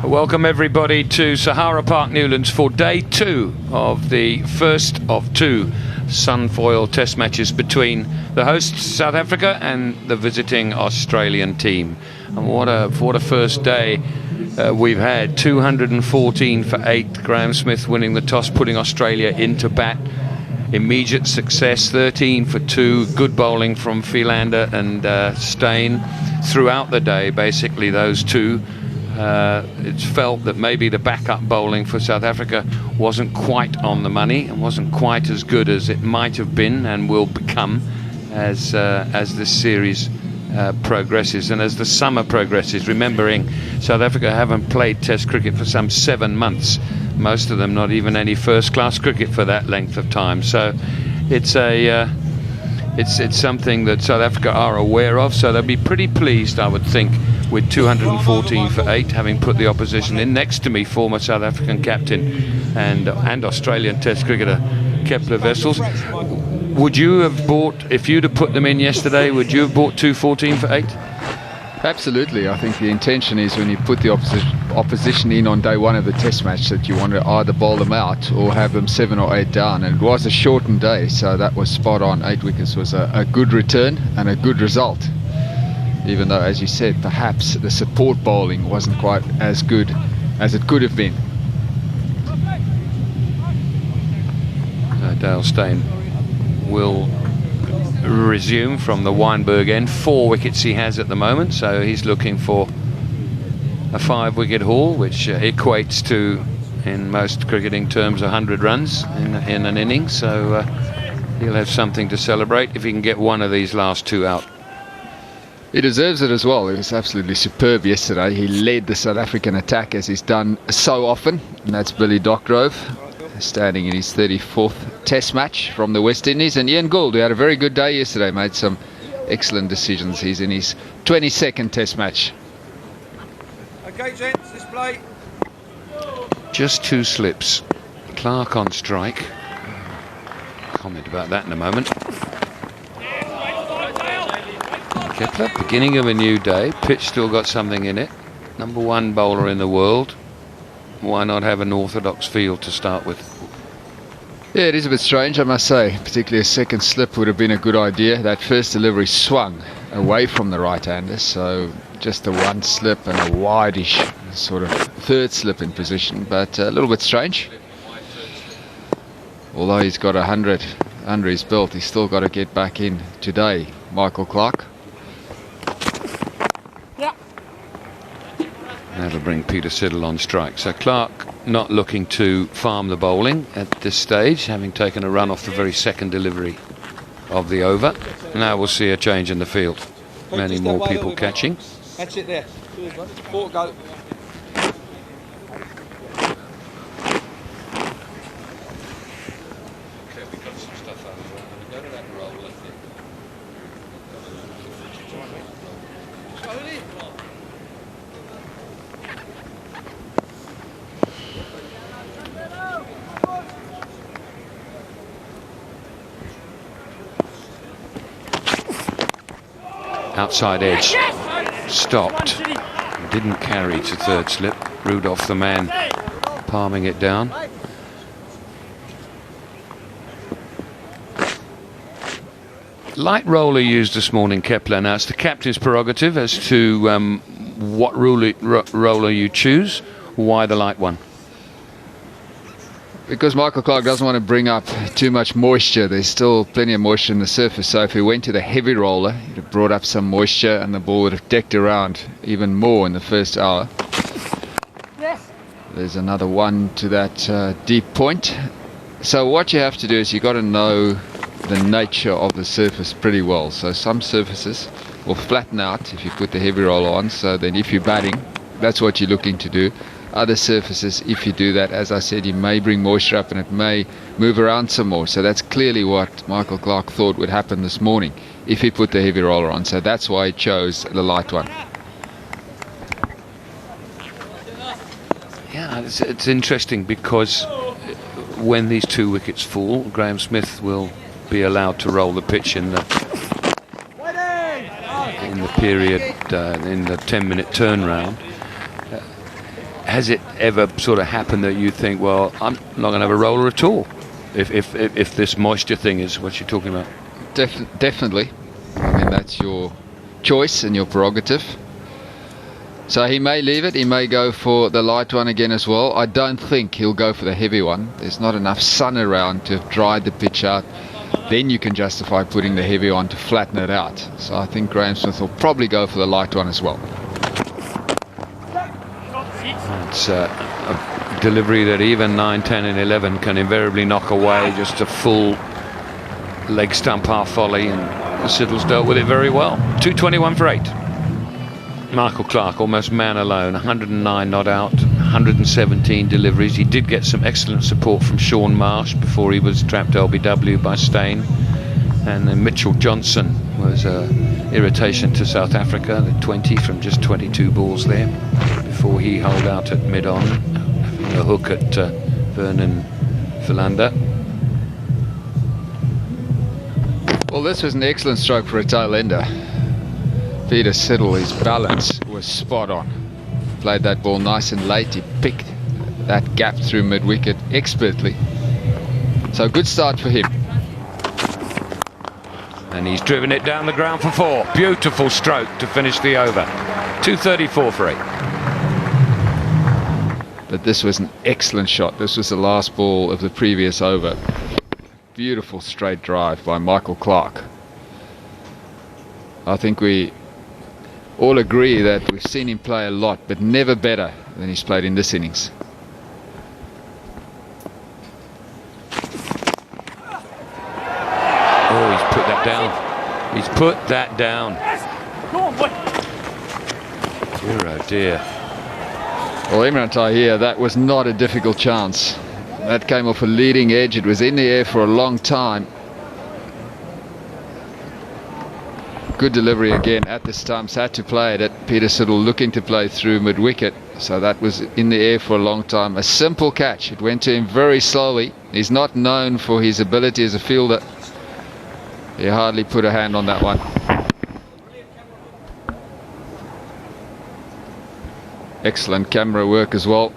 Welcome everybody to Sahara Park, Newlands for day 2 of the first of 2 Sunfoil test matches between the hosts South Africa and the visiting Australian team. And what a first day we've had. 214 for 8. Graham Smith winning the toss, putting Australia into bat. Immediate success, 13 for 2. Good bowling from Philander and Steyn throughout the day. Basically those two. It's felt that maybe the backup bowling for South Africa wasn't quite on the money and wasn't quite as good as it might have been and will become as this series progresses and as the summer progresses. Remembering South Africa haven't played Test cricket for some 7 months, most of them not even any first-class cricket for that length of time. So it's it's something that South Africa are aware of. So they'll be pretty pleased, I would think, with 214 for 8, having put the opposition in. Next to me, former South African captain and Australian Test cricketer Kepler Wessels. Would you have bought, if you'd have put them in yesterday, would you have bought 214 for 8? Absolutely. I think the intention is when you put the opposition in on day 1 of the test match that you want to either bowl them out or have them 7 or 8 down. And it was a shortened day, so that was spot on. 8 wickets was a good return and a good result. Even though, as you said, perhaps the support bowling wasn't quite as good as it could have been. Dale Steyn will resume from the Weinberg end. 4 wickets he has at the moment, so he's looking for a 5-wicket haul, which equates to, in most cricketing terms, 100 runs in an innings. So he'll have something to celebrate if he can get one of these last 2 out. He deserves it as well. He was absolutely superb yesterday. He led the South African attack as he's done so often, and that's Billy Docgrove, standing in his 34th test match from the West Indies. And Ian Gould, who had a very good day yesterday, made some excellent decisions. He's in his 22nd test match. Okay, gents, display. Just 2 slips. Clarke on strike. Comment about that in a moment. Kepler, beginning of a new day. Pitch still got something in it. Number 1 bowler in the world. Why not have an orthodox field to start with? Yeah, it is a bit strange, I must say. Particularly a second slip would have been a good idea. That first delivery swung away from the right-hander, so just a 1 slip and a wide-ish sort of 3rd slip in position, but a little bit strange. Although he's got 100 under his belt, he's still got to get back in today. Michael Clarke. That'll bring Peter Siddle on strike. So Clarke not looking to farm the bowling at this stage, having taken a run off the very second delivery of the over. Now we'll see a change in the field. Many more people catching. That's it there. 4 go. Outside edge, stopped, didn't carry to 3rd slip. Rudolph, the man, palming it down. Light roller used this morning, Kepler. Now it's the captain's prerogative as to what roller you choose. Why the light one? Because Michael Clarke doesn't want to bring up too much moisture. There's still plenty of moisture in the surface, so if he went to the heavy roller, he'd have brought up some moisture and the ball would have decked around even more in the first hour. Yes. There's another 1 to that deep point. So what you have to do is you've got to know the nature of the surface pretty well. So some surfaces will flatten out if you put the heavy roller on, so then if you're batting, that's what you're looking to do. Other surfaces, if you do that, as I said, you may bring moisture up and it may move around some more. So that's clearly what Michael Clarke thought would happen this morning if he put the heavy roller on. So that's why he chose the light one. Yeah, it's interesting because when these 2 wickets fall, Graham Smith will be allowed to roll the pitch in the period, in the 10-minute turnaround. has it ever sort of happened that you think, well, I'm not going to have a roller at all if this moisture thing is what you're talking about? Definitely. I mean, that's your choice and your prerogative. So he may leave it, he may go for the light one again as well. I don't think he'll go for the heavy one. There's not enough sun around to have dried the pitch out. Then you can justify putting the heavy on to flatten it out. So I think Graham Smith will probably go for the light one as well. It's a delivery that even 9, 10 and 11 can invariably knock away, just a full leg stump half volley, and Siddle's dealt with it very well. 221 for 8. Michael Clarke almost man alone, 109 not out, 117 deliveries. He did get some excellent support from Sean Marsh before he was trapped LBW by Steyn, and then Mitchell Johnson was irritation to South Africa, the 20 from just 22 balls there before he holed out at mid-on, having a hook at Vernon Philander. Well, this was an excellent stroke for a tail ender. Peter Siddle, his balance was spot on. Played that ball nice and late. He picked that gap through mid-wicket expertly. So good start for him. And he's driven it down the ground for 4. Beautiful stroke to finish the over. 234 for 8. But this was an excellent shot. This was the last ball of the previous over. Beautiful straight drive by Michael Clarke. I think we all agree that we've seen him play a lot, but never better than he's played in this innings. Oh, he's put that down. He's put that down. Dear, oh dear. Well, Imran Tahir, that was not a difficult chance. That came off a leading edge. It was in the air for a long time. Good delivery again at the stumps. Had to play it at Peter Siddle, looking to play through mid-wicket. So that was in the air for a long time. A simple catch. It went to him very slowly. He's not known for his ability as a fielder. He hardly put a hand on that one. Excellent camera work as well.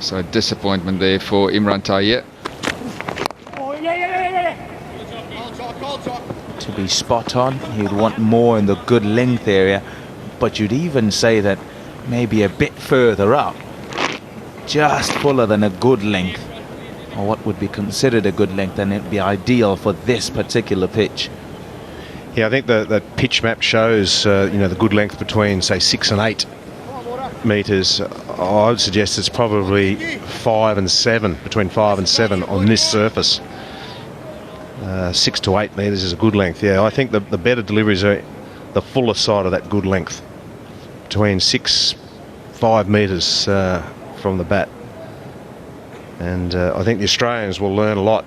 So disappointment there for Imran Tahir. To be spot on, you'd want more in the good length area, but you'd even say that maybe a bit further up, just fuller than a good length, or what would be considered a good length, and it'd be ideal for this particular pitch. Yeah, I think the pitch map shows the good length between, say, 6 and 8 metres. I would suggest it's probably 5 and 7, between 5 and 7 on this surface. 6 to 8 metres is a good length. Yeah, I think the better deliveries are the fuller side of that good length, between 5 metres from the bat. And I think the Australians will learn a lot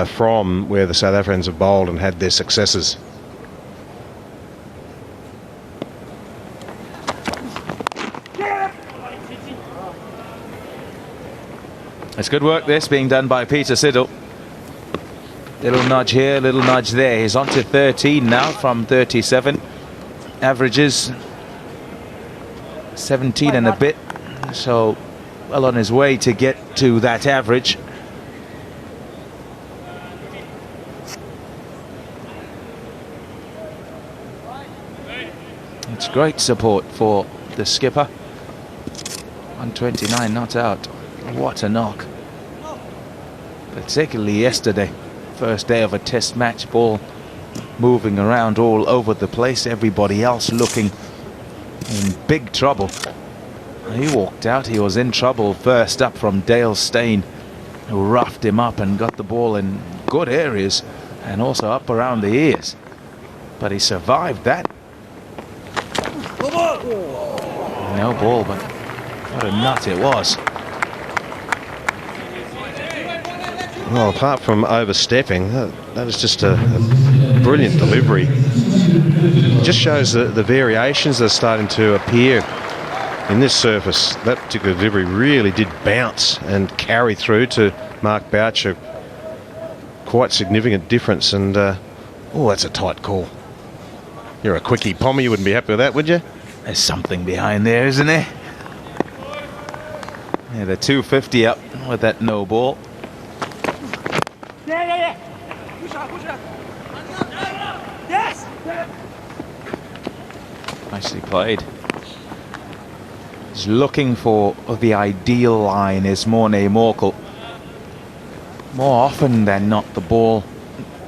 from where the South Africans have bowled and had their successes. It's good work, this being done by Peter Siddle. Little nudge here, little nudge there. He's on to 13 now from 37. Averages 17 and a bit. So well on his way to get to that average. It's great support for the skipper. 129 not out. What a knock. Particularly yesterday. First day of a test match, ball moving around all over the place. Everybody else looking in big trouble. He walked out. He was in trouble first up from Dale Steyn, who roughed him up and got the ball in good areas and also up around the ears. But he survived that. No ball, but what a nut it was. Well, apart from overstepping, that was just a brilliant delivery. It just shows the variations that are starting to appear in this surface. That particular delivery really did bounce and carry through to Mark Boucher. Quite significant difference, and oh, that's a tight call. You're a quickie, Pommy. You wouldn't be happy with that, would you? There's something behind there, isn't there? Yeah, the 250 up with that no ball. Nicely played. He's looking for the ideal line, is Morne Morkel. More often than not, the ball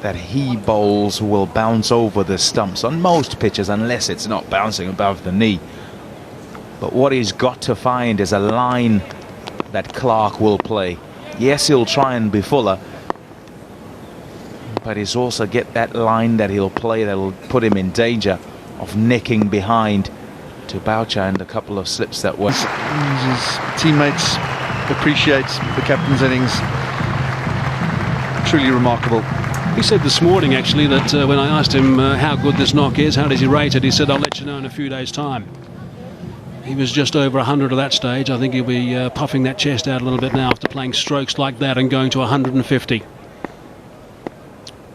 that he bowls will bounce over the stumps on most pitches, unless it's not bouncing above the knee. But what he's got to find is a line that Clarke will play. Yes, he'll try and be fuller, but he's also get that line that he'll play that'll put him in danger of nicking behind to Boucher and a couple of slips that were. His teammates appreciate the captain's innings. Truly remarkable. He said this morning, actually, that when I asked him how good this knock is, how does he rate it, he said, I'll let you know in a few days' time. He was just over 100 at that stage. I think he'll be puffing that chest out a little bit now after playing strokes like that and going to 150.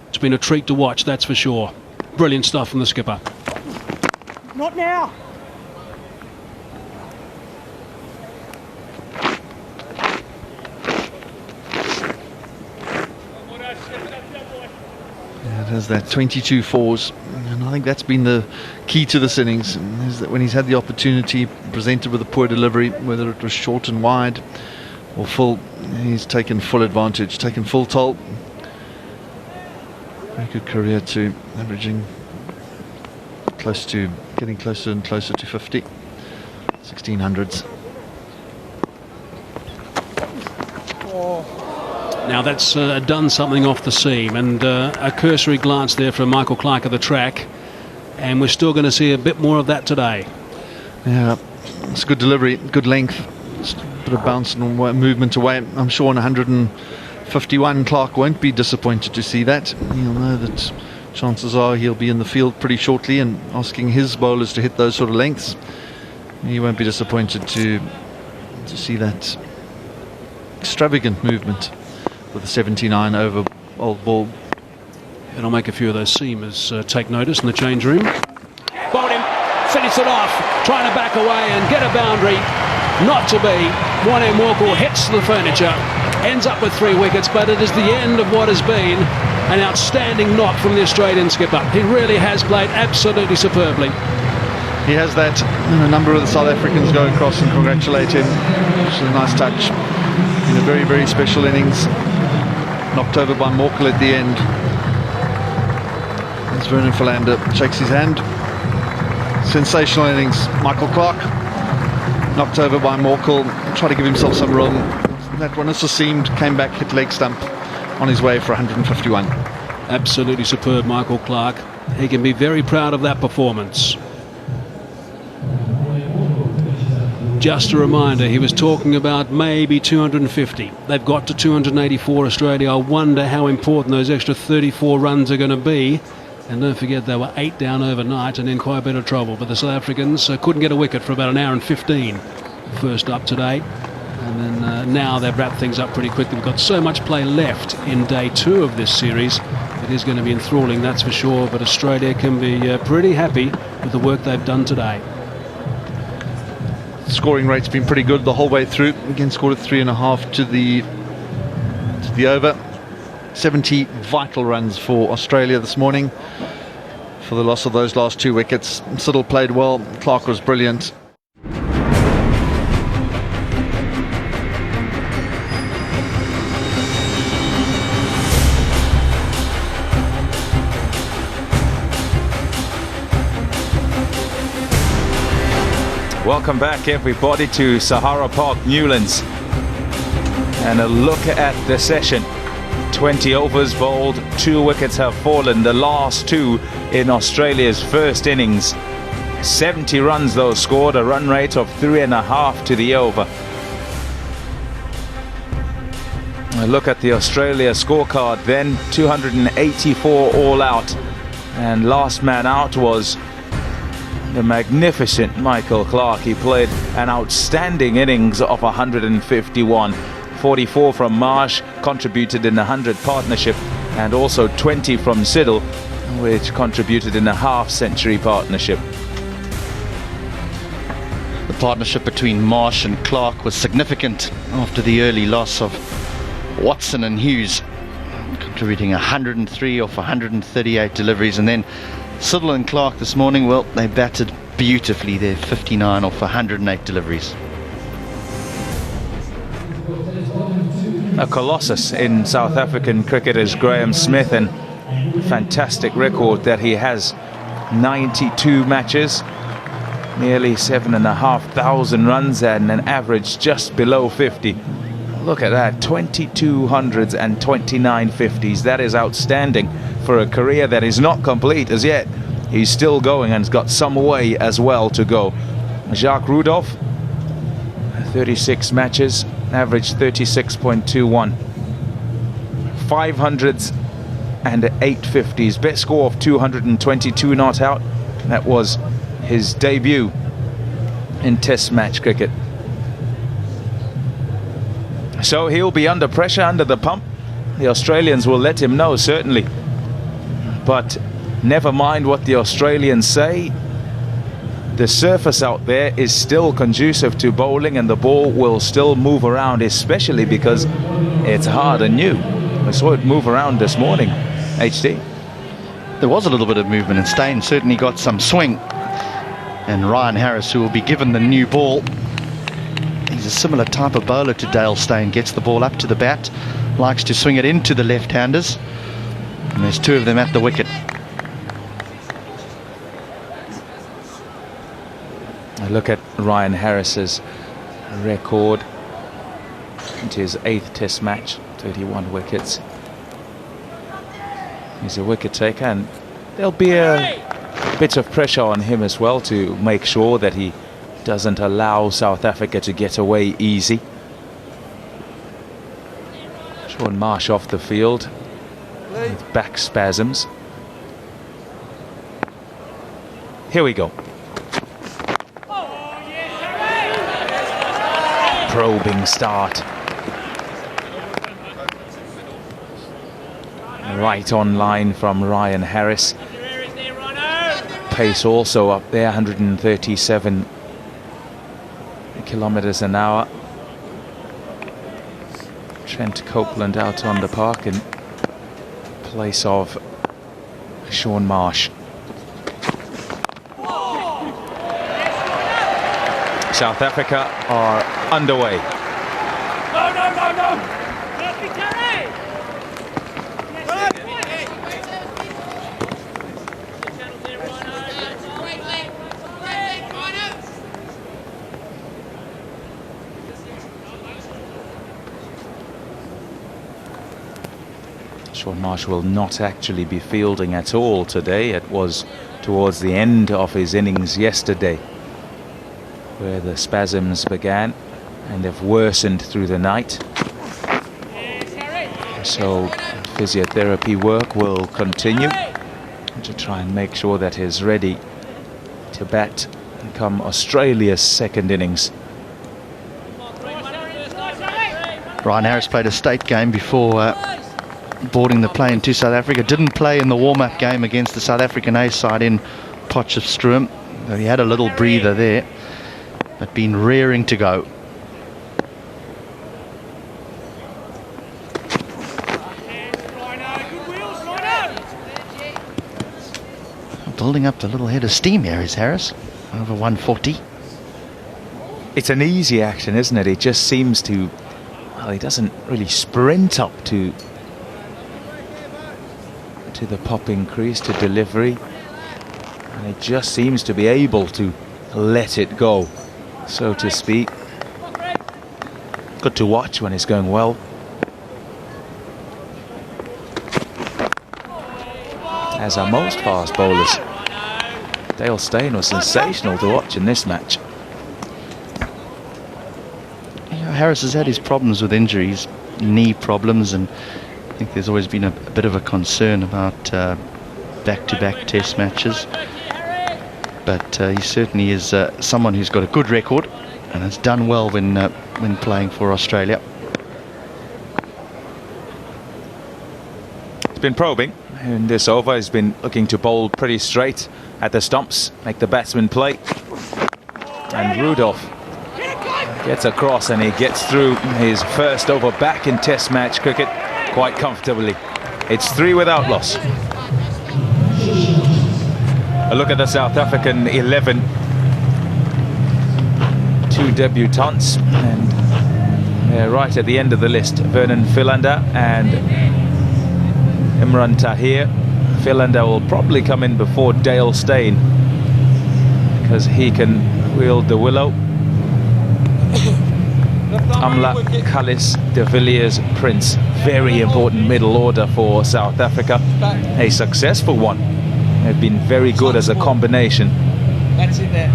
It's been a treat to watch, that's for sure. Brilliant stuff from the skipper. Not now. It has that 22 fours, and I think that's been the key to this innings, is that when he's had the opportunity presented with a poor delivery, whether it was short and wide or full, he's taken full advantage, taken full toll. Very good career too, averaging close to, getting closer and closer to 50, 1600s. Now that's done something off the seam, and a cursory glance there from Michael Clarke at the track, and we're still going to see a bit more of that today. Yeah, it's a good delivery, good length, just a bit of bounce and movement away. I'm sure on 151 Clarke won't be disappointed to see that. He'll know that chances are he'll be in the field pretty shortly and asking his bowlers to hit those sort of lengths. He won't be disappointed to see that extravagant movement with a 79 over old ball. And I'll make a few of those seamers take notice in the change room. Bowled him, finish it off, trying to back away and get a boundary. Not to be. Morne Morkel hits the furniture, ends up with 3 wickets, but it is the end of what has been an outstanding knock from the Australian skipper. He really has played absolutely superbly. He has that, and a number of the South Africans go across and congratulate him, which is a nice touch. In a very, very special innings, knocked over by Morkel at the end. As Vernon Philander shakes his hand. Sensational innings. Michael Clarke knocked over by Morkel, tried to give himself some room. That one also seemed, came back, hit leg stump on his way for 151. Absolutely superb, Michael Clarke. He can be very proud of that performance. Just a reminder, he was talking about maybe 250. They've got to 284 Australia. I wonder how important those extra 34 runs are going to be. And don't forget, they were 8 down overnight and in quite a bit of trouble. But the South Africans couldn't get a wicket for about an hour and 15 first up today. And then now they've wrapped things up pretty quickly. We've got so much play left in day 2 of this series. It is going to be enthralling, that's for sure. But Australia can be pretty happy with the work they've done today. Scoring rate's been pretty good the whole way through. Again, scored at 3.5 to the over. 70 vital runs for Australia this morning for the loss of those last 2 wickets. Siddle played well. Clarke was brilliant. Welcome back, everybody, to Sahara Park, Newlands. And a look at the session. 20 overs bowled, 2 wickets have fallen, the last 2 in Australia's first innings. 70 runs though scored, a run rate of 3.5 to the over. A look at the Australia scorecard then, 284 all out. And last man out was the magnificent Michael Clarke. He played an outstanding innings of 151. 44 from Marsh, contributed in the 100 partnership, and also 20 from Siddle, which contributed in a half-century partnership. The partnership between Marsh and Clarke was significant after the early loss of Watson and Hughes, contributing 103 off 138 deliveries. And then Siddle and Clarke this morning, well, they batted beautifully there, 59 off 108 deliveries. A colossus in South African cricket is Graham Smith, and fantastic record that he has. 92 matches, nearly 7,500 runs, and an average just below 50. Look at that, 2200s and 29 50s. That is outstanding for a career that is not complete as yet. He's still going and has got some way as well to go. Jacques Rudolph, 36 matches, average 36.21. 500s and 850s. Best score of 222 not out. That was his debut in Test match cricket. So he'll be under pressure, under the pump. The Australians will let him know, certainly. But never mind what the Australians say. The surface out there is still conducive to bowling, and the ball will still move around, especially because it's hard and new. I saw it move around this morning. HD. There was a little bit of movement, and Steyn certainly got some swing. And Ryan Harris, who will be given the new ball, he's a similar type of bowler to Dale Steyn. Gets the ball up to the bat, likes to swing it into the left-handers, and there's two of them at the wicket. I look at Ryan Harris's record. Into his 8th Test match, 31 wickets. He's a wicket taker, and there'll be a bit of pressure on him as well to make sure that he doesn't allow South Africa to get away easy. Shaun Marsh off the field with back spasms. Here we go. Probing start. Right on line from Ryan Harris. Pace also up there, 137 kilometers an hour. Trent Copeland out on the park in place of Shaun Marsh. South Africa are underway. Shaun Marsh will not actually be fielding at all today. It was towards the end of his innings yesterday where the spasms began, and they've worsened through the night. So physiotherapy work will continue to try and make sure that he's ready to bat and come Australia's second innings. Ryan Harris played a state game before boarding the plane to South Africa. Didn't play in the warm-up game against the South African A side in Potchefstroom, though he had a little breather there, but been rearing to go. Building up a little head of steam here is Harris, over 140. It's an easy action, isn't it? It just seems to, well, he doesn't really sprint up to the popping crease, to delivery, and it just seems to be able to let it go, so to speak. Good to watch when it's going well. As are most fast bowlers. Dale Steyn was sensational to watch in this match. Harris has had his problems with injuries, knee problems, and I think there's always been a bit of a concern about back-to-back Test matches. But he certainly is someone who's got a good record and has done well when playing for Australia. He's been probing in this over. He's been looking to bowl pretty straight at the stumps, make the batsman play. And Rudolph gets across and he gets through his first over back in Test match cricket quite comfortably. It's 3 without loss. A look at the South African 11. 2 debutants, and they're right at the end of the list. Vernon Philander and Imran Tahir. Philander will probably come in before Dale Steyn because he can wield the willow. Amla, Kallis, De Villiers, Prince. Very important middle order for South Africa. A successful one. They've been very good as a combination. That's it there.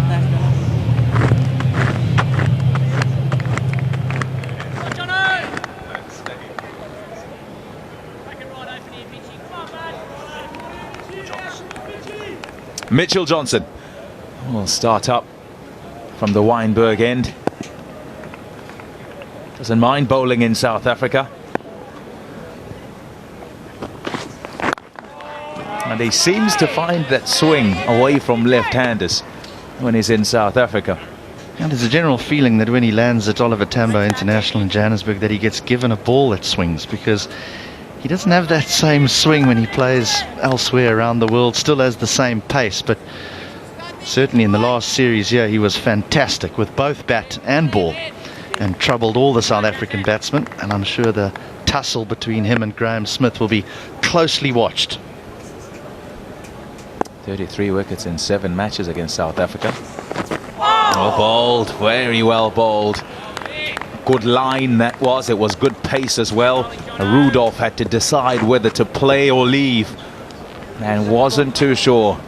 Mitchell Johnson will start up from the Wynberg end. Doesn't mind bowling in South Africa. And he seems to find that swing away from left-handers when he's in South Africa. And there's a general feeling that when he lands at Oliver Tambo International in Johannesburg that he gets given a ball that swings, because he doesn't have that same swing when he plays elsewhere around the world. Still has the same pace, but certainly in the last series here he was fantastic with both bat and ball and troubled all the South African batsmen, and I'm sure the tussle between him and Graham Smith will be closely watched. 33 wickets in 7 matches against South Africa. Oh, bowled, very well bowled. Good line that was. It was good pace as well. Rudolph had to decide whether to play or leave and wasn't too sure.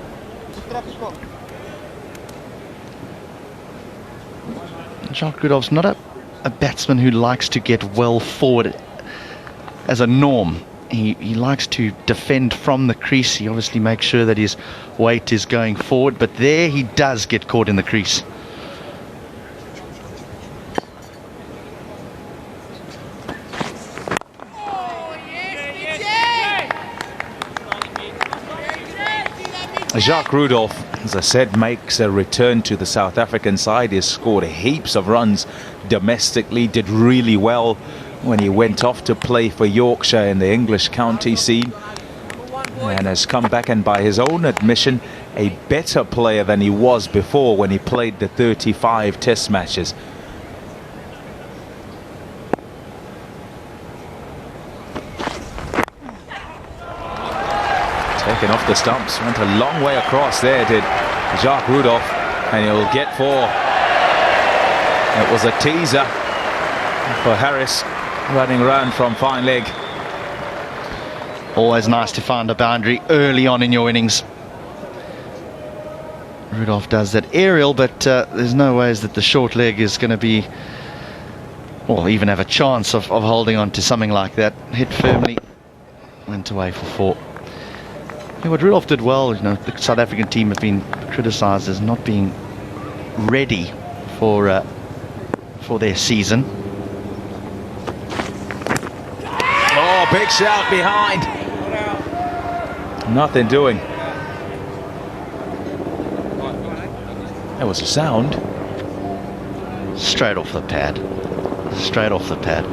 Jacques Rudolph's not a batsman who likes to get well forward as a norm. He likes to defend from the crease. He obviously makes sure that his weight is going forward, but there he does get caught in the crease. Jacques Rudolph, as I said, makes a return to the South African side. He's scored heaps of runs domestically, did really well when he went off to play for Yorkshire in the English county scene, and has come back, and by his own admission, a better player than he was before when he played the 35 Test matches. Taken off the stumps, went a long way across there, did Jacques Rudolph, and he'll get 4. It was a teaser for Harris, running around from fine leg. Always nice to find a boundary early on in your innings. Rudolph does that aerial, but there's no ways that the short leg is going to be, or even have a chance of holding on to something like that. Hit firmly, went away for 4. Yeah, what Rudolph did well, you know, the South African team have been criticised as not being ready for their season. Oh, big shout behind. Nothing doing. There was a sound. Straight off the pad. Straight off the pad.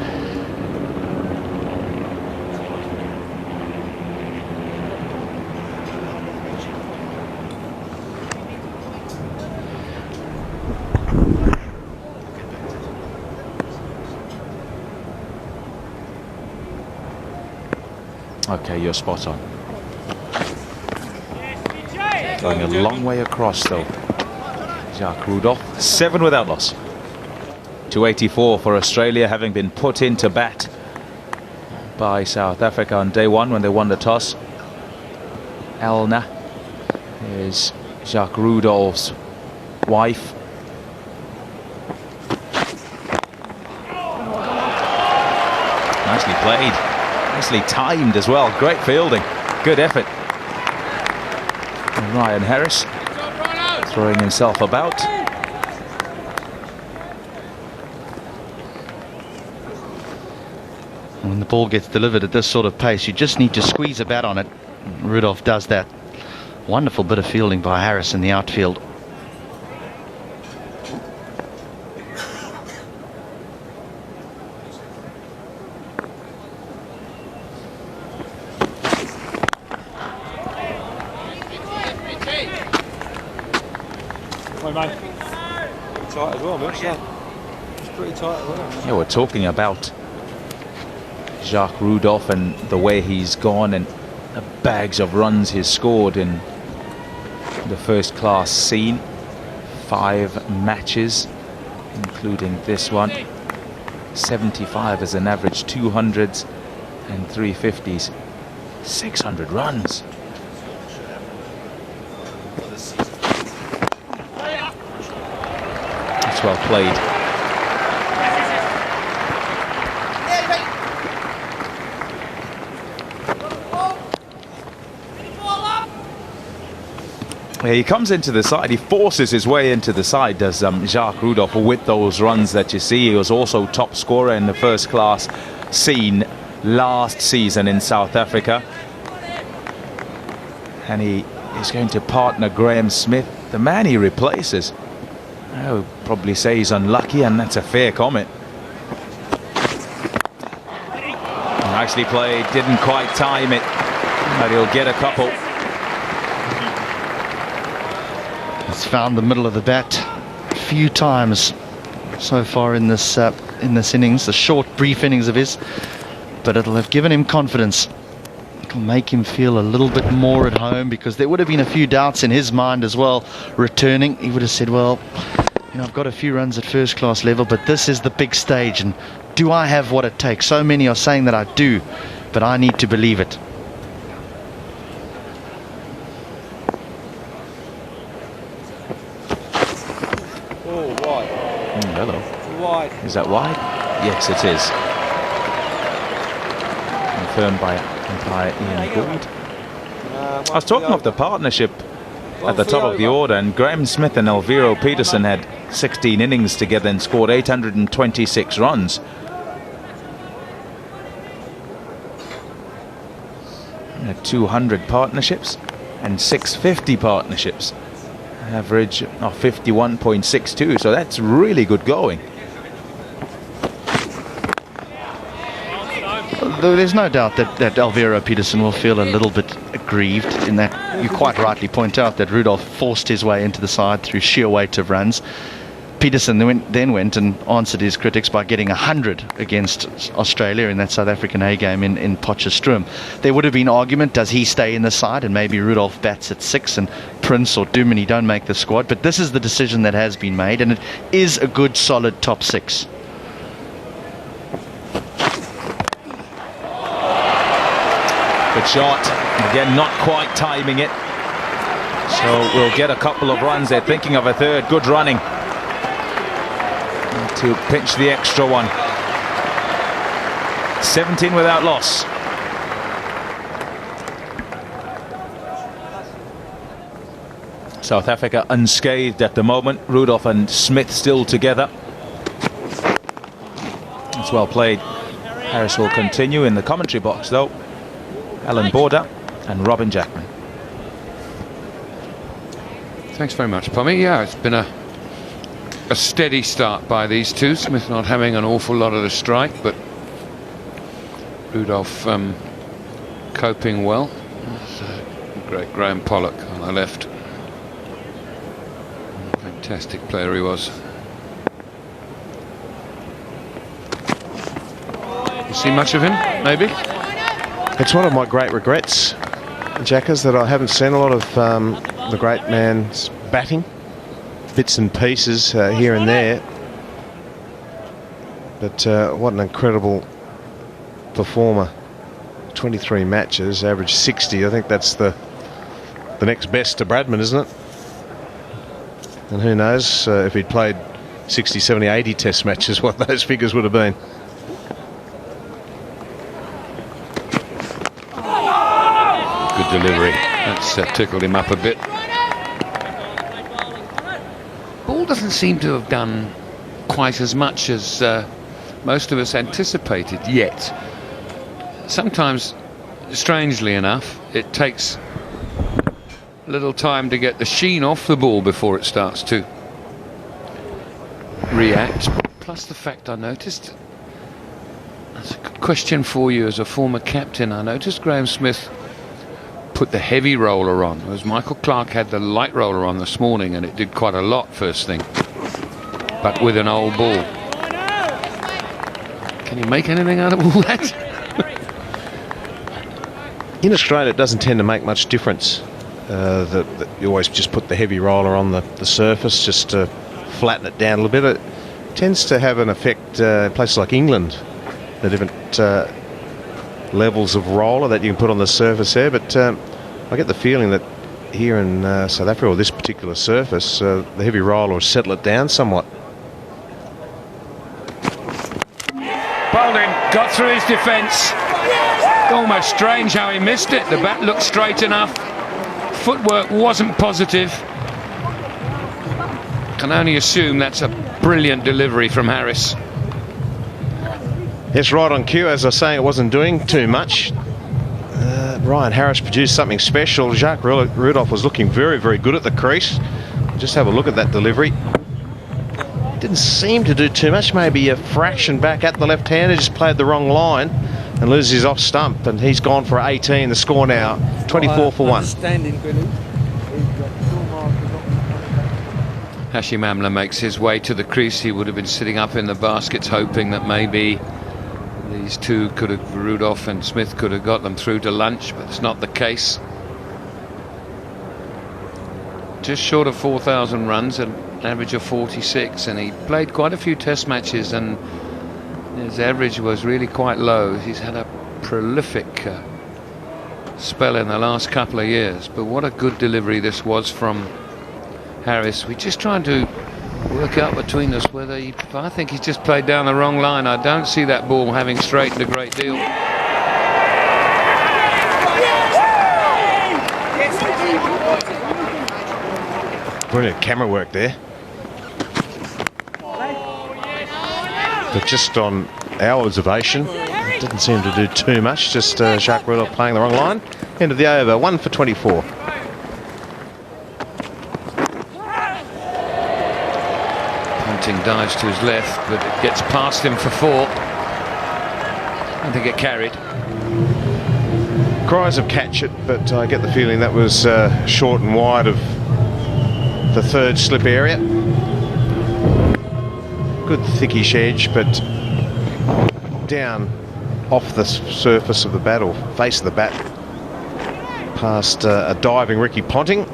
Okay, you're spot on. Going a long way across though. Jacques Rudolph, 7 without loss. 284 for Australia, having been put into bat by South Africa on day 1 when they won the toss. Elna is Jacques Rudolph's wife. Nicely played. Nicely timed as well. Great fielding. Good effort. And Ryan Harris throwing himself about. When the ball gets delivered at this sort of pace, you just need to squeeze a bat on it. Rudolph does that. Wonderful bit of fielding by Harris in the outfield. mate. Pretty tight as well, Mitch. It's pretty tight as well. Yeah, we're talking about Jacques Rudolph and the way he's gone and the bags of runs he's scored in the first class scene. 5 matches, including this one. 75 as an average, 200s and 350s. 600 runs. That's well played. Yeah, he comes into the side, he forces his way into the side, does Jacques Rudolph, with those runs that you see. He was also top scorer in the first class scene last season in South Africa. And he is going to partner Graham Smith, the man he replaces. I would probably say he's unlucky, and that's a fair comment. Nicely played, didn't quite time it, but he'll get a couple. He's found the middle of the bat a few times so far in this innings, the short, brief innings of his, but it'll have given him confidence. It'll make him feel a little bit more at home, because there would have been a few doubts in his mind as well. Returning, he would have said, well, you know, I've got a few runs at first class level, but this is the big stage, and do I have what it takes? So many are saying that I do, but I need to believe it. Hello. Wide. Is that wide? Yes, it is. Confirmed by umpire Ian Gould. I was talking of the partnership at the top of the order, and Graham Smith and Elviro Peterson had 16 innings together and scored 826 runs. And 200 partnerships and 650 partnerships. Average of 51.62, so that's really good going. Though there's no doubt that Elviro Peterson will feel a little bit aggrieved in that you quite rightly point out that Rudolph forced his way into the side through sheer weight of runs. Peterson then went and answered his critics by getting 100 against Australia in that South African A game in Potchefstroom. There would have been argument, does he stay in the side and maybe Rudolph bats at 6 and Prince or Duminy don't make the squad, but this is the decision that has been made, and it is a good solid top 6. Good shot, again not quite timing it, so we'll get a couple of runs. They're thinking of a third. Good running to pinch the extra one. 17 without loss. South Africa unscathed at the moment. Rudolph and Smith still together. It's well played. Harris will continue in the commentary box though. Alan Border and Robin Jackman. Thanks very much, Pommy. Yeah, it's been a steady start by these two. Smith not having an awful lot of the strike, but Rudolph coping well. Great Graham Pollock on the left. Fantastic player he was. You see much of him, maybe? It's one of my great regrets, Jackers, that I haven't seen a lot of the great man's batting. Bits and pieces here and there. But what an incredible performer. 23 matches, average 60. I think that's the next best to Bradman, isn't it? And who knows if he'd played 60, 70, 80 test matches, what those figures would have been. Good delivery. That's tickled him up a bit. Ball doesn't seem to have done quite as much as most of us anticipated yet. Sometimes, strangely enough, it takes a little time to get the sheen off the ball before it starts to react. Plus the fact I noticed, that's a good question for you as a former captain, I noticed Graham Smith put the heavy roller on, whereas Michael Clarke had the light roller on this morning, and it did quite a lot first thing, but with an old ball. Can you make anything out of all that? In Australia, it doesn't tend to make much difference. You always just put the heavy roller on the surface just to flatten it down a little bit. It tends to have an effect in places like England, the different levels of roller that you can put on the surface there. But I get the feeling that here in South Africa, or this particular surface, the heavy roller will settle it down somewhat. Bowled got through his defence. Almost strange how he missed it. The bat looked straight enough. Footwork wasn't positive. Can only assume that's a brilliant delivery from Harris. Yes, right on cue. As I was saying, it wasn't doing too much. Ryan Harris produced something special. Jacques Rudolph was looking very, very good at the crease. Just have a look at that delivery. Didn't seem to do too much. Maybe a fraction back at the left-hander. Just played the wrong line and loses his off stump. And he's gone for 18. The score now 24 for 1. Hashim Amla makes his way to the crease. He would have been sitting up in the baskets hoping that maybe these two could have, Rudolph and Smith could have got them through to lunch, but it's not the case. Just short of 4,000 runs, an average of 46, and he played quite a few test matches and his average was really quite low. He's had a prolific spell in the last couple of years, but what a good delivery this was from Harris. We're just trying to work out between us whether I think he's just played down the wrong line. I don't see that ball having straightened a great deal. Brilliant camera work there. But just on our observation, it didn't seem to do too much. Just Jacques Rudolph playing the wrong line. End of the over, 1 for 24. Dives to his left, but it gets past him for 4. I don't think it carried. Cries of catch it, but I get the feeling that was short and wide of the third slip area. Good thickish edge, but down off the surface of the bat, or face of the bat, past a diving Ricky Ponting.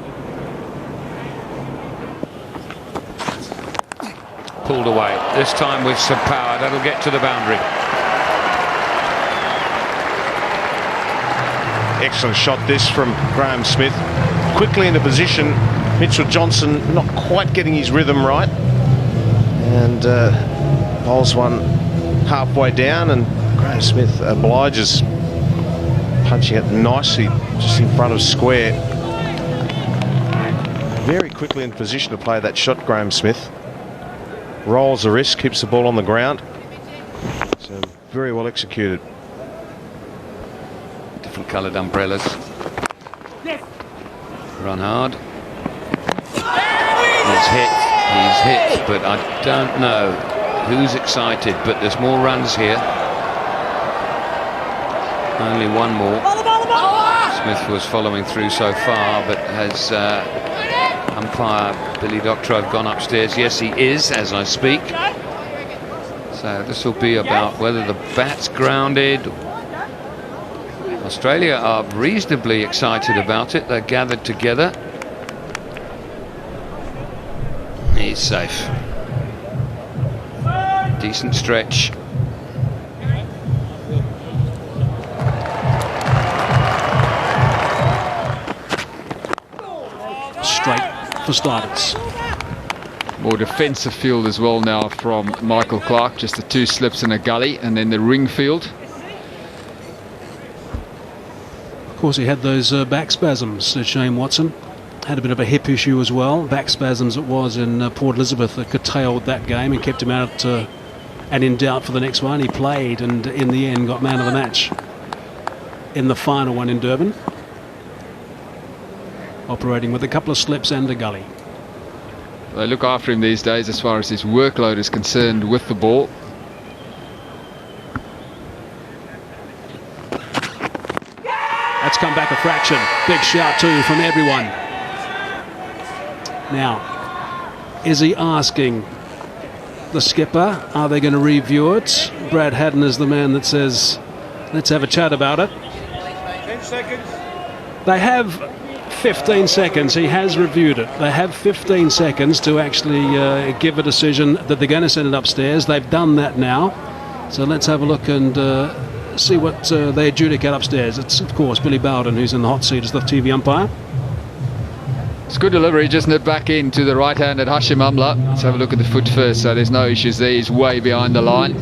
Pulled away, this time with some power. That'll get to the boundary. Excellent shot this from Graham Smith. Quickly into position. Mitchell Johnson not quite getting his rhythm right, and bowls one halfway down, and Graham Smith obliges, punching it nicely just in front of square. Very quickly in position to play that shot, Graham Smith. Rolls the wrist, keeps the ball on the ground. So very well executed. Different coloured umbrellas. Run hard. He's hit, but I don't know who's excited, but there's more runs here. Only one more. Smith was following through so far, but has umpire Billy Doctrove gone upstairs? Yes, he is, as I speak. So this will be about whether the bat's grounded. Australia are reasonably excited about it. They're gathered together. He's safe. Decent stretch. Straight for starters. More defensive field as well now from Michael Clarke. Just the 2 slips in a gully, and then the ring field. Of course, he had those back spasms, Shane Watson. Had a bit of a hip issue as well. Back spasms it was in Port Elizabeth that curtailed that game and kept him out and in doubt for the next one. He played and in the end got man of the match in the final one in Durban. Operating with a couple of slips and a gully. They look after him these days as far as his workload is concerned with the ball. That's come back a fraction. Big shout too from everyone. Now, is he asking the skipper, are they going to review it? Brad Haddon is the man that says, let's have a chat about it. 10 seconds. They have 15 seconds. He has reviewed it. They have 15 seconds to actually give a decision that they're going to send it upstairs. They've done that now. So let's have a look and see what they adjudicate upstairs. It's, of course, Billy Bowden who's in the hot seat as the TV umpire. It's good delivery, just nip back into the right hand at Hashim Amla. Let's have a look at the foot first. So there's no issues there. He's way behind the line.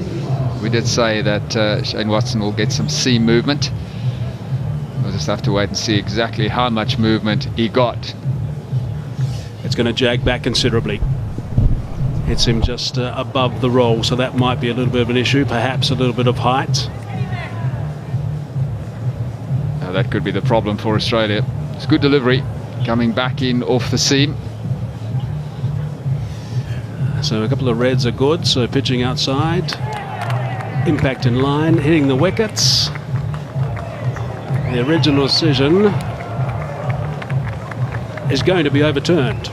We did say that Shane Watson will get some seam movement. We'll just have to wait and see exactly how much movement he got. It's going to jag back considerably. Hits him just above the roll, so that might be a little bit of an issue, perhaps a little bit of height. Now that could be the problem for Australia. It's good delivery, coming back in off the seam. So a couple of reds are good, so pitching outside. Impact in line, hitting the wickets. The original decision is going to be overturned.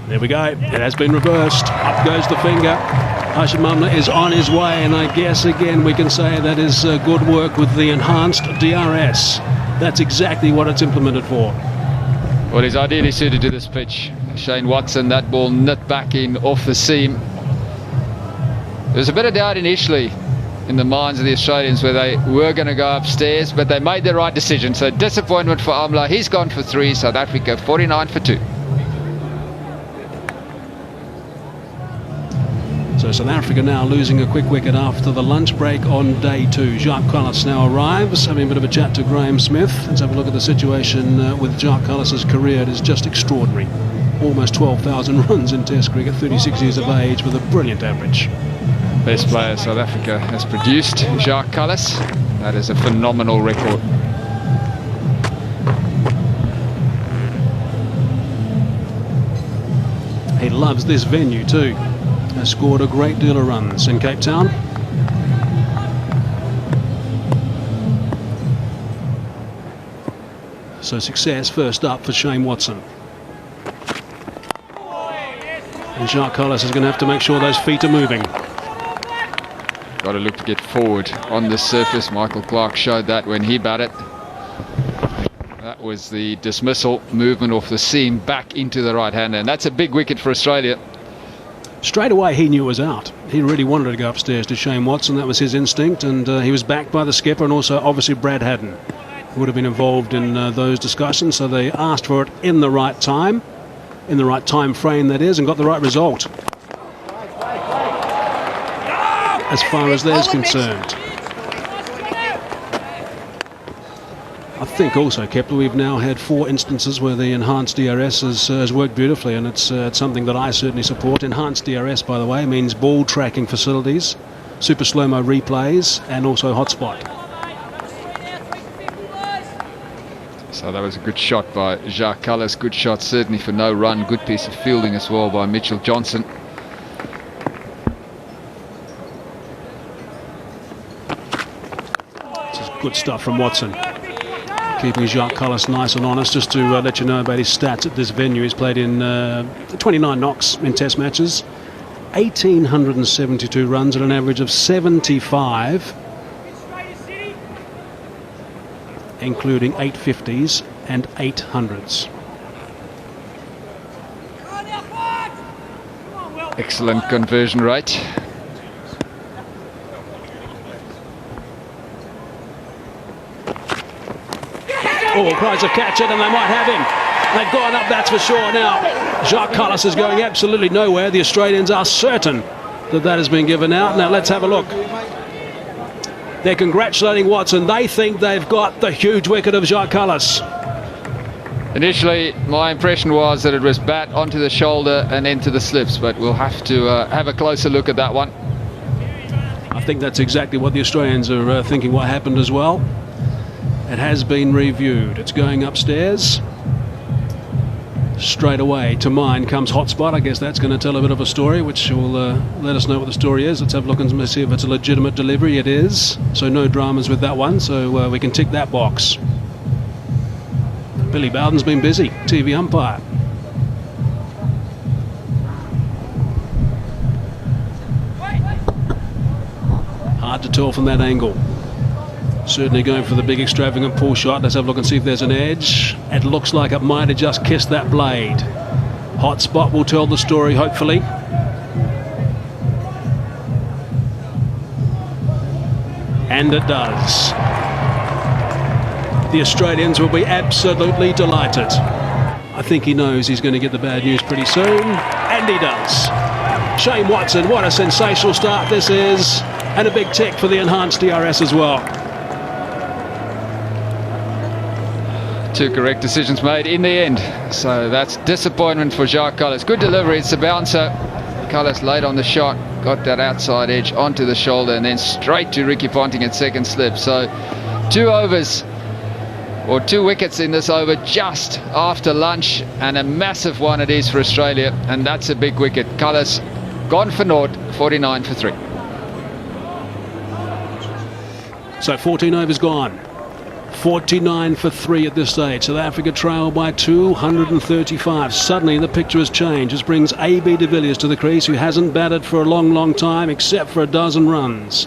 There we go. It has been reversed. Up goes the finger. Hashim Amla is on his way, and I guess again we can say that is good work with the enhanced DRS. That's exactly what it's implemented for. Well, he's ideally suited to this pitch. Shane Watson, that ball nipped back in off the seam. There was a bit of doubt initially in the minds of the Australians where they were going to go upstairs, but they made the right decision. So disappointment for Amla. He's gone for 3. South Africa 49 for 2. So South Africa now losing a quick wicket after the lunch break on day 2. Jacques Kallis now arrives, having a bit of a chat to Graham Smith. Let's have a look at the situation with Jacques Kallis' career. It is just extraordinary. Almost 12,000 runs in Test cricket, 36 years of age with a brilliant average. Best player South Africa has produced, Jacques Kallis. That is a phenomenal record. He loves this venue too. Has scored a great deal of runs in Cape Town. So success first up for Shane Watson. And Jacques Kallis is going to have to make sure those feet are moving. Got to look to get forward on the surface. Michael Clarke showed that when he batted. That was the dismissal, movement off the seam back into the right hander, and that's a big wicket for Australia. Straight away he knew it was out. He really wanted to go upstairs to Shane Watson. That was his instinct, and he was backed by the skipper and also obviously Brad Haddon, who would have been involved in those discussions. So they asked for it in the right time, in the right time frame that is, and got the right result as far as there's concerned. I think also, Kepler, we've now had 4 instances where the enhanced DRS has worked beautifully, and it's something that I certainly support. Enhanced DRS, by the way, means ball tracking facilities, super slow-mo replays, and also hotspot. So that was a good shot by Jacques Kallis. Good shot certainly for no run. Good piece of fielding as well by Mitchell Johnson. This is good stuff from Watson. Keeping Jacques Kallis nice and honest. Just to let you know about his stats at this venue, he's played in 29 knocks in Test matches, 1,872 runs at an average of 75, including 850s and 800s. Excellent conversion rate. Oh, tries to catch it, and they might have him. They've gone up, that's for sure. Now, Jacques Kallis is going absolutely nowhere. The Australians are certain that that has been given out. Now, let's have a look. They're congratulating Watson. They think they've got the huge wicket of Jacques Kallis. Initially, my impression was that it was bat onto the shoulder and into the slips, but we'll have to have a closer look at that one. I think that's exactly what the Australians are thinking what happened as well. It has been reviewed. It's going upstairs. Straight away to mine comes hotspot. I guess that's going to tell a bit of a story, which will let us know what the story is. Let's have a look and see if it's a legitimate delivery. It is. So no dramas with that one. So we can tick that box. Billy Bowden's been busy, TV umpire. Hard to tell from that angle. Certainly going for the big extravagant pull shot. Let's have a look and see if there's an edge. It looks like it might have just kissed that blade. Hot spot will tell the story, hopefully. And it does. The Australians will be absolutely delighted. I think he knows he's going to get the bad news pretty soon, and he does. Shane Watson, what a sensational start this is, and a big tick for the enhanced DRS as well. 2 correct decisions made in the end, so that's disappointment for Jacques Kallis. Good delivery, it's a bouncer. Kallis late on the shot, got that outside edge onto the shoulder, and then straight to Ricky Ponting at second slip. So 2 overs, or 2 wickets in this over just after lunch, and a massive one it is for Australia, and that's a big wicket. Kallis gone for naught, 49 for 3. So 14 overs gone. 49 for 3 at this stage. South Africa trail by 235. Suddenly the picture has changed. This brings A.B. de Villiers to the crease, who hasn't batted for a long time except for a dozen runs.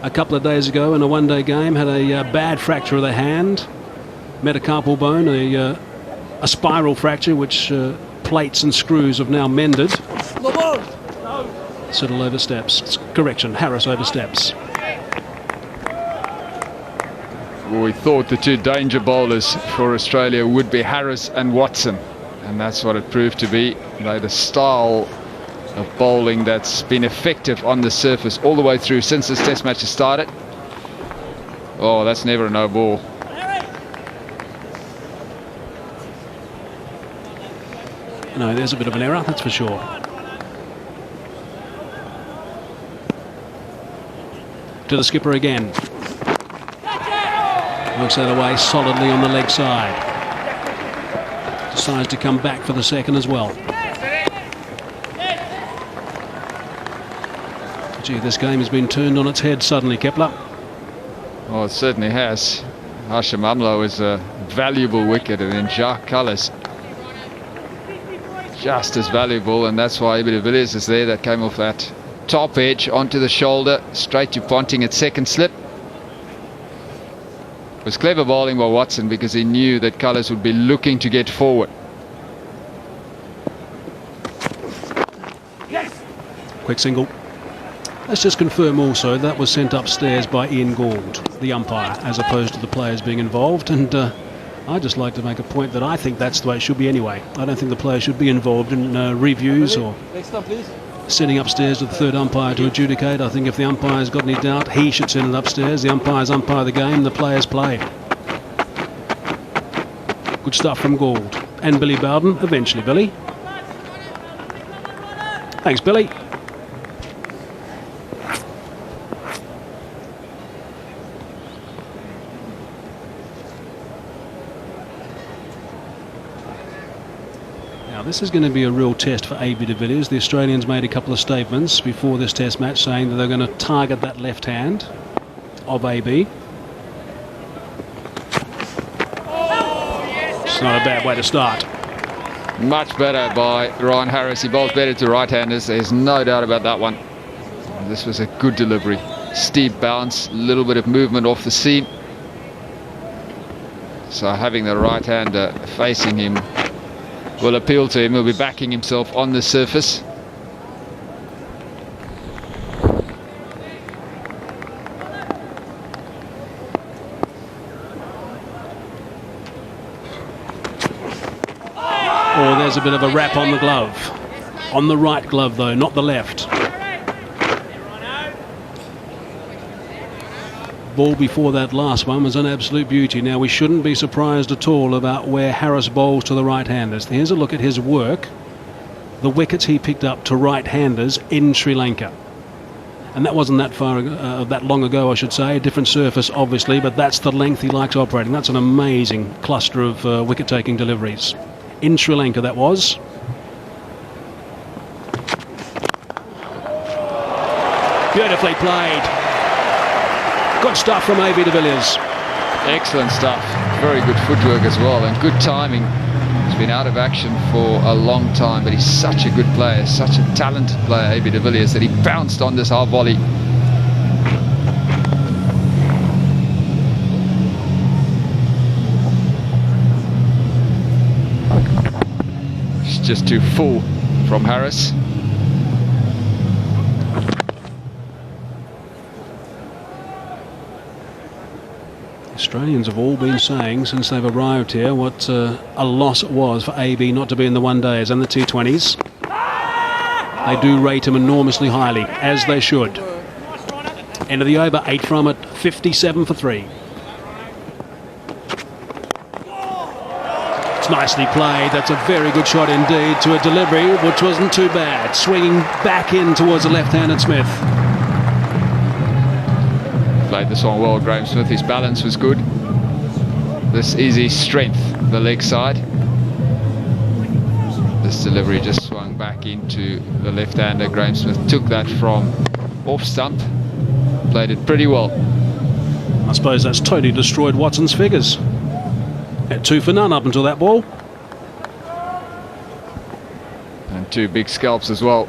A couple of days ago in a one-day game had a bad fracture of the hand, metacarpal bone, a spiral fracture which plates and screws have now mended. Siddle oversteps. Correction, Harris oversteps. We thought the 2 danger bowlers for Australia would be Harris and Watson, and that's what it proved to be. They're the style of bowling that's been effective on the surface all the way through since this test match has started. Oh, that's never a no ball. No, there's a bit of an error, that's for sure. To the skipper again. Looks that away solidly on the leg side. Decides to come back for the second as well. Gee, this game has been turned on its head suddenly, Kepler. Oh, it certainly has. Hashim Amla is a valuable wicket, and then Jacques Kallis just as valuable, and that's why A.B. de Villiers is there. That came off that top edge onto the shoulder, straight to Ponting at second slip. It was clever bowling by Watson because he knew that Kallis would be looking to get forward. Quick single. Let's just confirm also that was sent upstairs by Ian Gould, the umpire, as opposed to the players being involved. And I'd just like to make a point that I think that's the way it should be anyway. I don't think the players should be involved in reviews or sending upstairs to the third umpire to adjudicate. I think if the umpire's got any doubt, he should send it upstairs. The umpires umpire the game, the players play. Good stuff from Gould. And Billy Bowden, eventually, Billy. Thanks, Billy. This is going to be a real test for A.B. de Villiers. The Australians made a couple of statements before this test match saying that they're going to target that left hand of A.B. It's not a bad way to start. Much better by Ryan Harris. He bowls better to right-handers. There's no doubt about that one. This was a good delivery. Steep bounce, a little bit of movement off the seam. So having the right-hander facing him will appeal to him. He'll be backing himself on the surface. Oh, there's a bit of a wrap on the glove. On the right glove though, not the left. Ball before that last one was an absolute beauty. Now we shouldn't be surprised at all about where Harris bowls to the right-handers. Here's a look at his work. The wickets he picked up to right-handers in Sri Lanka. And that wasn't that long ago, I should say. A different surface, obviously, but that's the length he likes operating. That's an amazing cluster of wicket-taking deliveries. In Sri Lanka, that was. Beautifully played. Good stuff from A.B. de Villiers. Excellent stuff. very good footwork as well, and good timing. He's been out of action for a long time, but he's such a good player, such a talented player, AB de Villiers, that he bounced on this half volley. It's just too full from Harris. Australians have all been saying since they've arrived here what a loss it was for AB not to be in the one-days and the T20s. They do rate him enormously highly, as they should. End of the over, 8 from it, 57 for 3. It's nicely played. That's a very good shot indeed to a delivery, which wasn't too bad. Swinging back in towards the left-handed Smith. Played this one well, Graham Smith. His balance was good. This is his strength, the leg side. This delivery just swung back into the left-hander. Graham Smith took that from off stump. Played it pretty well. I suppose that's totally destroyed Watson's figures. At 2 for none up until that ball. And 2 big scalps as well.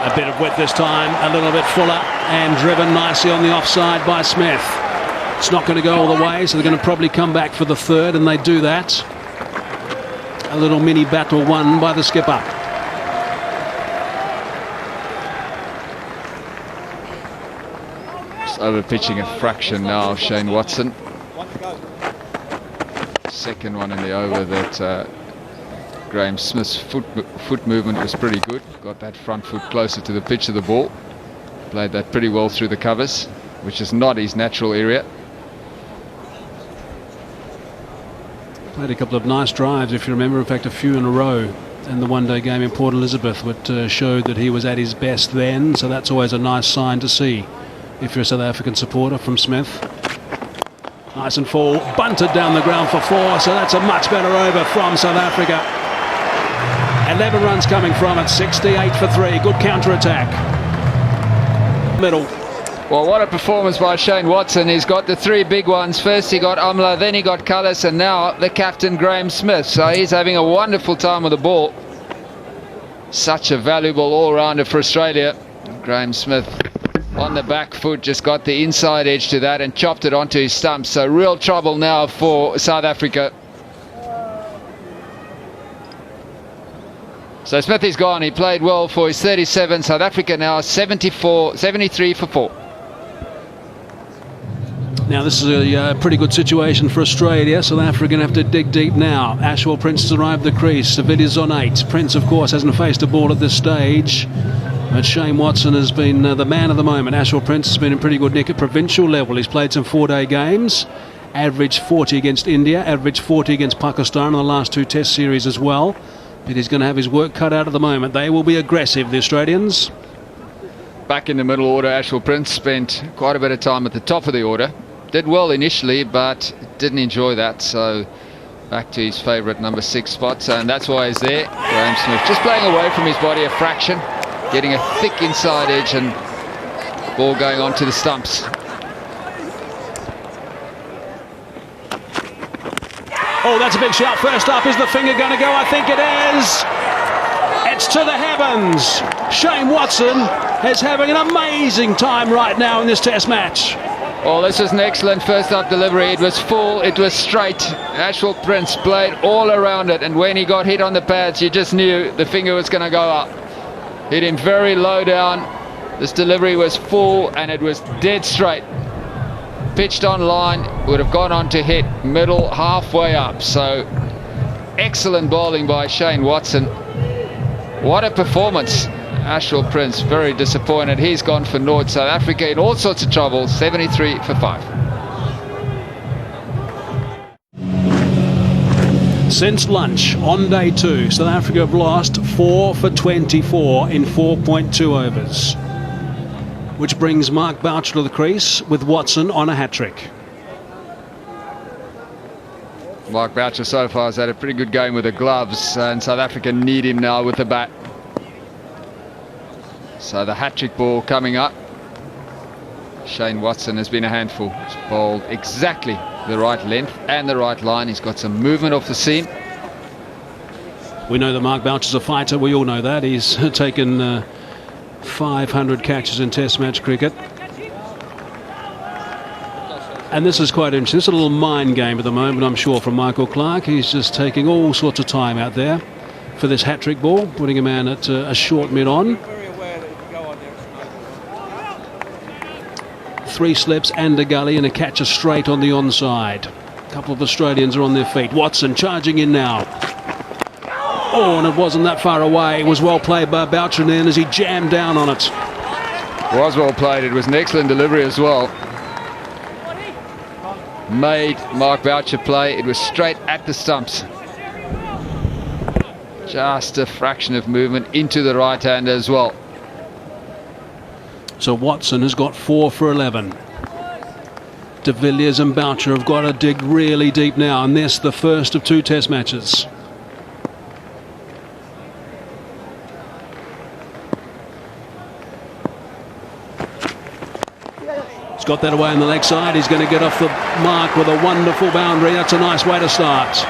A bit of width this time, a little bit fuller, and driven nicely on the offside by Smith. It's not going to go all the way, so they're going to probably come back for the third, and they do that. A little mini battle won by the skipper. Just over pitching a fraction now, Shane Watson. Second one in the over that Graham Smith's foot movement was pretty good. Got that front foot closer to the pitch of the ball. Played that pretty well through the covers, which is not his natural area. Played a couple of nice drives, if you remember, in fact a few in a row in the one-day game in Port Elizabeth, which showed that he was at his best then, so that's always a nice sign to see if you're a South African supporter from Smith. Nice and full, bunted down the ground for 4, so that's a much better over from South Africa. 11 runs coming from it, 68 for 3, good counter-attack. Middle. Well, what a performance by Shane Watson. He's got the 3 big ones. First he got Amla, then he got Cullis, and now the captain Graham Smith. So he's having a wonderful time with the ball. Such a valuable all-rounder for Australia. Graham Smith on the back foot, just got the inside edge to that and chopped it onto his stumps. So real trouble now for South Africa. So Smith is gone. He played well for his 37. South Africa now 73 for 4. Now this is a pretty good situation for Australia. South Africa going to have to dig deep now. Ashwell Prince has arrived at the crease. The vid is on 8. Prince, of course, hasn't faced a ball at this stage. But Shane Watson has been the man of the moment. Ashwell Prince has been in pretty good nick at provincial level. He's played some 4-day games. Averaged 40 against India. Averaged 40 against Pakistan in the last 2 test series as well. But he's going to have his work cut out at the moment. They will be aggressive, the Australians. Back in the middle order, Ashwell Prince spent quite a bit of time at the top of the order. Did well initially, but didn't enjoy that, so back to his favourite number 6 spot, and that's why he's there. Graham Smith just playing away from his body a fraction, getting a thick inside edge and ball going on to the stumps. Oh, that's a big shot. First up, is the finger going to go? I think it is. It's to the heavens. Shane Watson is having an amazing time right now in this test match. Well, this was an excellent first up delivery. It was full, it was straight. Ashwell Prince played all around it, and when he got hit on the pads, you just knew the finger was going to go up. Hit him very low down. This delivery was full, and it was dead straight. Pitched on line, would have gone on to hit middle, halfway up. So, excellent bowling by Shane Watson. What a performance. Ashwell Prince very disappointed. He's gone for naught. South Africa in all sorts of trouble. 73 for 5. Since lunch on day 2, South Africa have lost 4 for 24 in 4.2 overs, which brings Mark Boucher to the crease with Watson on a hat-trick. Mark Boucher so far has had a pretty good game with the gloves, and South Africa need him now with the bat. So the hat-trick ball coming up. Shane Watson has been a handful. He's bowled exactly the right length and the right line. He's got some movement off the seam. We know that Mark Boucher's a fighter. We all know that. He's taken 500 catches in Test match cricket. And this is quite interesting. It's a little mind game at the moment, I'm sure, from Michael Clarke. He's just taking all sorts of time out there for this hat-trick ball, putting a man at a short mid-on. 3 slips and a gully and a catcher straight on the onside. A couple of Australians are on their feet. Watson charging in now. Oh, and it wasn't that far away. It was well played by Boucher then as he jammed down on it. It was well played. It was an excellent delivery as well. Made Mark Boucher play. It was straight at the stumps. Just a fraction of movement into the right hand as well. So Watson has got 4 for 11. De Villiers and Boucher have got to dig really deep now, and this the first of 2 Test matches. He's got that away on the leg side. He's going to get off the mark with a wonderful boundary. That's a nice way to start.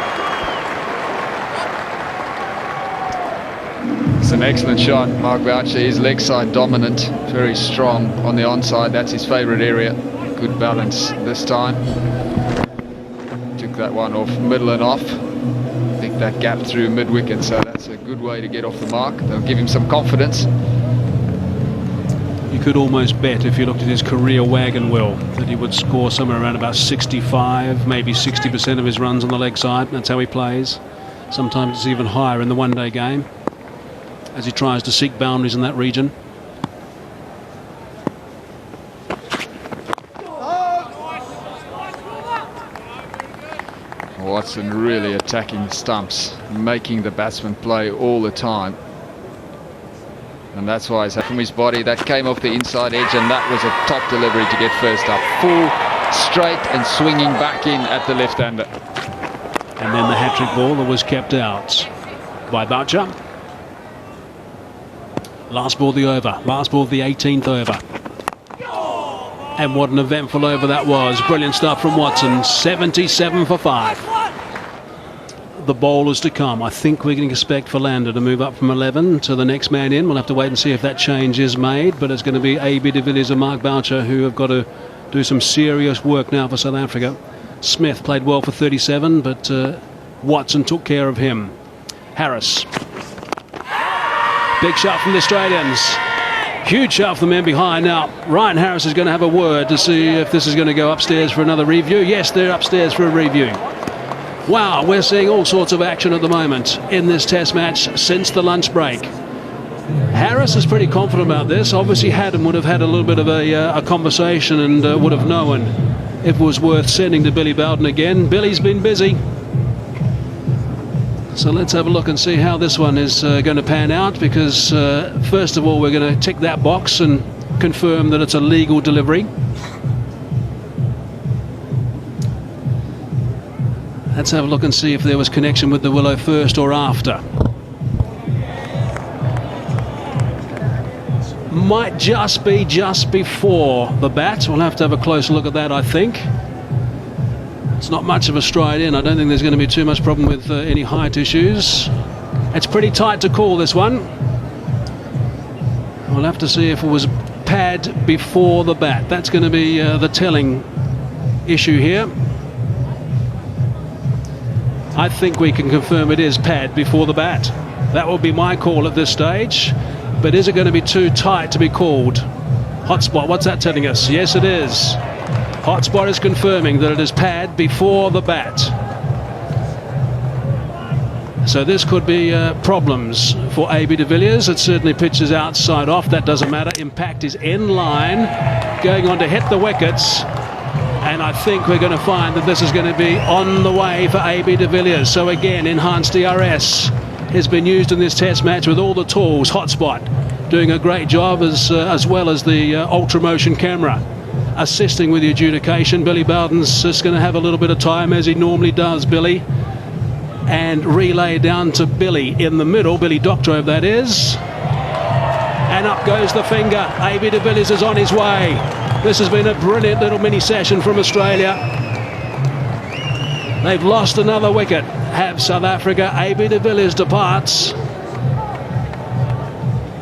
It's an excellent shot. Mark Boucher is leg side dominant, very strong on the onside. That's his favourite area. Good balance this time. Took that one off middle and off. I think that gap through mid-wicket, so that's a good way to get off the mark. They'll give him some confidence. You could almost bet, if you looked at his career wagon wheel, that he would score somewhere around about 65, maybe 60% of his runs on the leg side. That's how he plays. Sometimes it's even higher in the one-day game, as he tries to seek boundaries in that region. Watson really attacking the stumps, making the batsman play all the time. And that's why he's had from his body. That came off the inside edge, and that was a top delivery to get first up. Full, straight and swinging back in at the left-hander. And then the hat-trick ball that was kept out by Boucher. Last ball of the over. Last ball of the 18th over. And what an eventful over that was. Brilliant stuff from Watson. 77 for 5. The bowlers to come. I think we can expect Philander to move up from 11 to the next man in. We'll have to wait and see if that change is made, but it's going to be A.B. de Villiers and Mark Boucher who have got to do some serious work now for South Africa. Smith played well for 37, but Watson took care of him. Harris. Big shot from the Australians. Huge shot from the men behind. Now, Ryan Harris is going to have a word to see if this is going to go upstairs for another review. Yes, they're upstairs for a review. Wow, we're seeing all sorts of action at the moment in this Test match since the lunch break. Harris is pretty confident about this. Obviously, Haddon would have had a little bit of a conversation and would have known if it was worth sending to Billy Bowden again. Billy's been busy. So let's have a look and see how this one is going to pan out, because first of all, we're going to tick that box and confirm that it's a legal delivery. Let's have a look and see if there was connection with the willow first or after. Might just be just before the bat. We'll have to have a close look at that, I think. It's not much of a stride in. I don't think there's going to be too much problem with any height issues. It's pretty tight to call this one. We'll have to see if it was pad before the bat. That's going to be the telling issue here. I think we can confirm it is pad before the bat. That will be my call at this stage. But is it going to be too tight to be called? Hotspot, what's that telling us? Yes, it is. Hotspot is confirming that it is pad before the bat. So this could be problems for A.B. de Villiers. It certainly pitches outside off. That doesn't matter. Impact is in line, going on to hit the wickets. And I think we're going to find that this is going to be on the way for A.B. de Villiers. So again, enhanced DRS has been used in this Test match with all the tools. Hotspot doing a great job, as well as the ultra motion camera assisting with the adjudication. Billy Bowden's just going to have a little bit of time, as he normally does, Billy, and relay down to Billy in the middle. Billy Doctrove, that is. And up goes the finger. A.B. de Villiers is on his way. This has been a brilliant little mini session from Australia. They've lost another wicket. Have South Africa. A.B. de Villiers departs.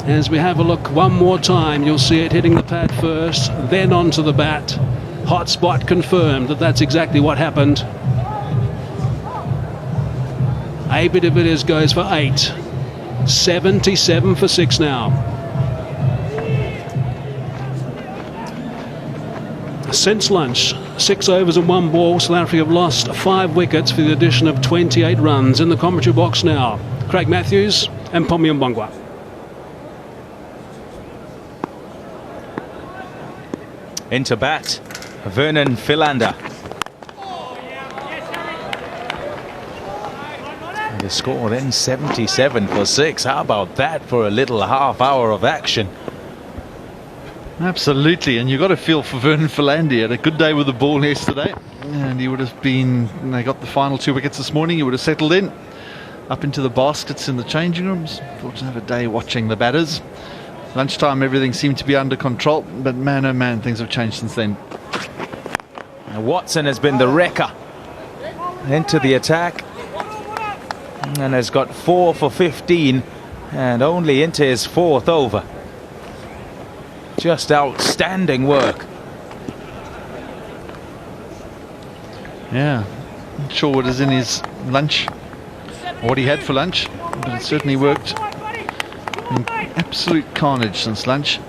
As we have a look one more time, you'll see it hitting the pad first, then onto the bat. Hot spot confirmed that's exactly what happened. A.B. de Villiers goes for 8. 77 for 6 now. Since lunch, 6 overs and 1 ball, South Africa have lost 5 wickets for the addition of 28 runs. In the commentary box now, Craig Matthews and Pommy Mbongwa. Into bat, Vernon Philander. And the score then 77 for 6. How about that for a little half hour of action? Absolutely, and you've got to feel for Vernon Philander. He had a good day with the ball yesterday, and he would have been, they got the final 2 wickets this morning, he would have settled in, up into the baskets in the changing rooms. Thought to have a day watching the batters. Lunchtime, everything seemed to be under control, but man, oh man, things have changed since then. And Watson has been the wrecker into the attack, and has got 4 for 15, and only into his 4th over. Just outstanding work. Yeah, not sure what is in his lunch, what he had for lunch, but it certainly worked. Been absolute carnage since lunch.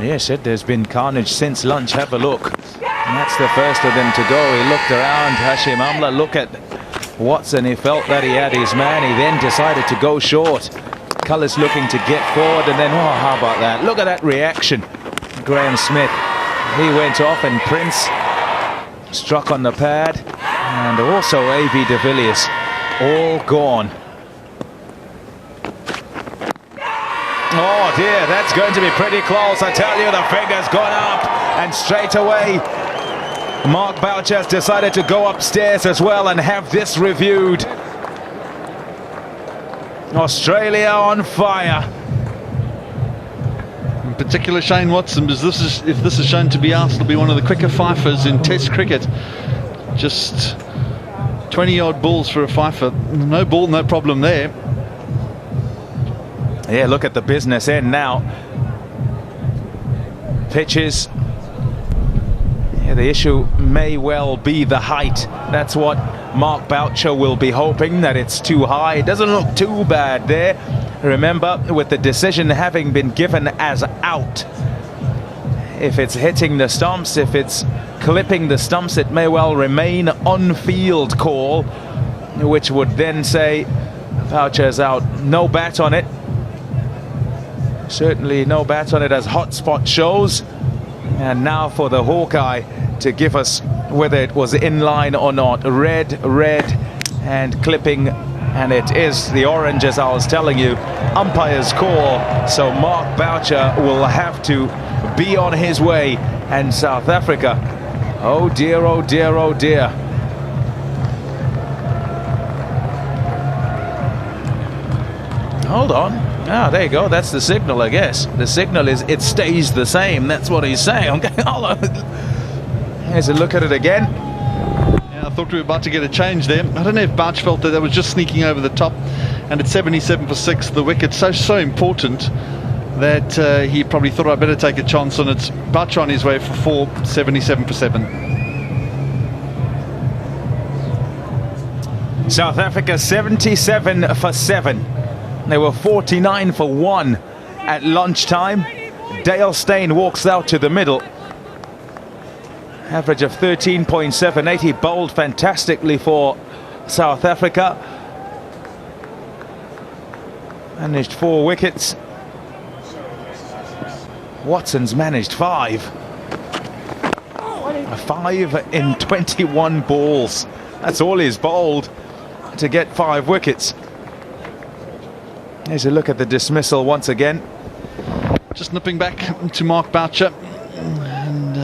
Yes, there's been carnage since lunch. Have a look. And that's the first of them to go. He looked around, Hashim Amla. Look at Watson. He felt that he had his man. He then decided to go short. Cullis looking to get forward, and then, oh, how about that? Look at that reaction. Graham Smith, he went off, and Prince struck on the pad, and also A.B. de Villiers, all gone. Oh dear, that's going to be pretty close. I tell you, the finger's gone up, and straight away Mark Boucher has decided to go upstairs as well and have this reviewed. Australia on fire. In particular, Shane Watson, because if this is shown to be us, it'll be one of the quicker fifers in Test cricket. Just 20-yard balls for a fifer. No ball, no problem there. Yeah, look at the business end now. Pitches. Yeah, the issue may well be the height. That's what Mark Boucher will be hoping, that it's too high. It doesn't look too bad there. Remember, with the decision having been given as out, if it's hitting the stumps, if it's clipping the stumps, it may well remain on-field call, which would then say Boucher's out. No bat on it. Certainly no bat on it, as hotspot shows. And now for the Hawkeye to give us whether it was in line or not. Red, and clipping, and it is the orange, as I was telling you. Umpire's call, so Mark Boucher will have to be on his way, and South Africa, oh dear, oh dear, oh dear. Hold on. Ah, there you go. That's the signal, I guess. The signal is it stays the same. That's what he's saying. Okay, hold on. Here's a look at it again. Yeah, I thought we were about to get a change there. I don't know if Bouch felt that was just sneaking over the top. And it's 77 for 6. The wicket's so important that he probably thought I'd better take a chance on it. Bouch on his way for 4, 77 for 7. South Africa 77 for 7. They were 49 for 1 at lunchtime. Dale Steyn walks out to the middle. Average of 13.78. He bowled fantastically for South Africa. Managed 4 wickets. Watson's managed 5. 5 in 21 balls. That's all he's bowled to get 5 wickets. Here's a look at the dismissal once again. Just nipping back to Mark Boucher, and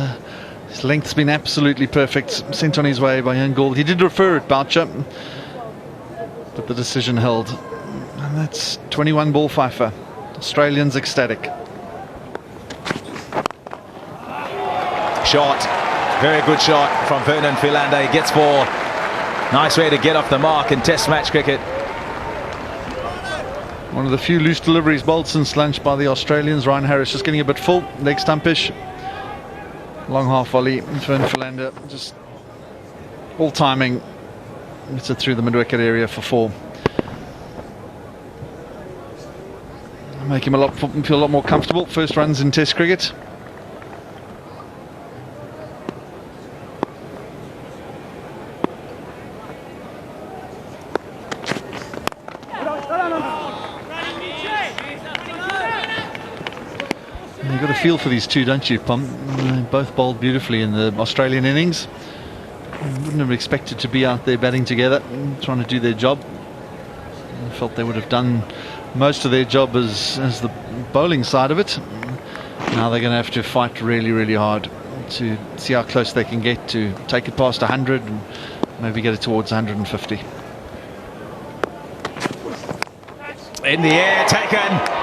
His length's been absolutely perfect. Sent on his way by Ian Gould. He did refer it, Boucher, but the decision held. And that's 21 ball Pfeiffer. Australians ecstatic. Shot. Very good shot from Vernon Philander. He gets 4. Nice way to get off the mark in Test match cricket. One of the few loose deliveries bowled since lunch by the Australians. Ryan Harris just getting a bit full. Leg stumpish. Long half volley. Vernon Philander just all timing. Gets it through the mid-wicket area for 4. Make him feel a lot more comfortable. First runs in Test cricket. You've got a feel for these two, don't you, Pom? Both bowled beautifully in the Australian innings. Wouldn't have expected to be out there batting together, trying to do their job. I felt they would have done most of their job as the bowling side of it. Now they're going to have to fight really, really hard to see how close they can get to take it past 100 and maybe get it towards 150. In the air, taken.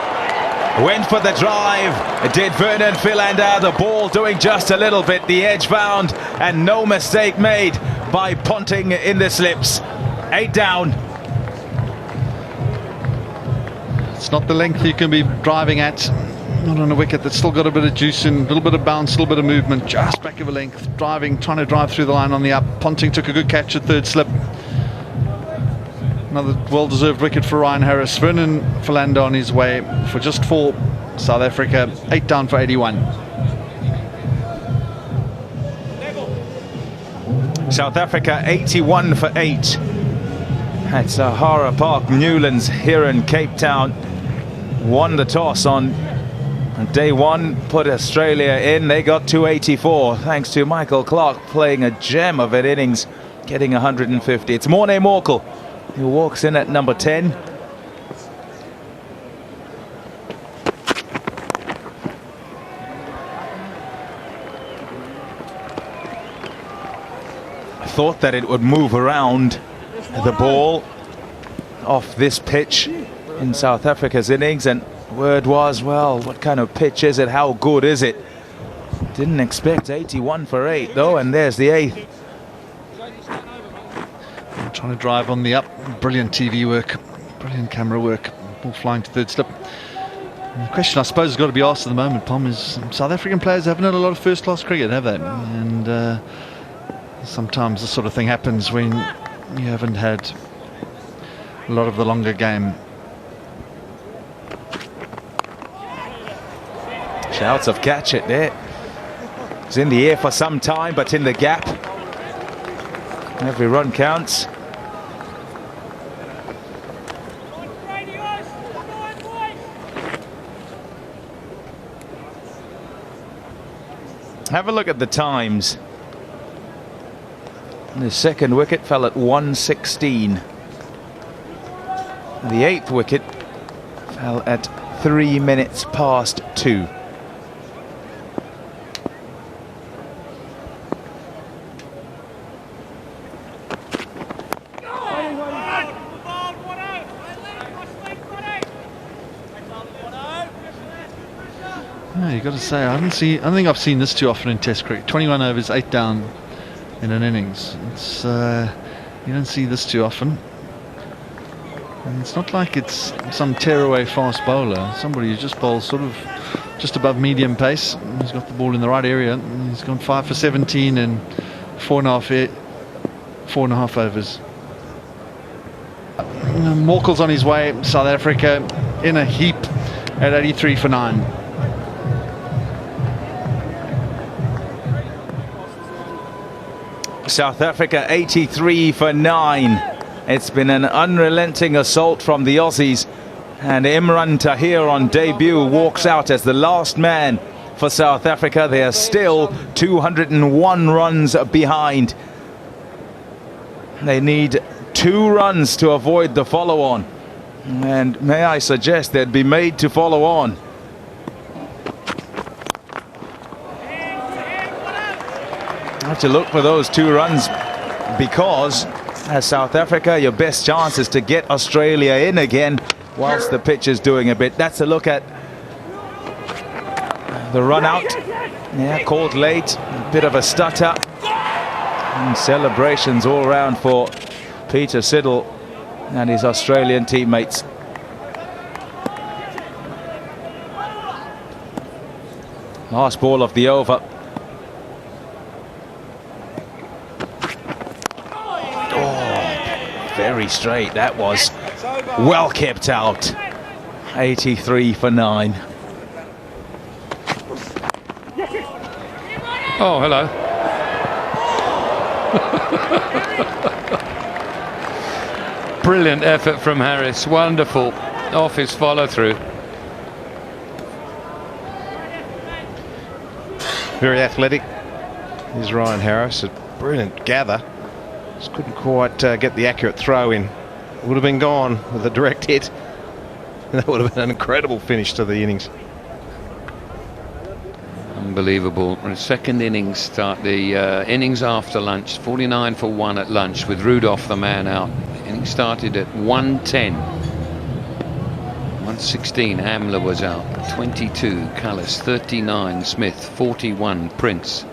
Went for the drive. Did Vernon Philander. The ball doing just a little bit. The edge found and no mistake made by punting in the slips. 8 down. It's not the length you can be driving at. Not on a wicket that's still got a bit of juice in, a little bit of bounce, a little bit of movement. Just back of a length. Driving, trying to drive through the line on the up. Ponting took a good catch at third slip. Another well-deserved wicket for Ryan Harris. Vernon Philander on his way for just 4. South Africa 8 down for 81. South Africa 81 for 8 at Sahara Park, Newlands here in Cape Town. Won the toss on day 1, put Australia in. They got 284 thanks to Michael Clarke playing a gem of an innings, getting 150. It's Morne Morkel who walks in at number 10. I thought that it would move around the ball off this pitch in South Africa's innings, and word was, well, what kind of pitch is it? How good is it? Didn't expect 81 for 8 though, and there's the 8th. Trying to drive on the up. Brilliant TV work, brilliant camera work. Ball flying to third slip. And the question I suppose has got to be asked at the moment, Pom, is South African players haven't had a lot of first class cricket, have they? And sometimes this sort of thing happens when you haven't had a lot of the longer game. Shouts of catch it there. It's in the air for some time, but in the gap. Every run counts. Have a look at the times. The second wicket fell at 1:16. The 8th wicket fell at 3 minutes past 2. You've got to say, I don't think I've seen this too often in Test cricket. 21 overs, 8 down in an innings. It's you don't see this too often. And it's not like it's some tearaway fast bowler. Somebody who just bowls sort of just above medium pace. He's got the ball in the right area. He's gone 5 for 17 in 4.5 overs. Morkel's on his way. South Africa in a heap at 83 for 9. South Africa 83 for 9. It's been an unrelenting assault from the Aussies, and Imran Tahir on debut walks out as the last man for South Africa. They are still 201 runs behind. They need 2 runs to avoid the follow-on, and may I suggest they'd be made to follow on. have to look for those 2 runs, because as South Africa, your best chance is to get Australia in again whilst the pitch is doing a bit. That's a look at the run out. Yeah, called late, a bit of a stutter. And celebrations all round for Peter Siddle and his Australian teammates. Last ball of the over. Oh, very straight that was. Well kept out. 83 for 9. Oh, hello. Brilliant effort from Harris. Wonderful off his follow through. Very athletic is Ryan Harris. A brilliant gather. Just couldn't quite get the accurate throw in. Would have been gone with a direct hit. That would have been an incredible finish to the innings. Unbelievable. Second innings start, the innings after lunch, 49 for 1 at lunch with Rudolph the man out. Inning started at 110. 116 Hamler was out, 22 Callis, 39 Smith, 41 Prince,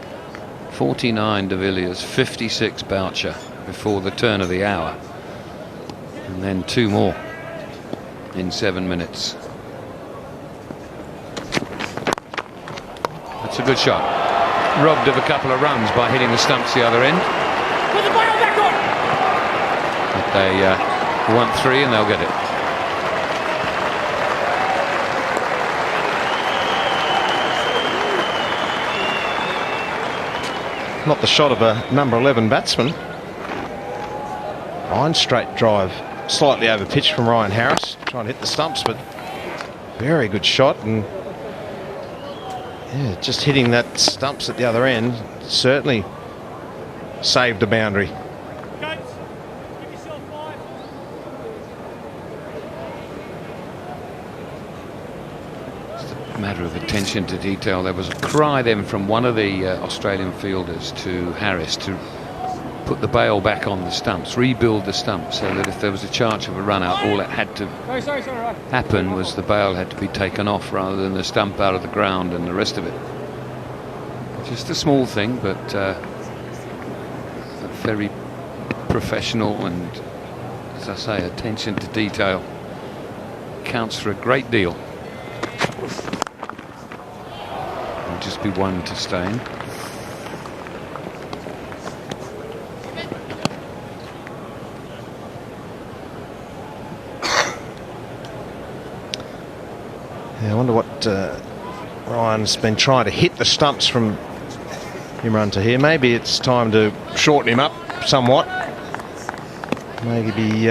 49 de Villiers, 56 Boucher before the turn of the hour, and then 2 more in 7 minutes. That's a good shot. Robbed of a couple of runs by hitting the stumps the other end. But they want 3 and they'll get it. Not the shot of a number 11 batsman. Fine straight drive, slightly over pitch from Ryan Harris, trying to hit the stumps, but very good shot, and yeah, just hitting that stumps at the other end certainly saved a boundary. Matter of attention to detail. There was a cry then from one of the Australian fielders to Harris to put the bail back on the stumps, rebuild the stumps, so that if there was a chance of a run out, all that had to happen was the bail had to be taken off rather than the stump out of the ground and the rest of it. Just a small thing, but very professional, and as I say, attention to detail counts for a great deal. Just be 1 to Stain. Yeah, I wonder what Ryan's been trying to hit the stumps from Imran Tahir. Maybe it's time to shorten him up somewhat. Maybe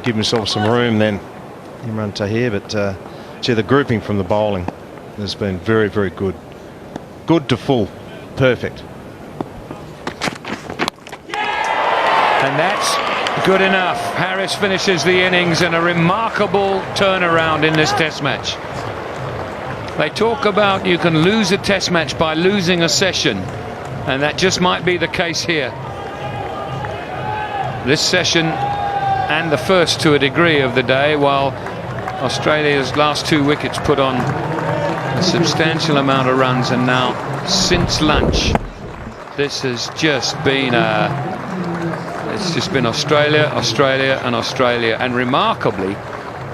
give himself some room then, Imran Tahir. But gee, the grouping from the bowling has been very, very good. Good to full. Perfect. And that's good enough. Harris finishes the innings in a remarkable turnaround in this test match. They talk about you can lose a test match by losing a session, and that just might be the case here. This session and the first to a degree of the day, while Australia's last 2 wickets put on a substantial amount of runs, and now since lunch this has just been it's just been Australia, Australia and Australia, and remarkably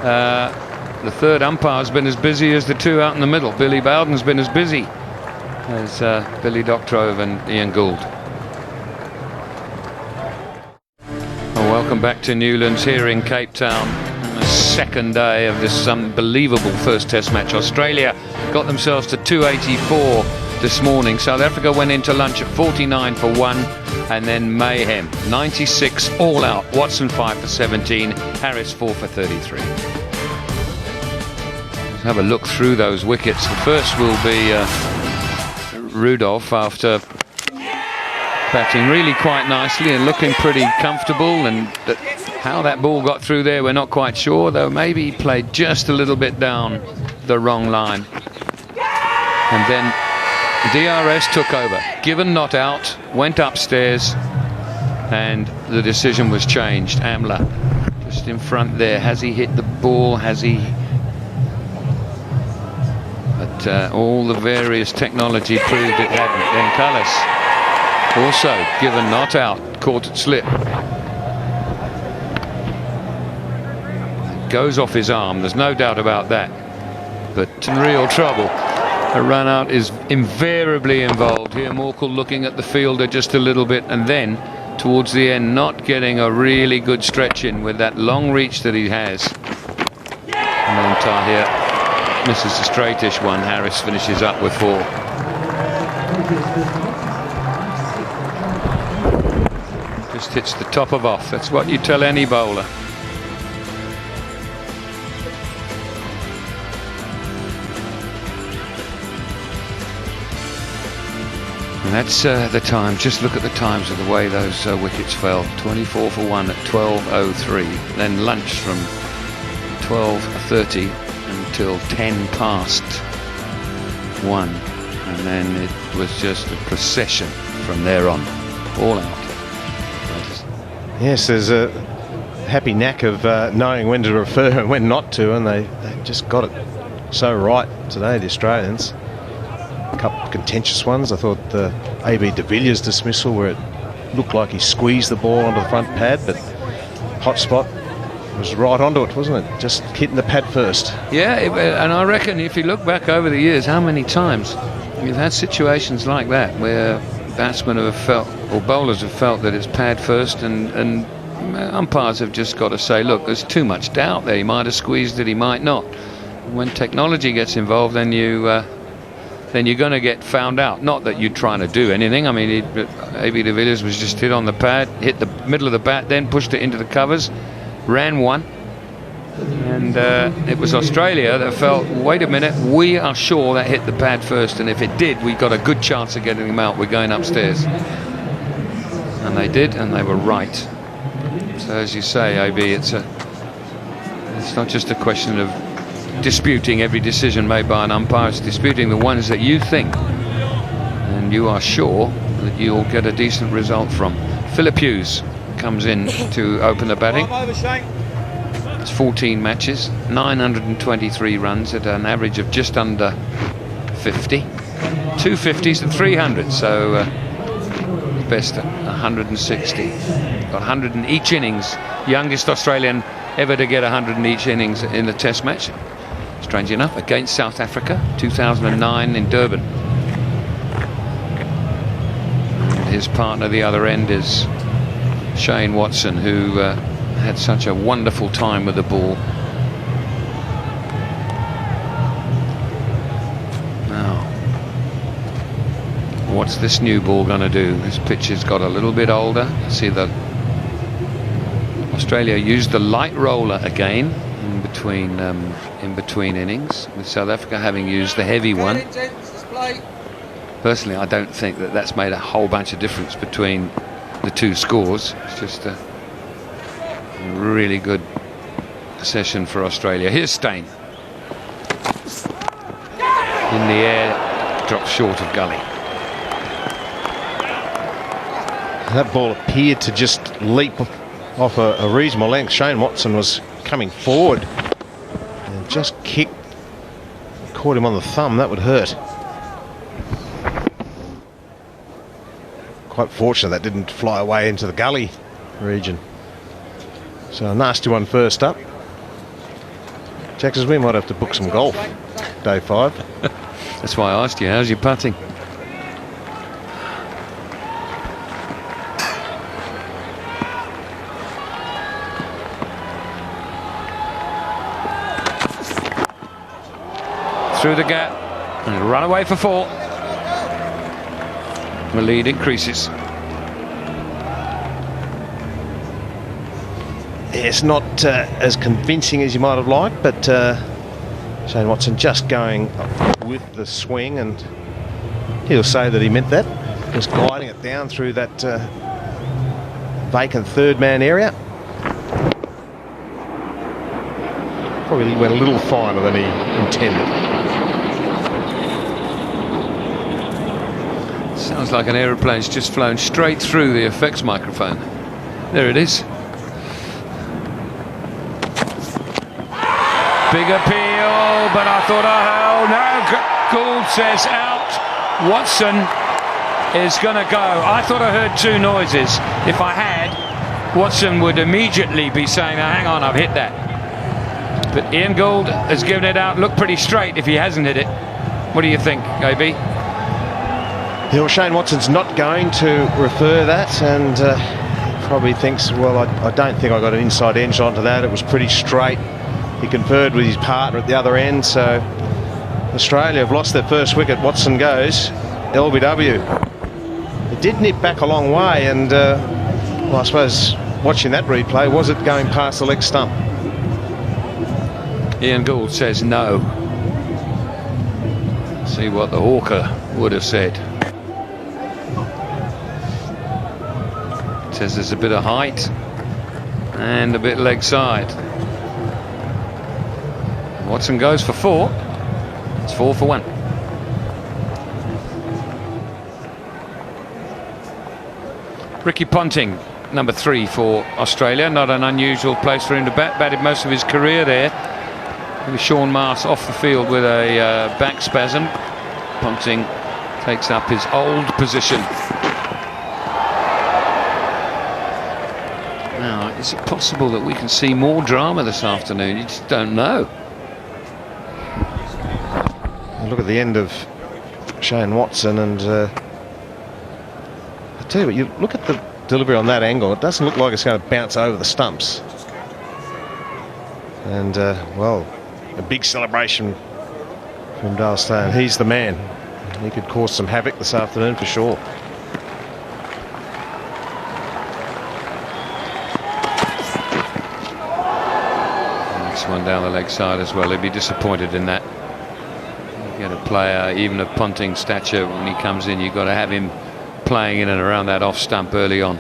the third umpire has been as busy as the 2 out in the middle. Billy Bowden's been as busy as Billy Doctrove and Ian Gould. Well, welcome back to Newlands here in Cape Town. The second day of this unbelievable first test match. Australia got themselves to 284 this morning. South Africa went into lunch at 49 for 1, and then mayhem. 96 all out. Watson 5 for 17, Harris 4 for 33. Let's have a look through those wickets. The first will be Rudolph, after batting really quite nicely and looking pretty comfortable, and how that ball got through there we're not quite sure, though maybe he played just a little bit down the wrong line. And then DRS took over. Given not out, went upstairs, and the decision was changed. Amla just in front there. Has he hit the ball? Has he? But all the various technology proved it hadn't. Then Callis also given not out, caught it slip. It goes off his arm, there's no doubt about that. But in real trouble. A run out is invariably involved here. Morkel looking at the fielder just a little bit, and then towards the end not getting a really good stretch in with that long reach that he has. And then Tahir misses the straightish one. Harris finishes up with 4. Just hits the top of off. That's what you tell any bowler. And that's the time. Just look at the times of the way those wickets fell. 24 for 1 at 12:03. Then lunch from 12:30 until 10 past 1. And then it was just a procession from there on. All out. Yes, there's a happy knack of knowing when to refer and when not to, and they just got it so right today, the Australians. A couple of contentious ones. I thought the AB de Villiers dismissal, where it looked like he squeezed the ball onto the front pad, but hot spot was right onto it, wasn't it? Just hitting the pad first. Yeah, and I reckon if you look back over the years, how many times you've had situations like that where batsmen have felt, or bowlers have felt, that it's pad first, and umpires have just got to say, look, there's too much doubt there. He might have squeezed it, he might not. When technology gets involved, then you're going to get found out. Not that you're trying to do anything. I mean, AB de Villiers was just hit on the pad, hit the middle of the bat, then pushed it into the covers, ran one. And it was Australia that felt, wait a minute, we are sure that hit the pad first, and if it did, we got a good chance of getting him out. We're going upstairs. And they did, and they were right. So as you say, AB, it's not just a question of disputing every decision made by an umpire, it's disputing the ones that you think and you are sure that you'll get a decent result from. Philip Hughes comes in to open the batting. It's 14 matches, 923 runs at an average of just under 50. 250s and 300, so best at 160. Got 100 in each innings. Youngest Australian ever to get 100 in each innings in a test match. Strange enough, against South Africa, 2009 in Durban. And his partner the other end is Shane Watson, who had such a wonderful time with the ball. Now, what's this new ball going to do? This pitch has got a little bit older. See that Australia used the light roller again in between innings, with South Africa having used the heavy one. Personally, I don't think that that's made a whole bunch of difference between the two scores. It's just a really good session for Australia. Here's Steyn. In the air, drops short of gully. That ball appeared to just leap off a reasonable length. Shane Watson was coming forward and just kicked, caught him on the thumb. That would hurt. Quite fortunate that didn't fly away into the gully region. So a nasty one first up. Jack says we might have to book some golf day 5. That's why I asked you, how's your putting? Through the gap and run away for 4. The lead increases. It's not as convincing as you might have liked, but Shane Watson just going with the swing, and he'll say that he meant that. Just gliding it down through that vacant third man area. Probably went a little finer than he intended. Sounds like an aeroplane's just flown straight through the effects microphone. There it is. Big appeal, but I thought, oh no, Gould says out. Watson is going to go. I thought I heard two noises. If I had, Watson would immediately be saying, oh, hang on, I've hit that. But Ian Gould has given it out. Looked pretty straight if he hasn't hit it. What do you think, AB? Yeah, well, Shane Watson's not going to refer that, and he probably thinks, well, I don't think I got an inside edge onto that. It was pretty straight. He conferred with his partner at the other end, so Australia have lost their first wicket. Watson goes, LBW. It did nip back a long way, and well, I suppose watching that replay, was it going past the leg stump? Ian Gould says no. See what the hawker would have said. Says there's a bit of height and a bit leg side. Watson goes for 4. It's 4 for 1. Ricky Ponting, number 3 for Australia. Not an unusual place for him to bat. Batted most of his career there. With Sean Marsh off the field with a back spasm. Ponting takes up his old position. Now, is it possible that we can see more drama this afternoon? You just don't know. Look at the end of Shane Watson, and I tell you what, you look at the delivery on that angle, it doesn't look like it's going to bounce over the stumps. And well, a big celebration from Dale Steyn. He's the man. He could cause some havoc this afternoon for sure. Next one down the leg side as well. He'd be disappointed in that. You get a player even of Ponting's stature, when he comes in, you've got to have him playing in and around that off stump early on.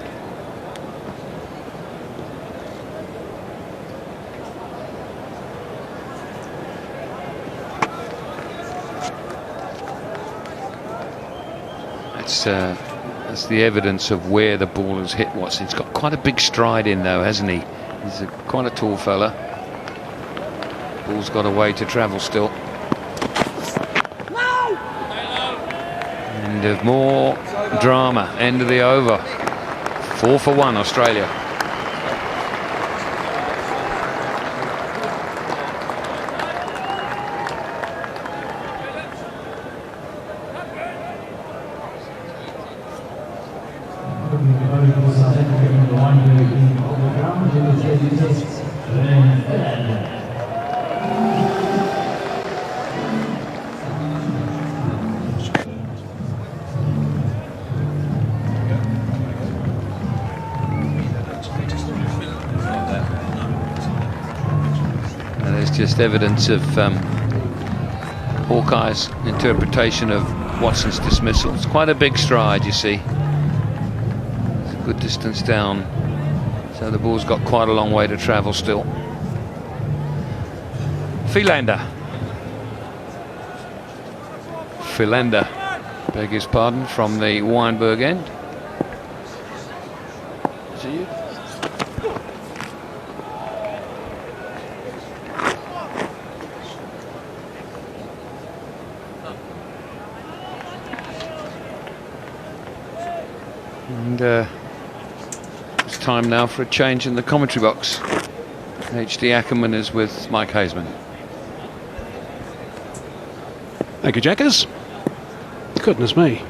That's the evidence of where the ball has hit Watson. He's got quite a big stride in though, hasn't he? He's quite a tall fella. Ball's got a way to travel still. End of more drama. End of the over. 4 for 1 Australia. Just evidence of Hawkeye's interpretation of Watson's dismissal. It's quite a big stride, you see. It's a good distance down, so the ball's got quite a long way to travel still. Philander, beg his pardon, from the Weinberg end. Is it you? And it's time now for a change in the commentary box. H.D. Ackerman is with Mike Hazeman. Thank you, Jackers. Goodness me.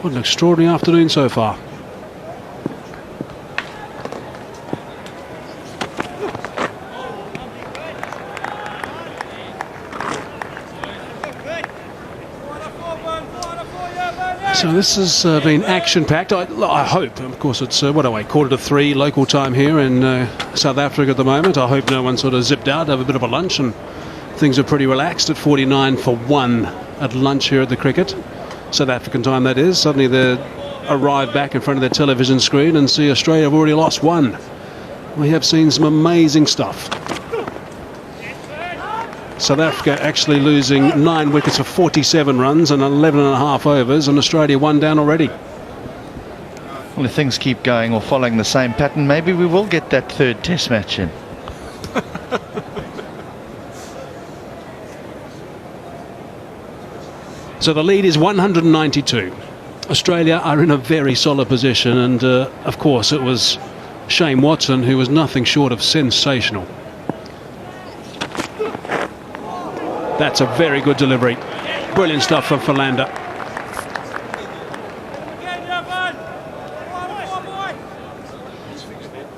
What an extraordinary afternoon so far. So this has been action-packed. I hope, of course, it's what are we, 2:45 local time here in South Africa at the moment. I hope no one sort of zipped out, have a bit of a lunch, and things are pretty relaxed at 49 for 1 at lunch here at the cricket. South African time, that is. Suddenly they arrive back in front of their television screen and see Australia have already lost 1. We have seen some amazing stuff. South Africa actually losing 9 wickets for 47 runs and 11.5 overs, and Australia 1 down already. Well, if things keep going or following the same pattern, maybe we will get that third test match in. So the lead is 192. Australia are in a very solid position, and of course it was Shane Watson who was nothing short of sensational. That's a very good delivery. Brilliant stuff from Philander.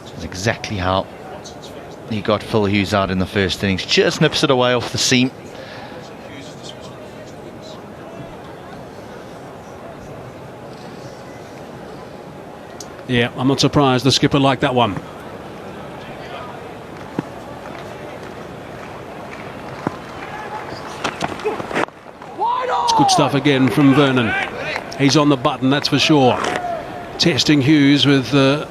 That's exactly how he got Phil Hughes out in the first innings. Just nips it away off the seam. Yeah, I'm not surprised the skipper liked that one. It's good stuff again from Vernon. He's on the button, that's for sure. Testing Hughes with the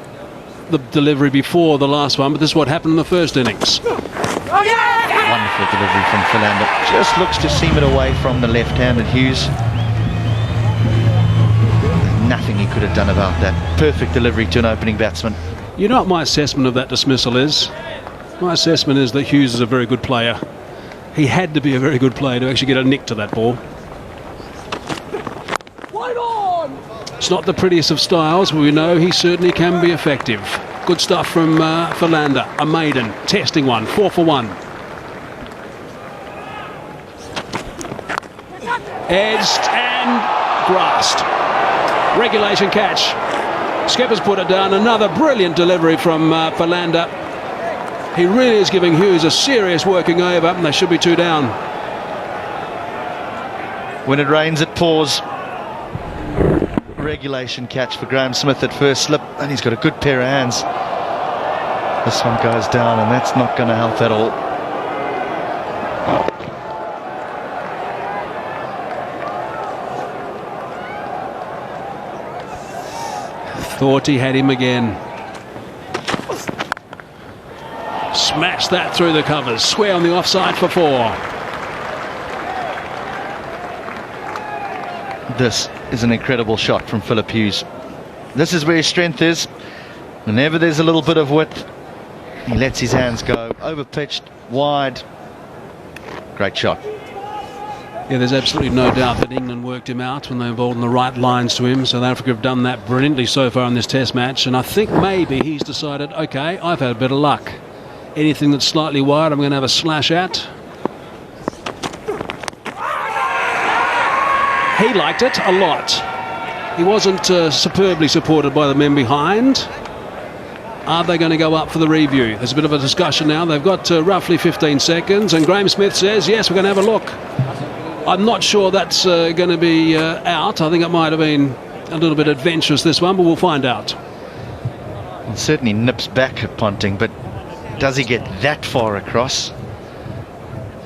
delivery before the last one, but this is what happened in the first innings. Wonderful delivery from Philander. Just looks to seam it away from the left-handed Hughes. Nothing he could have done about that. Perfect delivery to an opening batsman. You know what my assessment of that dismissal is? My assessment is that Hughes is a very good player. He had to be a very good player to actually get a nick to that ball. It's not the prettiest of styles, but we know he certainly can be effective. Good stuff from Philander. A maiden. Testing one. 4 for 1. Edged and grasped. Regulation catch. Skipper's put it down. Another brilliant delivery from Philander. He really is giving Hughes a serious working over, and they should be 2 down. When it rains, it pours. Regulation catch for Graham Smith at first slip, and he's got a good pair of hands. This one goes down, and that's not going to help at all. Thought he had him again. Smashed that through the covers. Square on the offside for 4. This is an incredible shot from Philip Hughes. This is where his strength is. Whenever there's a little bit of width, he lets his hands go. Over pitched, wide. Great shot. Yeah, there's absolutely no doubt that England worked him out when they bowled in the right lines to him. South Africa have done that brilliantly so far in this test match, and I think maybe he's decided, okay, I've had a bit of luck. Anything that's slightly wide, I'm going to have a slash at. He liked it a lot. He wasn't superbly supported by the men behind. Are they going to go up for the review? There's a bit of a discussion now. They've got roughly 15 seconds, and Graham Smith says, yes, we're going to have a look. I'm not sure that's going to be out. I think it might have been a little bit adventurous, this one, but we'll find out. It certainly nips back at Ponting, but does he get that far across?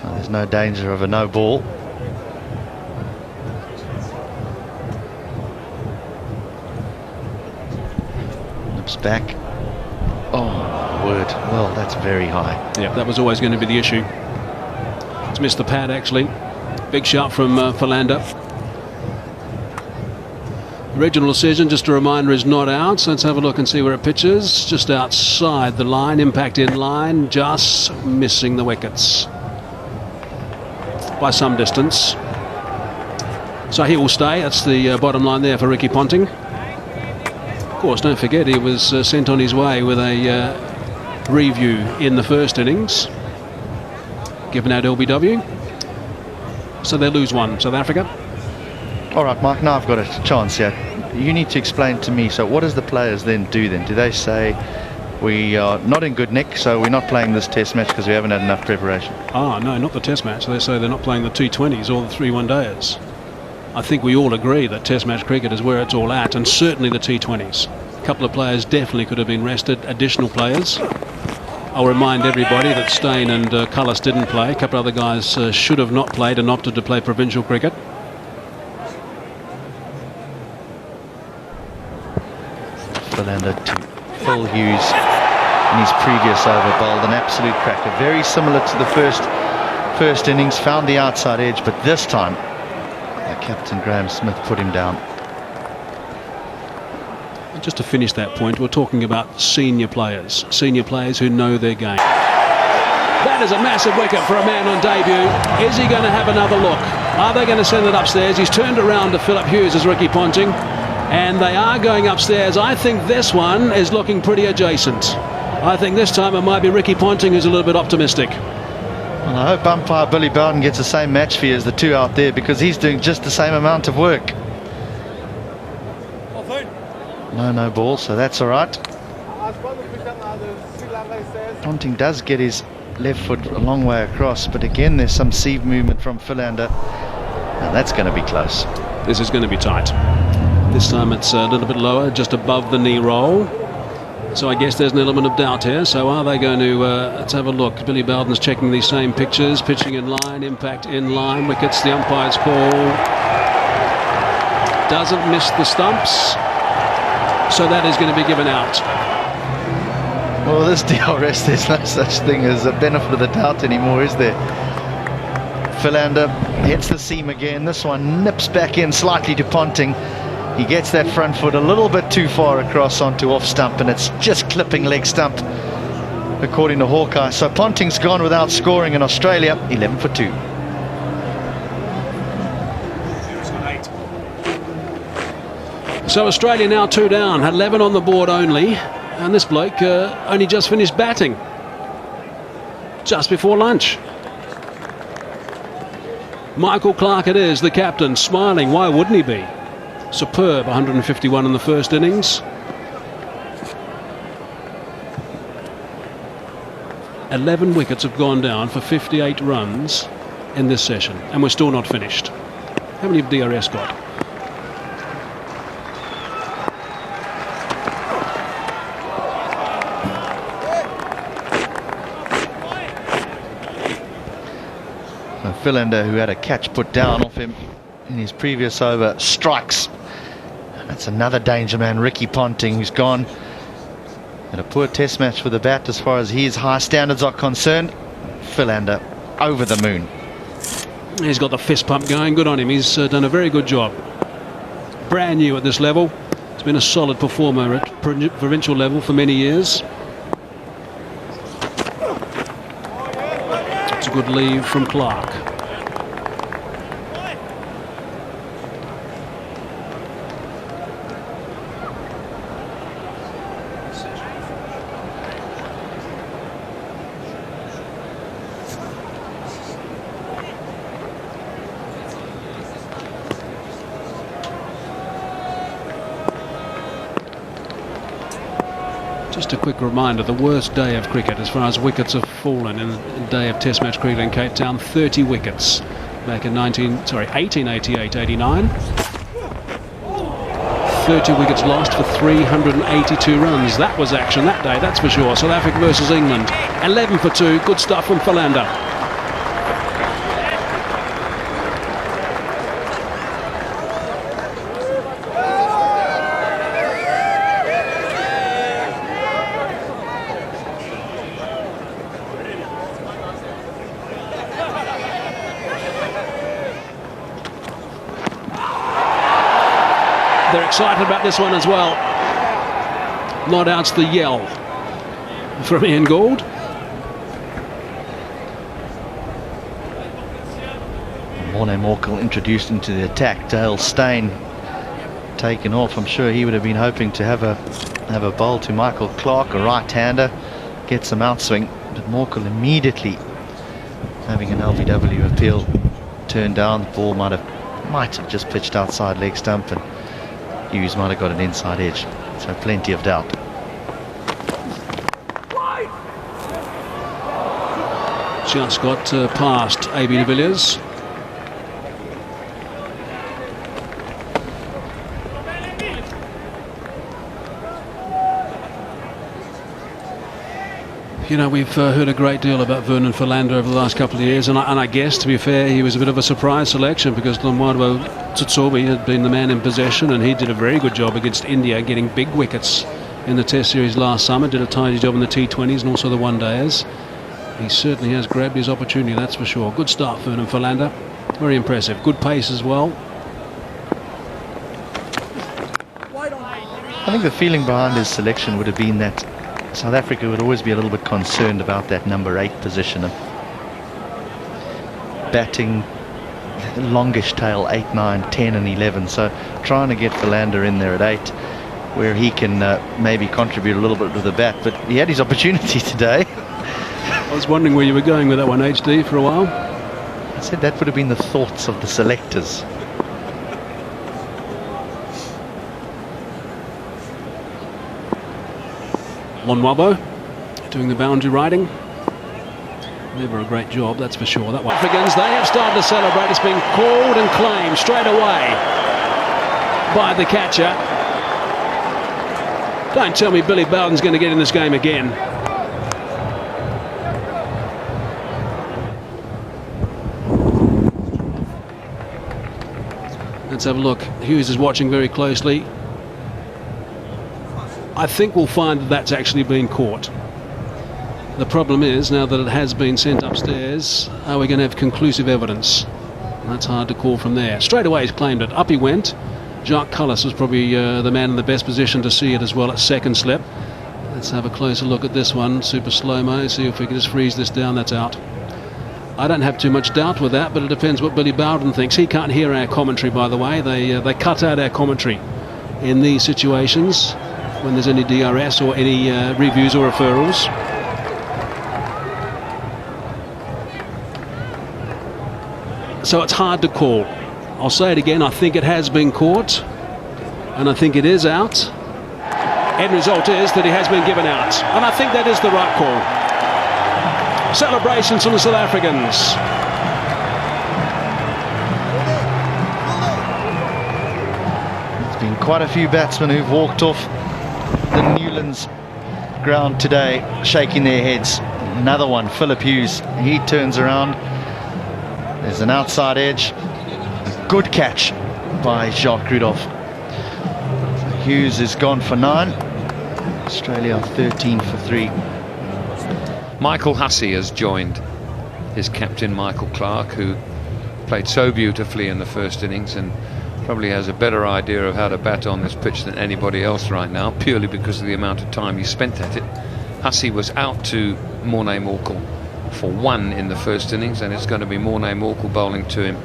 Well, there's no danger of a no ball. Nips back. Oh, word. Well, that's very high. Yeah, that was always going to be the issue. It's missed the pad, actually. Big shot from Philander. Original decision, just a reminder, is not out. So let's have a look and see where it pitches. Just outside the line, impact in line, just missing the wickets by some distance. So he will stay. That's the bottom line there for Ricky Ponting. Of course, don't forget he was sent on his way with a review in the first innings, given out LBW. So they lose 1, South Africa. All right, Mike, now I've got a chance here. You need to explain to me, so what does the players then do then? Do they say, we are not in good nick, so we're not playing this test match because we haven't had enough preparation? Ah, no, not the test match. They say they're not playing the T20s or the 3 one-dayers. I think we all agree that test match cricket is where it's all at, and certainly the T20s. A couple of players definitely could have been rested, additional players. I'll remind everybody that Steyn and Cullis didn't play. A couple of other guys should have not played and opted to play provincial cricket. Philander to Phil Hughes in his previous over, bowled an absolute cracker, very similar to the first first innings, found the outside edge, but this time Captain Graham Smith put him down. Just to finish that point, we're talking about senior players who know their game. That is a massive wicket for a man on debut. Is he going to have another look? Are they going to send it upstairs? He's turned around to Philip Hughes as Ricky Ponting, and they are going upstairs. I think this one is looking pretty adjacent. I think this time it might be Ricky Ponting who's a little bit optimistic. Well, I hope umpire Billy Bowden gets the same match fee as the two out there, because he's doing just the same amount of work. No ball, so that's all right. Ponting does get his left foot a long way across, but again there's some sieve movement from Philander, and that's going to be close. This is going to be tight. This time it's a little bit lower, just above the knee roll. So I guess there's an element of doubt here. So are they going to, let's have a look. Billy Bowden's checking these same pictures. Pitching in line, impact in line. Wickets, the umpire's call. Doesn't miss the stumps. So that is going to be given out. Well, this DRS, there's no such thing as a benefit of the doubt anymore, is there? Philander hits the seam again. This one nips back in slightly to Ponting. He gets that front foot a little bit too far across onto off stump, and it's just clipping leg stump, according to Hawkeye. So Ponting's gone without scoring in Australia, 11 for 2. So Australia now 2 down, had 11 on the board only, and this bloke only just finished batting just before lunch. Michael Clarke it is, the captain, smiling. Why wouldn't he be? Superb, 151 in the first innings. 11 wickets have gone down for 58 runs in this session, and we're still not finished. How many have DRS got? Philander, who had a catch put down off him in his previous over, strikes. That's another danger man, Ricky Ponting, who's gone. And a poor test match for the bat as far as his high standards are concerned. Philander over the moon. He's got the fist pump going. Good on him. He's done a very good job. Brand new at this level. He's been a solid performer at provincial level for many years. It's a good leave from Clarke. Just a quick reminder, the worst day of cricket as far as wickets have fallen in the day of Test match cricket in Cape Town, 30 wickets back in 1888-89. 30 wickets lost for 382 runs. That was action that day, that's for sure. South Africa versus England, 11 for 2. Good stuff from Philander. They're excited about this one as well. Not out's the yell from Ian Gould. Morne Morkel introduced into the attack. Dale Steyn taken off. I'm sure he would have been hoping to have a bowl to Michael Clarke, a right-hander, get some outswing. But Morkel immediately having an LBW appeal turned down. The ball might have just pitched outside leg stump, and Hughes might have got an inside edge, so plenty of doubt. Just got past A.B. de Villiers. You know, we've heard a great deal about Vernon Philander over the last couple of years, and I guess, to be fair, he was a bit of a surprise selection because Lomwadwa Tsutsobi had been the man in possession, and he did a very good job against India, getting big wickets in the Test series last summer, did a tidy job in the T20s and also the one-dayers. He certainly has grabbed his opportunity, that's for sure. Good start, Vernon Philander. Very impressive. Good pace as well. I think the feeling behind his selection would have been that South Africa would always be a little bit concerned about that number 8 position. Batting longish tail 8, 9, 10 and 11. So trying to get Philander in there at 8 where he can maybe contribute a little bit with the bat. But he had his opportunity today. I was wondering where you were going with that one, HD, for a while. I said that would have been the thoughts of the selectors. Lonwabo doing the boundary riding. Never a great job, that's for sure. That one. Africans, they have started to celebrate. It's been called and claimed straight away by the catcher. Don't tell me Billy Bowden's going to get in this game again. Let's have a look. Hughes is watching very closely. I think we'll find that that's actually been caught. The problem is, now that it has been sent upstairs, are we going to have conclusive evidence? That's hard to call from there. Straight away he's claimed it. Up he went. Jacques Cullis was probably the man in the best position to see it as well at second slip. Let's have a closer look at this one. Super slow-mo. See if we can just freeze this down. That's out. I don't have too much doubt with that, but it depends what Billy Bowden thinks. He can't hear our commentary, by the way. They cut out our commentary in these situations when there's any DRS or any reviews or referrals. So it's hard to call. I'll say it again, I think it has been caught and I think it is out. End result is that he has been given out, and I think that is the right call. Celebrations from the South Africans. There's been quite a few batsmen who've walked off the Newlands ground today shaking their heads. Another one, Philip Hughes, he turns around. There's an outside edge. Good catch by Jacques Rudolph. Hughes is gone for 9. Australia 13 for 3. Michael Hussey has joined his captain Michael Clarke, who played so beautifully in the first innings and probably has a better idea of how to bat on this pitch than anybody else right now, purely because of the amount of time he spent at it. Hussey was out to Morné Morkel for 1 in the first innings, and it's going to be Morné Morkel bowling to him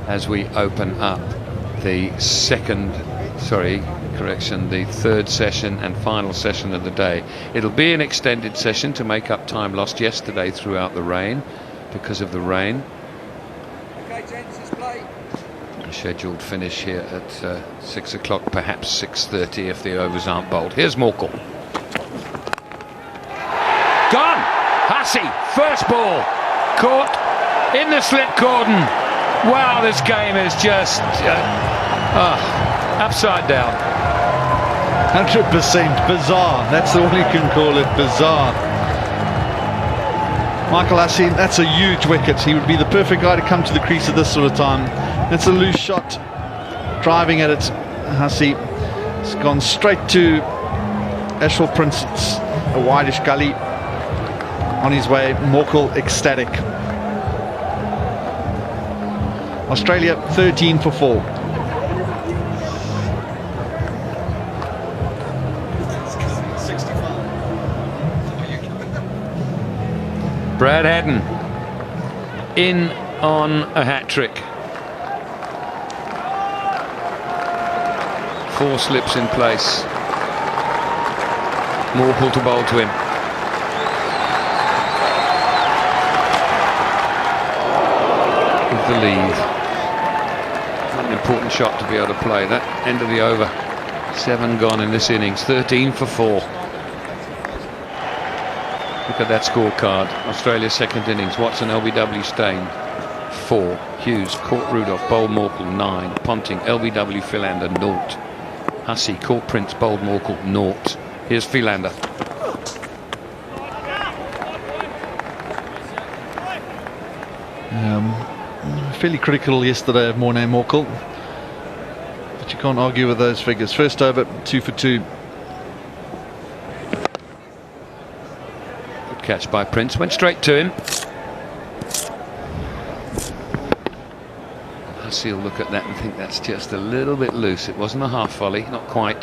as we open up the the third session and final session of the day. It'll be an extended session to make up time lost yesterday throughout the rain, because of the rain. A scheduled finish here at 6 o'clock, perhaps 6:30 if the overs aren't bowled. Here's Morkel. Gone! Hussey, first ball, caught in the slip cordon. Wow, this game is just upside down. 100% bizarre. That's all you can call it, bizarre. Michael Hussey, that's a huge wicket. He would be the perfect guy to come to the crease at this sort of time. That's a loose shot. Driving at it, Hussey has gone straight to Ashwell Prince. It's a wideish gully. On his way, Morkel ecstatic. Australia 13 for 4. Brad Haddon in on a hat-trick. 4 slips in place. Morkel to bowl to him. With the lead. An important shot to be able to play. That end of the over. 7 gone in this innings. 13 for 4. Look at that scorecard. Australia's second innings. Watson, LBW, Steyn 4. Hughes caught Rudolph, bowled Morkel 9. Ponting, LBW, Philander 0. Hussey caught Prince, bowled Morkel 0. Here's Philander. Fairly critical yesterday of Morné Morkel, but you can't argue with those figures. First over, 2 for 2. Good catch by Prince. Went straight to him. Hussey will look at that and think that's just a little bit loose. It wasn't a half volley, not quite.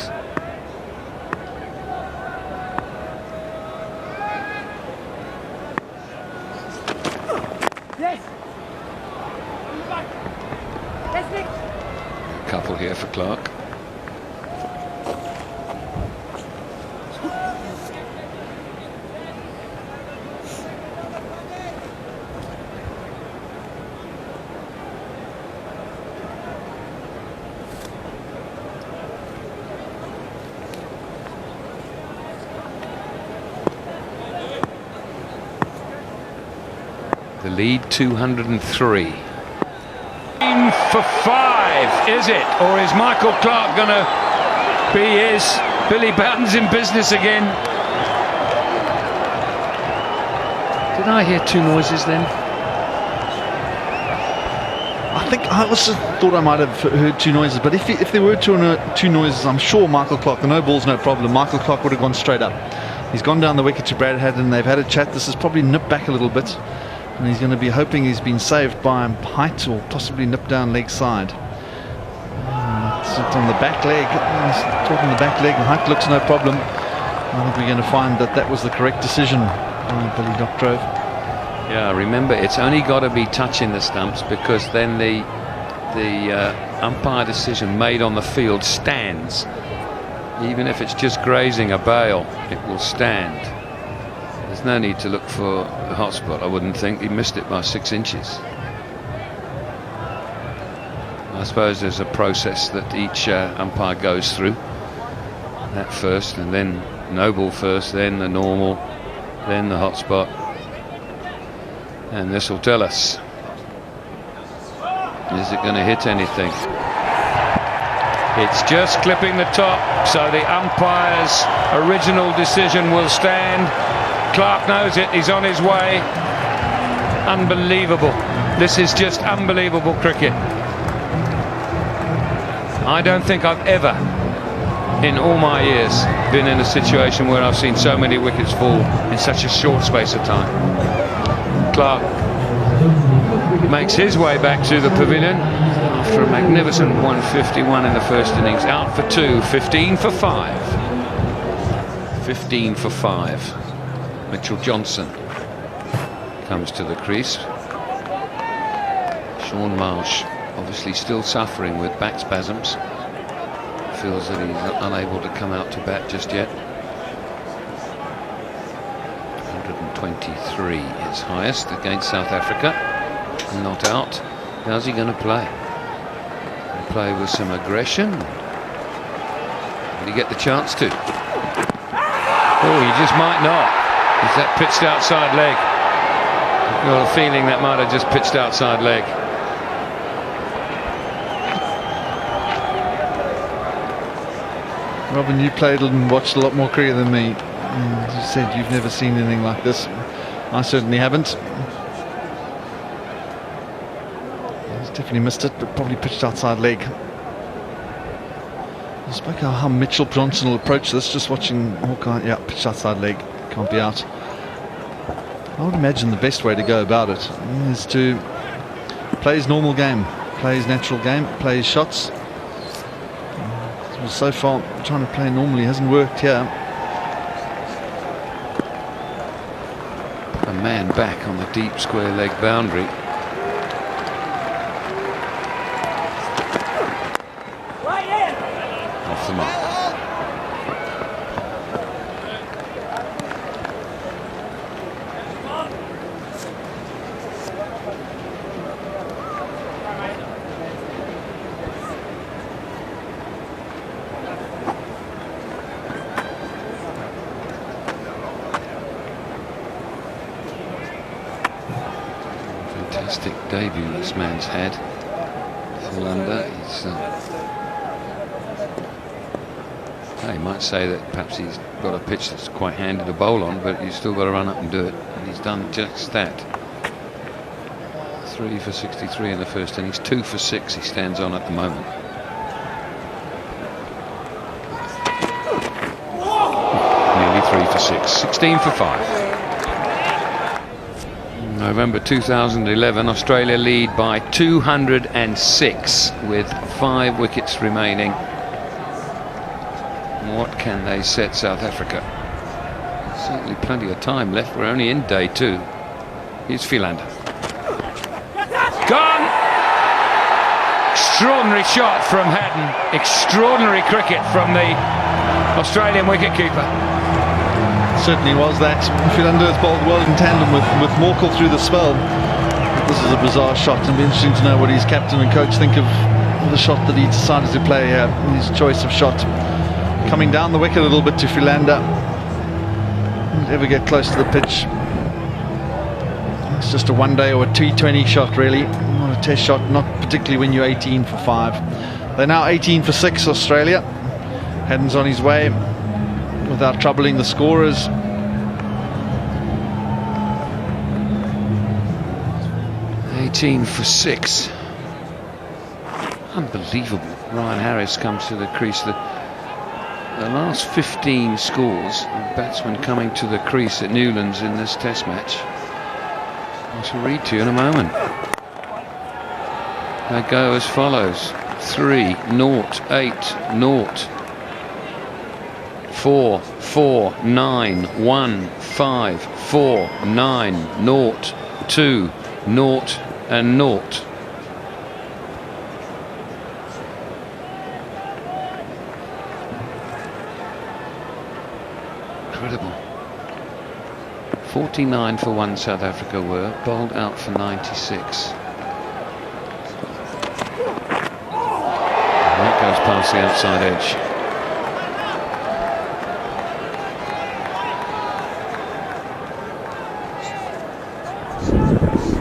Yes. A couple here for Clarke. The lead 203. For 5, is it? Or is Michael Clarke going to be his Billy Bowden's in business again? Did I hear two noises then? I think I also thought I might have heard two noises, but if there were two noises, I'm sure Michael Clarke, the no ball's no problem, Michael Clarke would have gone straight up. He's gone down the wicket to Brad Haddon, they've had a chat. This has probably nipped back a little bit, and he's going to be hoping he's been saved by height or possibly nipped down leg side. It's on the back leg, he's talking the back leg, height looks no problem. I think we're going to find that was the correct decision by Billy Doctrove. Yeah, remember, it's only got to be touching the stumps, because then the umpire decision made on the field stands. Even if it's just grazing a bail, it will stand. There's no need to look for the hot spot, I wouldn't think. He missed it by 6 inches. I suppose there's a process that each umpire goes through. That first, and then no ball first, then the normal, then the hot spot. And this will tell us. Is it going to hit anything? It's just clipping the top, so the umpire's original decision will stand. Clarke knows it, he's on his way. Unbelievable. This is just unbelievable cricket. I don't think I've ever, in all my years, been in a situation where I've seen so many wickets fall in such a short space of time. Clarke makes his way back to the pavilion after a magnificent 151 in the first innings. Out for 2, 15 for 5. 15 for 5. Mitchell Johnson comes to the crease. Sean Marsh obviously still suffering with back spasms. Feels that he's unable to come out to bat just yet. 123 his highest against South Africa. Not out. How's he going to play? He'll play with some aggression. Will he get the chance to? Oh, he just might not. Is that pitched outside leg? I've got a feeling that might have just pitched outside leg. Robin, you played and watched a lot more cricket than me. As you said, you've never seen anything like this. I certainly haven't. He's definitely missed it, but probably pitched outside leg. I spoke about how Mitchell Johnson will approach this, just watching Hawkeye. Yeah, pitched outside leg, can't be out. I would imagine the best way to go about it is to play his normal game, play his natural game, play his shots. So far, trying to play normally hasn't worked here. A man back on the deep square leg boundary. Off the mark. Fantastic debut this man's had. Philander, you might say that perhaps he's got a pitch that's quite handy to bowl on, but he's still got to run up and do it, and he's done just that. 3 for 63 in the first innings, 2 for 6 he stands on at the moment. Nearly 3 for 6, 16 for 5. November 2011, Australia lead by 206 with 5 wickets remaining. What can they set South Africa? Certainly plenty of time left. We're only in day 2. Here's Philander. Gone! Extraordinary shot from Haddon. Extraordinary cricket from the Australian wicketkeeper. Certainly was that. Philander has bowled well in tandem with Morkel through the spell. This is a bizarre shot. It'll be interesting to know what his captain and coach think of the shot that he decided to play here. His choice of shot coming down the wicket a little bit to Philander. Didn't ever get close to the pitch. It's just a one-day or a T20 shot, really. Not a test shot, not particularly when you're 18 for 5. They're now 18 for 6, Australia. Haddon's on his way without troubling the scorers. $18 for 6. Unbelievable. Ryan Harris comes to the crease. The last 15 scores of batsmen coming to the crease at Newlands in this test match, I shall read to you in a moment. They go as follows: 3, 0, 8, 0, 4, 4, 9, 1, 5, 4, 9, 0, 2, 0 and 0. Incredible. 49 for 1 South Africa were, bowled out for 96. And that goes past the outside edge.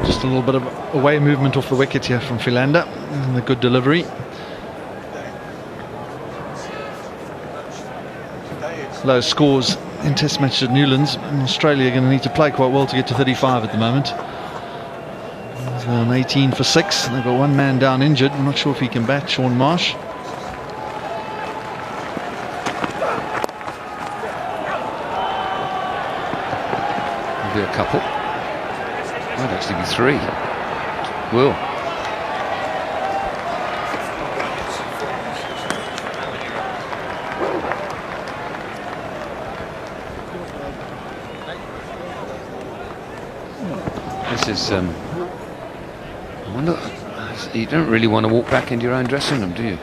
Just a little bit of away movement off the wicket here from Philander, and the good delivery. Low scores in test matches at Newlands. Australia are going to need to play quite well to get to 35 at the moment. So an 18 for 6. They've got one man down injured. I'm not sure if he can bat, Sean Marsh. Maybe a couple. Might actually be 3. Will. This is, I wonder, you don't really want to walk back into your own dressing room, do you?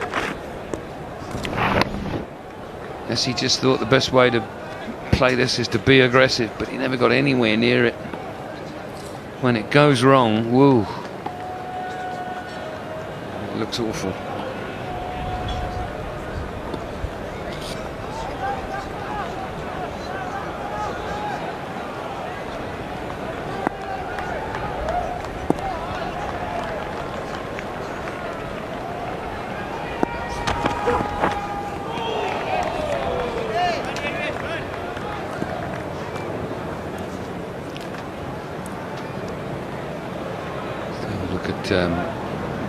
Yes, he just thought the best way to play this is to be aggressive, but he never got anywhere near it. When it goes wrong, woo, it looks awful.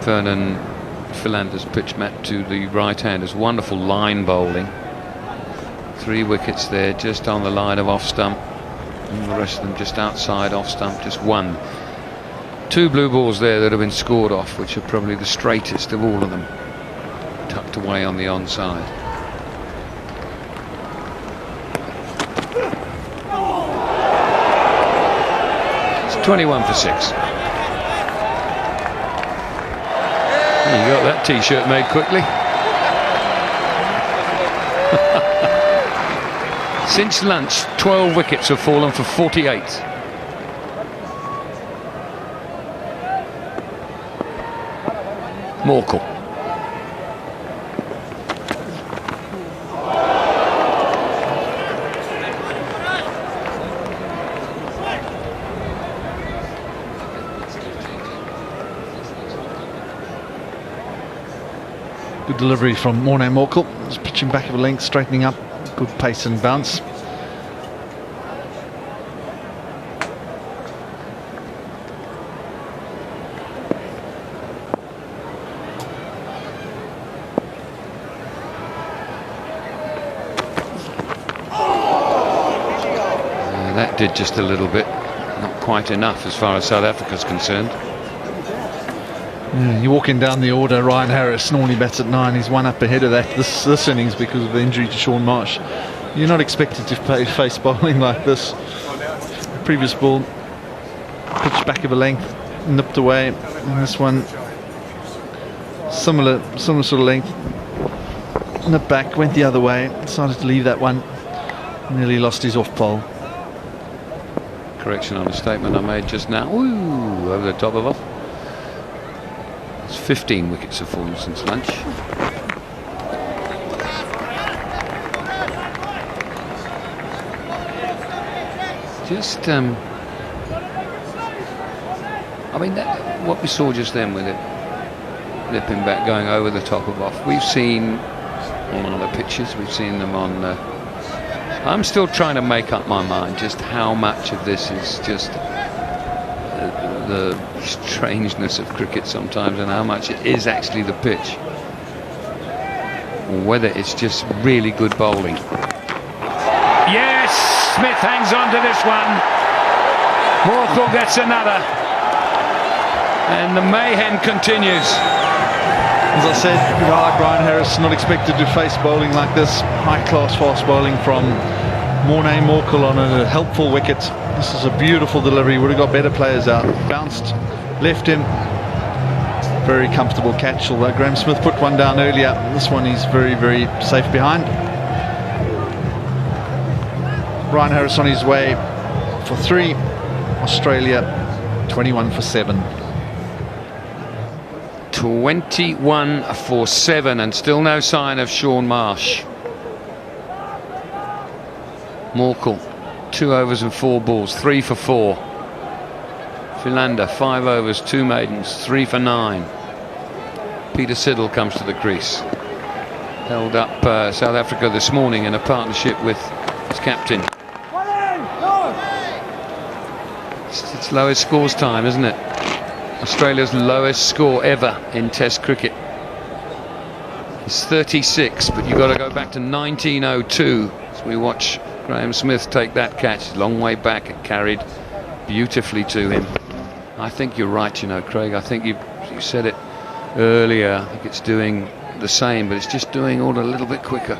Vernon Philander's pitch map to the right-handers. Wonderful line bowling. 3 wickets there, just on the line of off stump, and the rest of them just outside off stump. Just 1. 2 blue balls there that have been scored off, which are probably the straightest of all of them, tucked away on the onside. It's 21 for 6. You got that t-shirt made quickly. Since lunch, 12 wickets have fallen for 48. Morkel. Good delivery from Morné Morkel. Just pitching back of a length, straightening up. Good pace and bounce. That did just a little bit. Not quite enough as far as South Africa's concerned. Yeah, you're walking down the order. Ryan Harris normally bats at 9. He's one up ahead of that this innings because of the injury to Shaun Marsh. You're not expected to face bowling like this. The previous ball pitched back of a length, nipped away, and this one similar sort of length, nipped back, went the other way, decided to leave that one, nearly lost his off pole. Correction on a statement I made just now. Ooh, over the top of off. It's 15 wickets have fallen since lunch. Just, I mean, what we saw just then with it nipping back, going over the top of off, we've seen on other pitches, we've seen them on. I'm still trying to make up my mind just how much of this is just the strangeness of cricket sometimes, and how much it is actually the pitch, or whether it's just really good bowling. Yes, Smith hangs on to this one. Morkel gets another, and the mayhem continues. As I said, a guy like Ryan Harris not expected to face bowling like this. High class fast bowling from Morne Morkel on a helpful wicket. This is a beautiful delivery. Would have got better players out. Bounced, left him. Very comfortable catch, although Graham Smith put one down earlier. This one he's very, very safe behind. Ryan Harris on his way for 3. Australia 21 for 7. 21 for 7, and still no sign of Shaun Marsh. Morkel, 2 overs and 4 balls, 3 for 4. Philander, 5 overs, 2 maidens, 3 for 9. Peter Siddle comes to the crease. Held up South Africa this morning in a partnership with his captain. It's its lowest scores time, isn't it? Australia's lowest score ever in Test cricket. It's 36, but you've got to go back to 1902 as we watch Graham Smith take that catch. Long way back and carried beautifully to him. I think you're right, you know, Craig. I think you said it earlier. I think it's doing the same, but it's just doing all a little bit quicker.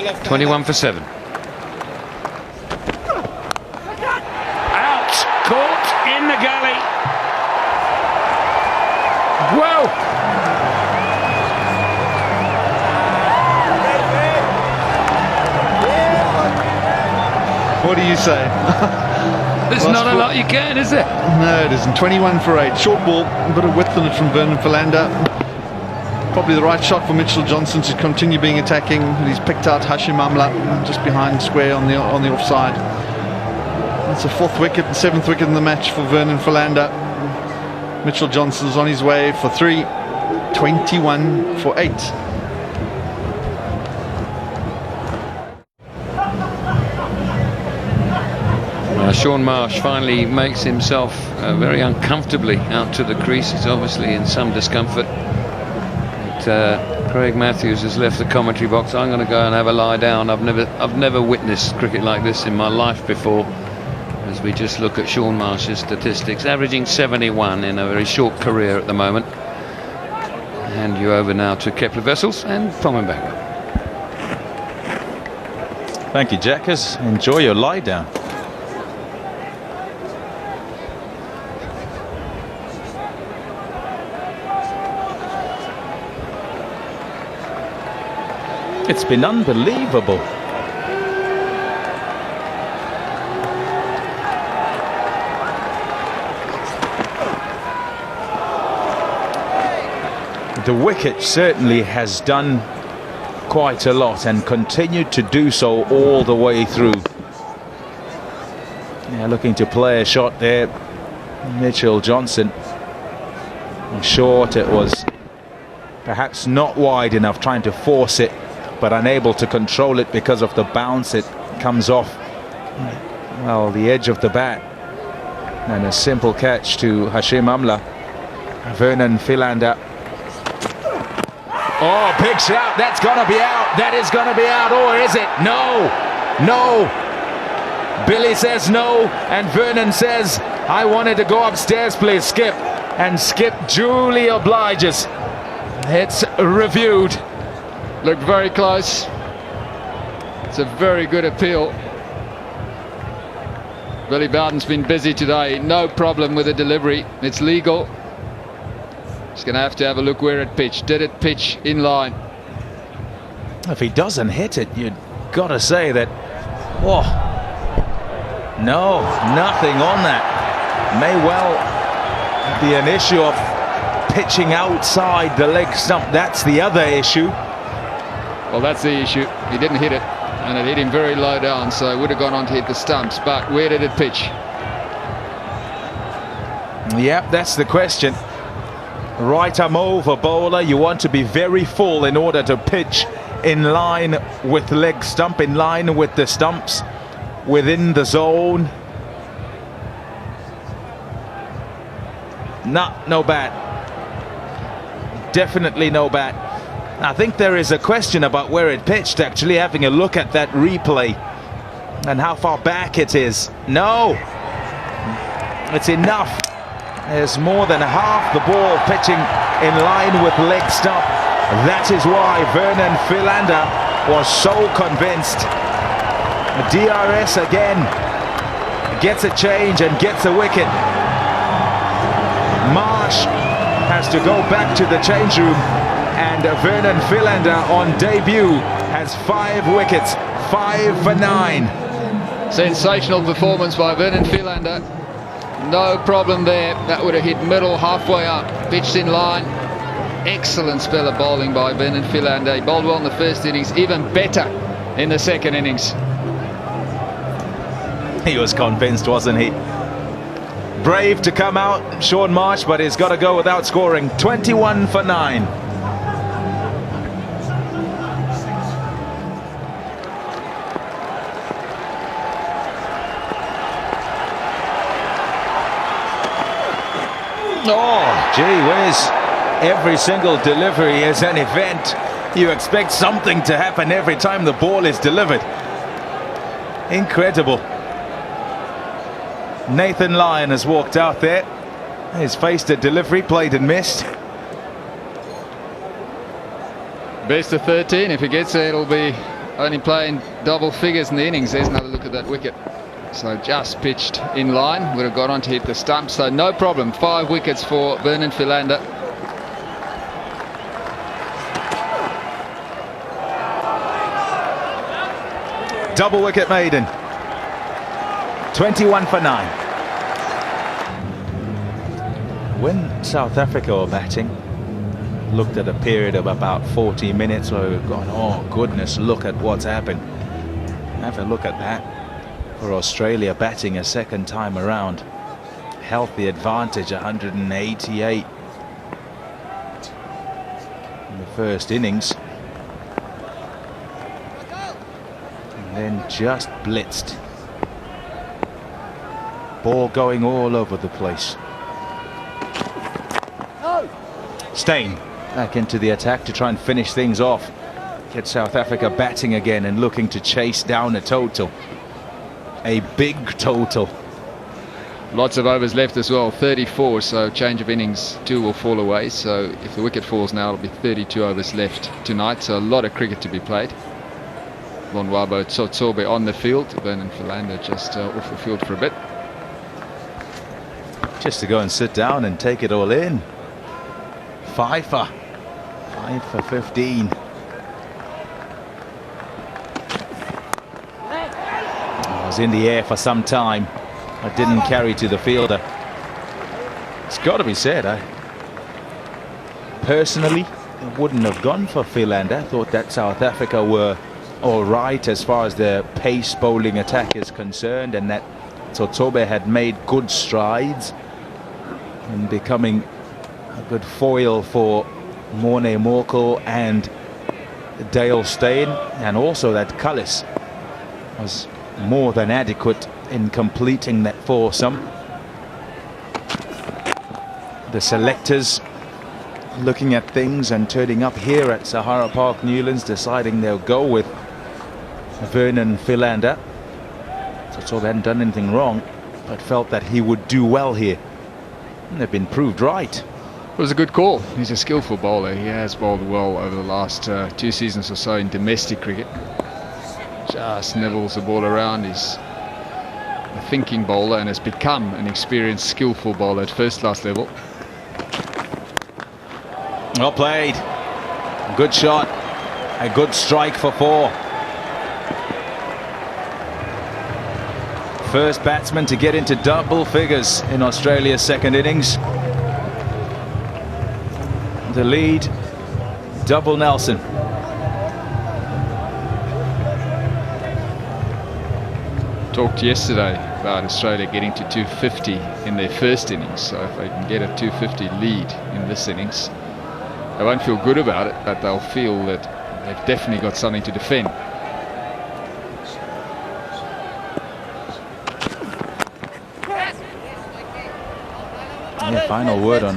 Left 21 for 7. Out, caught in the gully. Whoa! What do you say? There's not a lot you can, is there? No, it isn't. 21 for 8. Short ball, a bit of width in it from Vernon Philander. Probably the right shot for Mitchell Johnson to continue being attacking. He's picked out Hashim Amla just behind square on the offside. That's a 4th wicket and 7th wicket in the match for Vernon Philander. Mitchell Johnson's on his way for 3. 21 for 8. Shaun Marsh finally makes himself very uncomfortably out to the crease. He's obviously in some discomfort. Craig Matthews has left the commentary box. I'm going to go and have a lie down. I've never witnessed cricket like this in my life before. As we just look at Shaun Marsh's statistics, averaging 71 in a very short career at the moment. Hand you over now to Kepler Wessels and Pommenbach. Thank you, Jackers. Enjoy your lie down. It's been unbelievable. The wicket certainly has done quite a lot and continued to do so all the way through. Yeah, looking to play a shot there. Mitchell Johnson. Short, it was perhaps not wide enough, trying to force it, but unable to control it because of the bounce. It comes off, well, the edge of the bat, and a simple catch to Hashim Amla. Vernon Philander Oh, big shout. That's going to be out. That is going to be out. Or is it? No. No. Billy says no. And Vernon says, I wanted to go upstairs, please, Skip. And Skip duly obliges. It's reviewed. Looked very close. It's a very good appeal. Billy Bowden's been busy today. No problem with the delivery. It's legal. Just going to have a look where it pitched. Did it pitch in line? If he doesn't hit it, you've got to say that, oh, no, nothing on that. May well be an issue of pitching outside the leg stump. That's the other issue. Well, that's the issue. He didn't hit it, and it hit him very low down, so it would have gone on to hit the stumps. But where did it pitch? Yep, that's the question. Right arm over bowler, you want to be very full in order to pitch in line with leg stump, in line with the stumps, within the zone. No bat. Definitely no bat. I think there is a question about where it pitched, actually, having a look at that replay and how far back it is. No, it's enough. There's more than half the ball pitching in line with leg stump. That is why Vernon Philander was so convinced. DRS again gets a change and gets a wicket. Marsh has to go back to the change room, and Vernon Philander on debut has 5 wickets, 5 for 9. Sensational performance by Vernon Philander. No problem there. That would have hit middle, halfway up, pitched in line. Excellent spell of bowling by Vernon Philander. He bowled well in the first innings, even better in the second innings. He was convinced, wasn't he? Brave to come out, Sean Marsh, but he's got to go without scoring. 21 for 9. Oh, gee whiz. Every single delivery is an event. You expect something to happen every time the ball is delivered. Incredible. Nathan Lyon has walked out there. He's faced a delivery, played and missed. Best of 13. If he gets there, it'll be only playing double figures in the innings. There's another look at that wicket. So just pitched in line, would have got on to hit the stump, so no problem. 5 wickets for Vernon Philander. Double wicket maiden. 21 for 9. When South Africa were batting, looked at a period of about 40 minutes where we've gone, oh goodness, look at what's happened. Have a look at that. For Australia batting a second time around, healthy advantage, 188 in the first innings, and then just blitzed. Ball going all over the place. Steyn back into the attack to try and finish things off, get South Africa batting again and looking to chase down a total. A big total. Lots of overs left as well, 34, so change of innings, 2 will fall away. So if the wicket falls now, it'll be 32 overs left tonight, so a lot of cricket to be played. Lonwabo Tsotsobe on the field, Vernon Philander just off the field for a bit. Just to go and sit down and take it all in. 5 for 15. Was in the air for some time, but didn't carry to the fielder. It's got to be said, personally, I wouldn't have gone for Philander. I thought that South Africa were all right as far as their pace bowling attack is concerned, and that Tsotsobe had made good strides in becoming a good foil for Morne Morkel and Dale Steyn, and also that Cullis was more than adequate in completing that foursome. The selectors looking at things and turning up here at Sahara Park Newlands, deciding they'll go with Vernon Philander. So they hadn't done anything wrong, but felt that he would do well here. And they've been proved right. It was a good call. He's a skillful bowler. He has bowled well over the last 2 seasons or so in domestic cricket. Just nibbles the ball around. He's a thinking bowler and has become an experienced, skillful bowler at first-class level. Well played. Good shot. A good strike for 4. First batsman to get into double figures in Australia's second innings. The lead, double Nelson. Talked yesterday about Australia getting to 250 in their first innings, so if they can get a 250 lead in this innings, they won't feel good about it, but they'll feel that they've definitely got something to defend. Yeah, final word on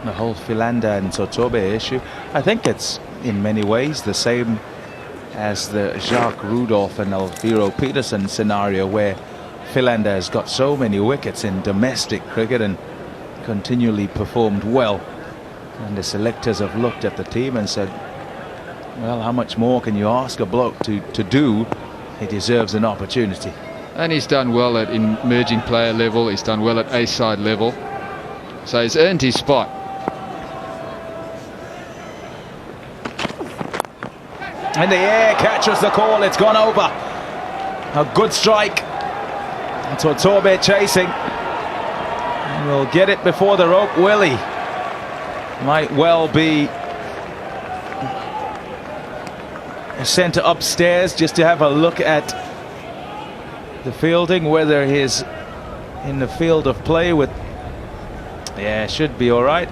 the whole Philander and Sotobe issue. I think it's in many ways the same as the Jacques Rudolph and Alviro Peterson scenario, where Philander has got so many wickets in domestic cricket and continually performed well, and the selectors have looked at the team and said, well, how much more can you ask a bloke to do? He deserves an opportunity. And he's done well at emerging player level, he's done well at A-side level, so he's earned his spot. In the air, catches the call, it's gone over. A good strike. Sotobe chasing. Will get it before the rope, will he? Might well be sent upstairs just to have a look at the fielding, whether he's in the field of play with... Yeah, should be all right.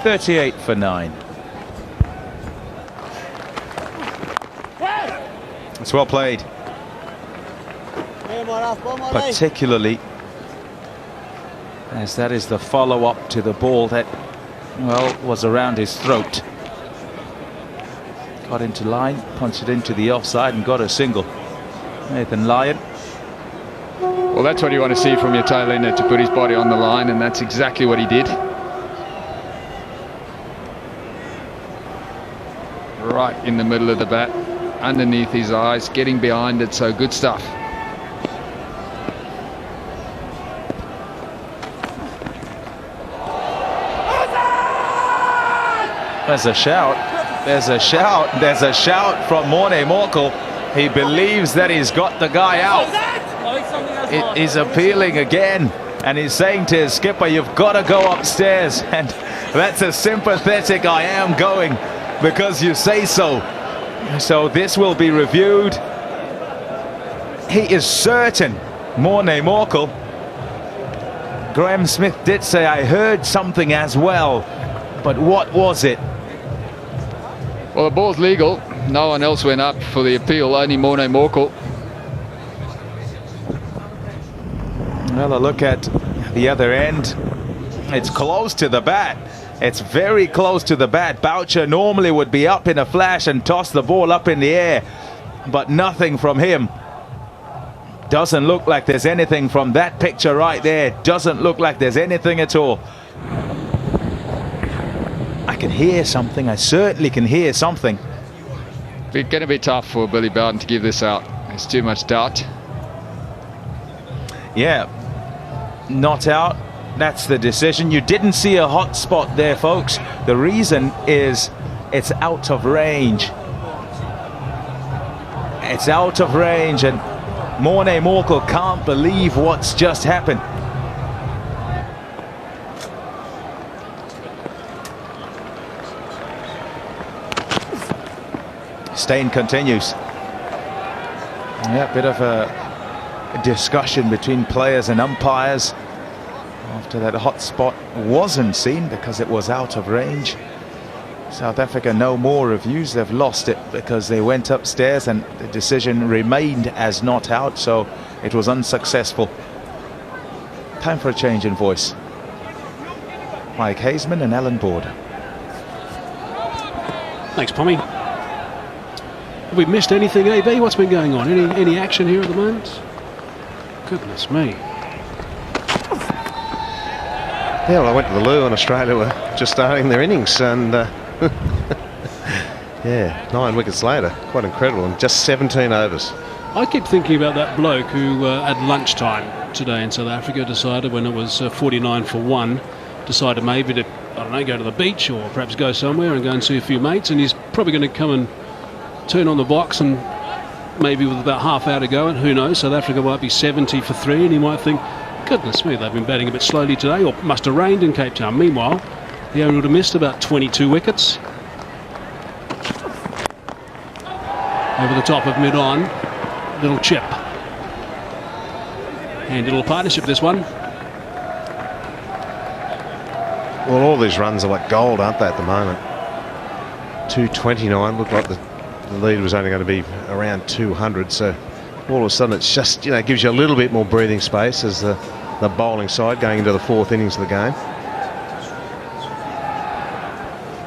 .38 for 9. It's well played. Particularly as that is the follow-up to the ball that, well, was around his throat. Got into line, punched it into the offside and got a single. Nathan Lyon. Well, that's what you want to see from your tail ender, to put his body on the line, and that's exactly what he did. Right in the middle of the bat, underneath his eyes, getting behind it, so good stuff. There's a shout, there's a shout, there's a shout from Morne Morkel. He believes that he's got the guy out. He's appealing again, and he's saying to his skipper, you've got to go upstairs. And that's a sympathetic I am going because you say so. So this will be reviewed. He is certain, Morne Morkel. Graham Smith did say, I heard something as well, but what was it? Well, the ball's legal. No one else went up for the appeal, only Morne Morkel. Well, a look at the other end. It's close to the bat. It's very close to the bat. Boucher normally would be up in a flash and toss the ball up in the air, but nothing from him. Doesn't look like there's anything from that picture right there. Doesn't look like there's anything at all. I can hear something. I certainly can hear something. It's going to be tough for Billy Bowden to give this out. There's too much doubt. Yeah, not out. That's the decision. You didn't see a hot spot there, folks. The reason is it's out of range. It's out of range, and Morne Morkel can't believe what's just happened. Stain continues. Yeah, bit of a discussion between players and umpires after that hot spot wasn't seen because it was out of range. South Africa no more reviews. They've lost it because they went upstairs and the decision remained as not out, so it was unsuccessful. Time for a change in voice. Mike Hazeman and Alan Board. Thanks, Pommy. Have we missed anything, AB? What's been going on? Any action here at the moment? Goodness me. Yeah, well, I went to the loo and Australia were just starting their innings, and yeah, 9 wickets later. Quite incredible, and just 17 overs. I keep thinking about that bloke who at lunchtime today in South Africa decided, when it was 49 for 1, decided maybe to, I don't know, go to the beach or perhaps go somewhere and go and see a few mates, and he's probably going to come and turn on the box, and maybe with about half hour to go, and who knows, South Africa might be 70 for 3, and he might think, goodness me, they've been batting a bit slowly today, or must have rained in Cape Town. Meanwhile, he only would have missed about 22 wickets. Over the top of mid-on, little chip. Handy little partnership, this one. Well, all these runs are like gold, aren't they, at the moment? 229, looked like the lead was only going to be around 200, so all of a sudden it's just, gives you a little bit more breathing space as the bowling side going into the 4th innings of the game.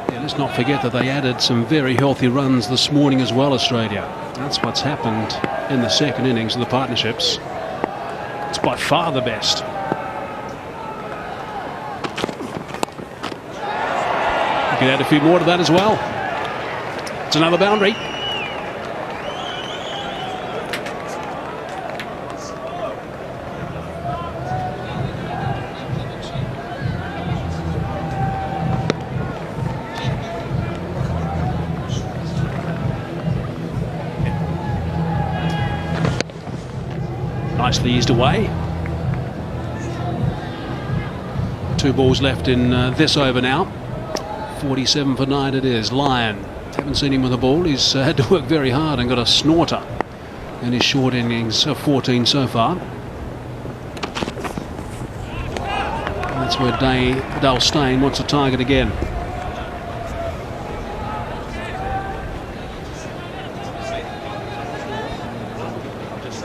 Yeah, let's not forget that they added some very healthy runs this morning as well, Australia. That's what's happened in the 2nd innings of the partnerships. It's by far the best. You can add a few more to that as well. It's another boundary. Nicely eased away. 2 balls left in this over now. 47 for 9 it is. Lyon, haven't seen him with the ball. He's had to work very hard and got a snorter in his short innings of 14 so far. And that's where Dale Steyn wants to target again.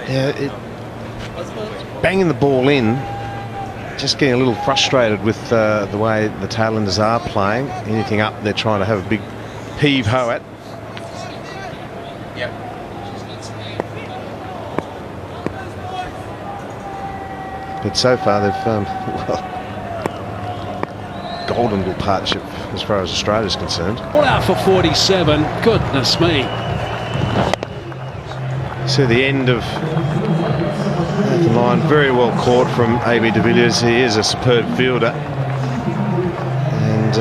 Yeah, banging the ball in, just getting a little frustrated with the way the tailenders are playing. Anything up, they're trying to have a big heave-ho at. But so far they've, well, golden little partnership as far as Australia's concerned. All out for 47, goodness me. So the end of the line, very well caught from AB de Villiers. He is a superb fielder, and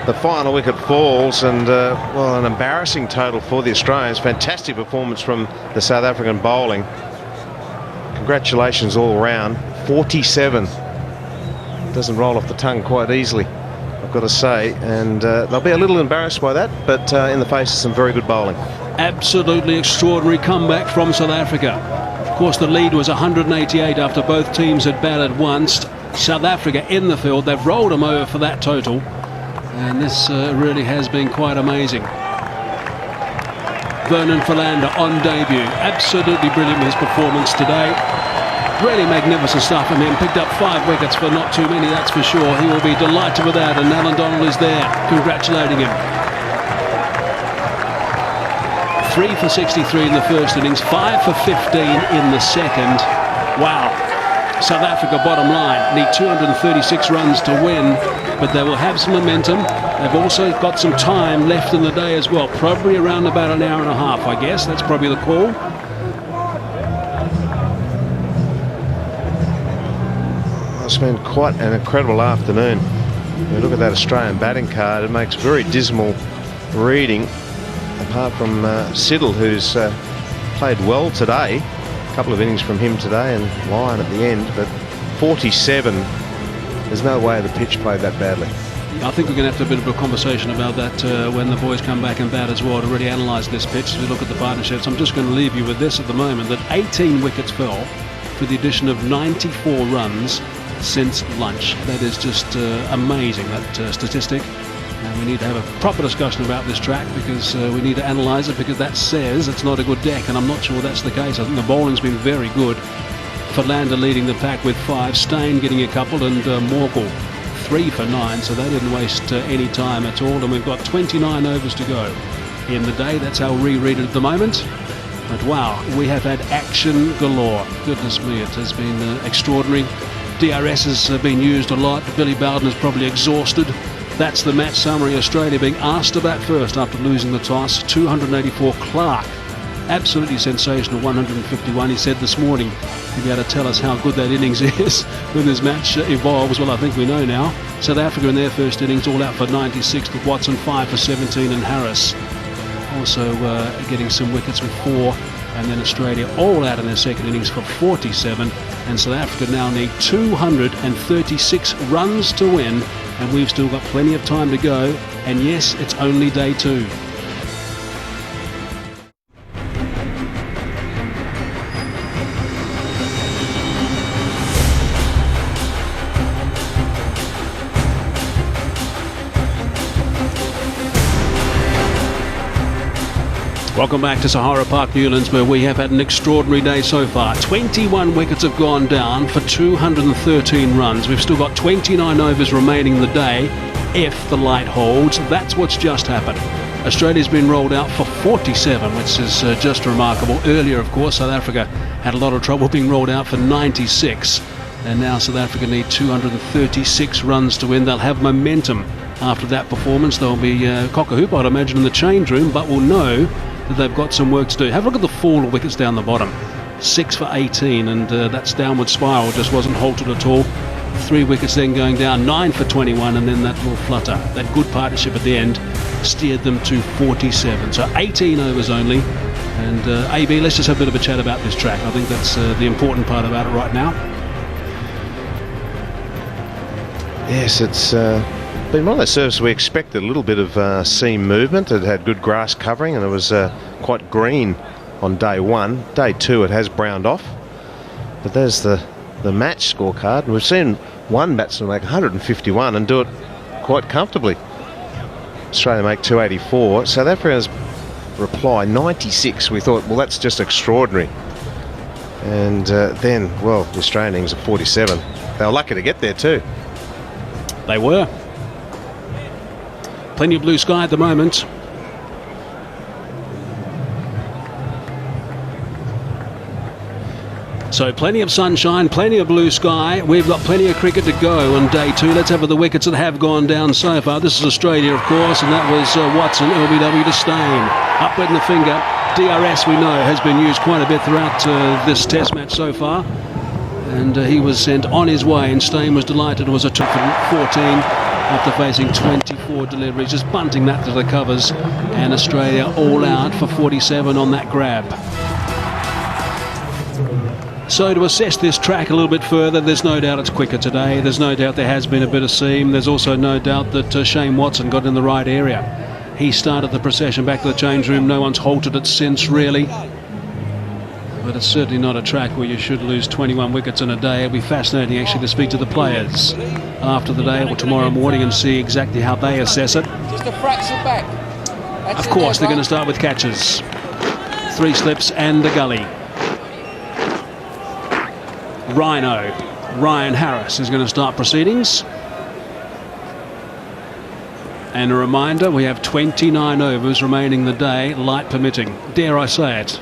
the final wicket falls, and well, an embarrassing total for the Australians. Fantastic performance from the South African bowling. Congratulations all round. 47 doesn't roll off the tongue quite easily, I've got to say, and they'll be a little embarrassed by that, but in the face of some very good bowling. Absolutely extraordinary comeback from South Africa. Of course, the lead was 188 after both teams had batted once. South Africa in the field, they've rolled them over for that total, and this really has been quite amazing. Vernon Philander on debut, absolutely brilliant with his performance today. Really magnificent stuff from him. Picked up 5 wickets for not too many, that's for sure. He will be delighted with that, and Alan Donald is there congratulating him. 3 for 63 in the first innings, 5 for 15 in the second. Wow. South Africa, bottom line, need 236 runs to win, but they will have some momentum. They've also got some time left in the day as well, probably around about an hour and a half, I guess. That's probably the call. It's been quite an incredible afternoon. When you look at that Australian batting card, it makes very dismal reading, apart from Siddle, who's played well today. A couple of innings from him today, and Lyon at the end, but 47, there's no way the pitch played that badly. I think we're going to have to have a bit of a conversation about that when the boys come back and bat as well, to really analyse this pitch as we look at the partnerships. I'm just going to leave you with this at the moment, that 18 wickets fell for the addition of 94 runs since lunch. That is just amazing, that statistic. And we need to have a proper discussion about this track because we need to analyse it, because that says it's not a good deck, and I'm not sure that's the case. I think the bowling's been very good. Philander leading the pack with 5, Stain getting a couple, and Morkel 3 for 9, so they didn't waste any time at all. And we've got 29 overs to go in the day. That's how we read it at the moment. But wow, we have had action galore. Goodness me, it has been extraordinary. DRS has been used a lot. Billy Bowden is probably exhausted. That's the match summary. Australia being asked to bat first after losing the toss. 284. Clarke, absolutely sensational, 151. He said this morning he'll be able to tell us how good that innings is when this match evolves. Well, I think we know now. South Africa in their first innings all out for 96, with Watson 5 for 17 and Harris also getting some wickets with 4. And then Australia all out in their second innings for 47. And South Africa now need 236 runs to win. And we've still got plenty of time to go. And yes, it's only day 2. Welcome back to Sahara Park, Newlands, where we have had an extraordinary day so far. 21 wickets have gone down for 213 runs. We've still got 29 overs remaining in the day if the light holds. That's what's just happened. Australia's been rolled out for 47, which is just remarkable. Earlier, of course, South Africa had a lot of trouble being rolled out for 96. And now South Africa need 236 runs to win. They'll have momentum after that performance. There'll be cock-a-hoop, I'd imagine, in the change room, but we'll know that they've got some work to do. Have a look at the fall of wickets down the bottom. 6 for 18, and that's downward spiral just wasn't halted at all. 3 wickets then going down, 9 for 21, and then that little flutter. That good partnership at the end steered them to 47. So 18 overs only. And AB, let's just have a bit of a chat about this track. I think that's the important part about it right now. Yes, it's been one of those surfaces we expected a little bit of seam movement. It had good grass covering and it was quite green on day 1. Day 2 it has browned off. But there's the match scorecard. We've seen one batsman make 151 and do it quite comfortably. Australia make 284. South Africa's reply 96. We thought, well, that's just extraordinary. And then, well, the Australian innings at 47. They were lucky to get there too. They were. Plenty of blue sky at the moment. So plenty of sunshine, plenty of blue sky. We've got plenty of cricket to go on day 2. Let's have the wickets that have gone down so far. This is Australia, of course, and that was Watson, LBW to Stain. Upward in the finger. DRS, we know, has been used quite a bit throughout this test match so far. And he was sent on his way, and Stain was delighted. It was a 2 for 14 after facing 24 deliveries, just bunting that to the covers. And Australia all out for 47 on that grab. So to assess this track a little bit further, there's no doubt it's quicker today. There's no doubt there has been a bit of seam. There's also no doubt that Shane Watson got in the right area. He started the procession back to the change room. No one's halted it since, really. But it's certainly not a track where you should lose 21 wickets in a day. It'll be fascinating actually to speak to the players after the day or tomorrow morning and see exactly how they assess it. Just a fraction back. Of course, they're going to start with catches. 3 slips and the gully. Ryan Harris is going to start proceedings. And a reminder, we have 29 overs remaining in the day, light permitting. Dare I say it?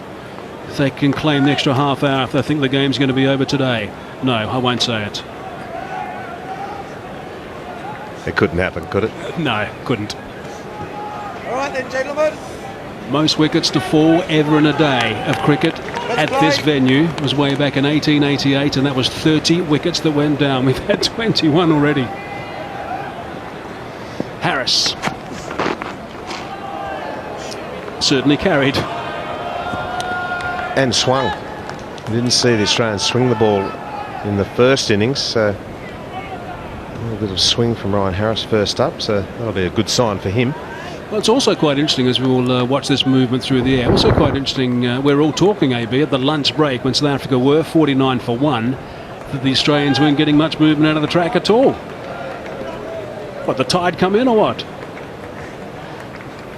If they can claim the extra half hour if they think the game's going to be over today. No, I won't say it. It couldn't happen, could it? No, couldn't. All right then, gentlemen. Most wickets to fall ever in a day of cricket at this venue was way back in 1888, and that was 30 wickets that went down. We've had 21 already. Harris certainly carried. And swung. We didn't see the Australians swing the ball in the first innings, so a little bit of swing from Ryan Harris first up, so that'll be a good sign for him. Well, it's also quite interesting as we all watch this movement through the air. Also quite interesting, we're all talking, AB, at the lunch break when South Africa were 49 for 1, that the Australians weren't getting much movement out of the track at all. What, the tide come in or what?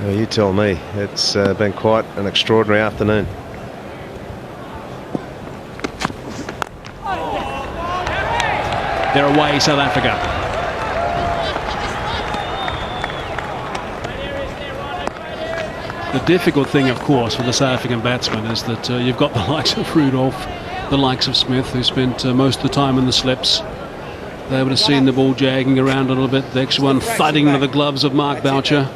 Well, you tell me. It's been quite an extraordinary afternoon. They're away, South Africa. The difficult thing, of course, for the South African batsmen is that you've got the likes of Rudolph, the likes of Smith, who spent most of the time in the slips. They would have seen the ball jagging around a little bit. The extra one thudding into the gloves of Mark Boucher.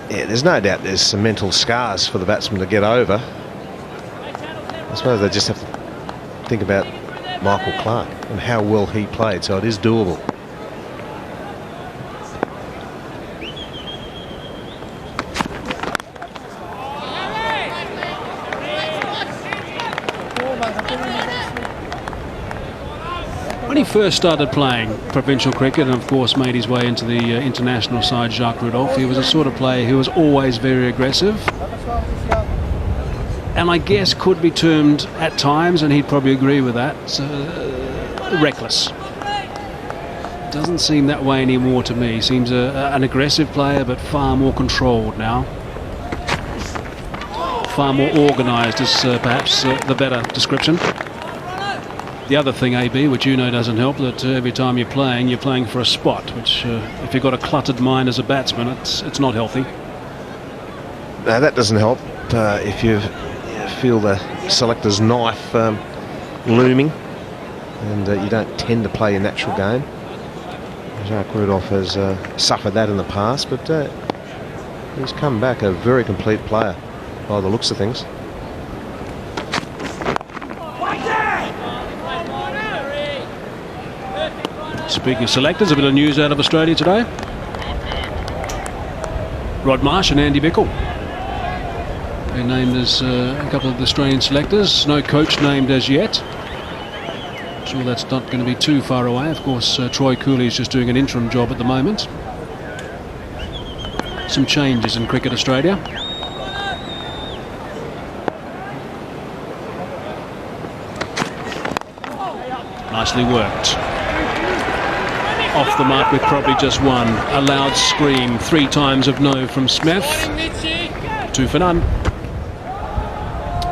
Yeah, there's no doubt there's some mental scars for the batsman to get over. I suppose they just have to think about Michael Clarke and how well he played, so it is doable. When he first started playing provincial cricket and of course made his way into the international side, Jacques Rudolph, he was a sort of player who was always very aggressive and I guess could be termed at times, and he'd probably agree with that, reckless. Doesn't seem that way anymore to me. Seems an aggressive player but far more controlled now. Far more organised is perhaps the better description. The other thing, AB, which you know doesn't help, that every time you're playing for a spot, which if you've got a cluttered mind as a batsman, it's not healthy. No, that doesn't help. If you feel the selector's knife looming and you don't tend to play your natural game. Jacques Rudolph has suffered that in the past, but he's come back a very complete player by the looks of things. Speaking of selectors, a bit of news out of Australia today. Rod Marsh and Andy Bickle. They're named as a couple of the Australian selectors. No coach named as yet. I'm sure that's not going to be too far away. Of course, Troy Cooley is just doing an interim job at the moment. Some changes in Cricket Australia. Nicely worked. Off the mark with probably just one. A loud scream, 3 times of no from Smith. 2 for none.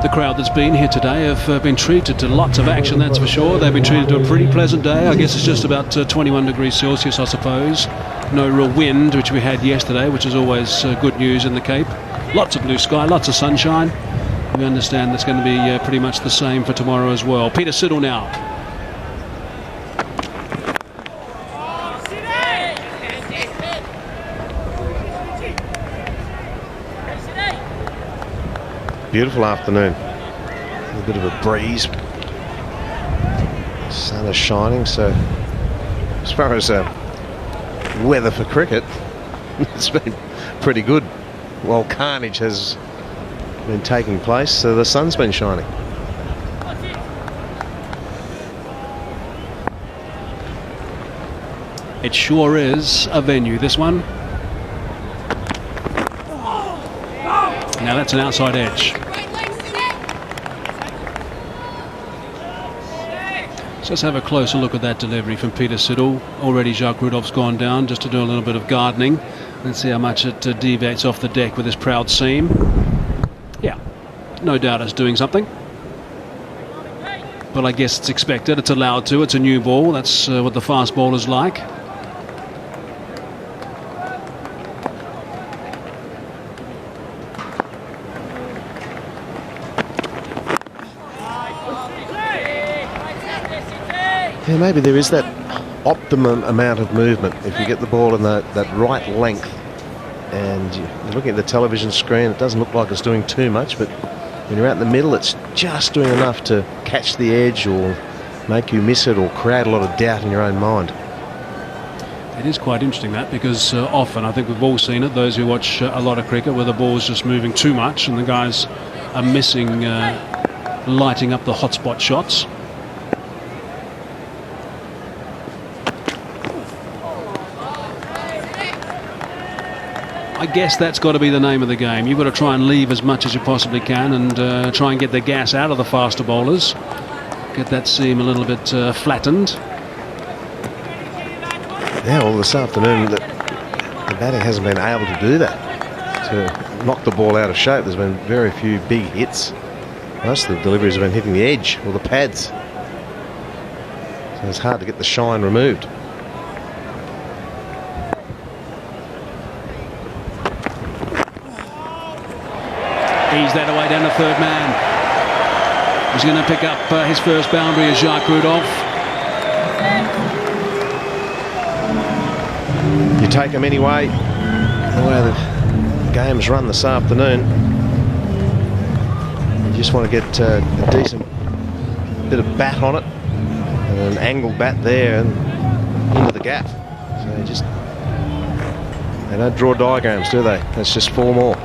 The crowd that's been here today have been treated to lots of action, that's for sure. They've been treated to a pretty pleasant day. I guess it's just about 21 degrees Celsius, I suppose. No real wind, which we had yesterday, which is always good news in the Cape. Lots of blue sky, lots of sunshine. We understand that's going to be pretty much the same for tomorrow as well. Peter Siddle now. Beautiful afternoon. A bit of a breeze. Sun is shining, so as far as weather for cricket, it's been pretty good. While carnage has been taking place, so the sun's been shining. It sure is a venue, this one. Now that's an outside edge. So let's have a closer look at that delivery from Peter Siddle. Already Jacques Rudolph's gone down just to do a little bit of gardening. Let's see how much it deviates off the deck with this proud seam. Yeah, no doubt it's doing something. But I guess it's expected, it's allowed to, it's a new ball. That's what the fast bowlers like. Yeah, maybe there is that optimum amount of movement. If you get the ball in that right length and you're looking at the television screen, it doesn't look like it's doing too much, but when you're out in the middle, it's just doing enough to catch the edge or make you miss it or create a lot of doubt in your own mind. It is quite interesting that, because often, I think we've all seen it, those who watch a lot of cricket, where the ball's just moving too much and the guys are missing lighting up the hotspot shots. I guess that's got to be the name of the game. You've got to try and leave as much as you possibly can and try and get the gas out of the faster bowlers. Get that seam a little bit flattened. Yeah, well, this afternoon the batting hasn't been able to do that, to knock the ball out of shape. There's been very few big hits. Most of the deliveries have been hitting the edge or the pads. So it's hard to get the shine removed. He's that away down the third man. He's going to pick up his first boundary as Jacques Rudolph. You take them anyway, the way the game's run this afternoon. You just want to get a decent bit of bat on it, and an angled bat there and into the gap. So they don't draw diagrams, do they? That's just 4 more.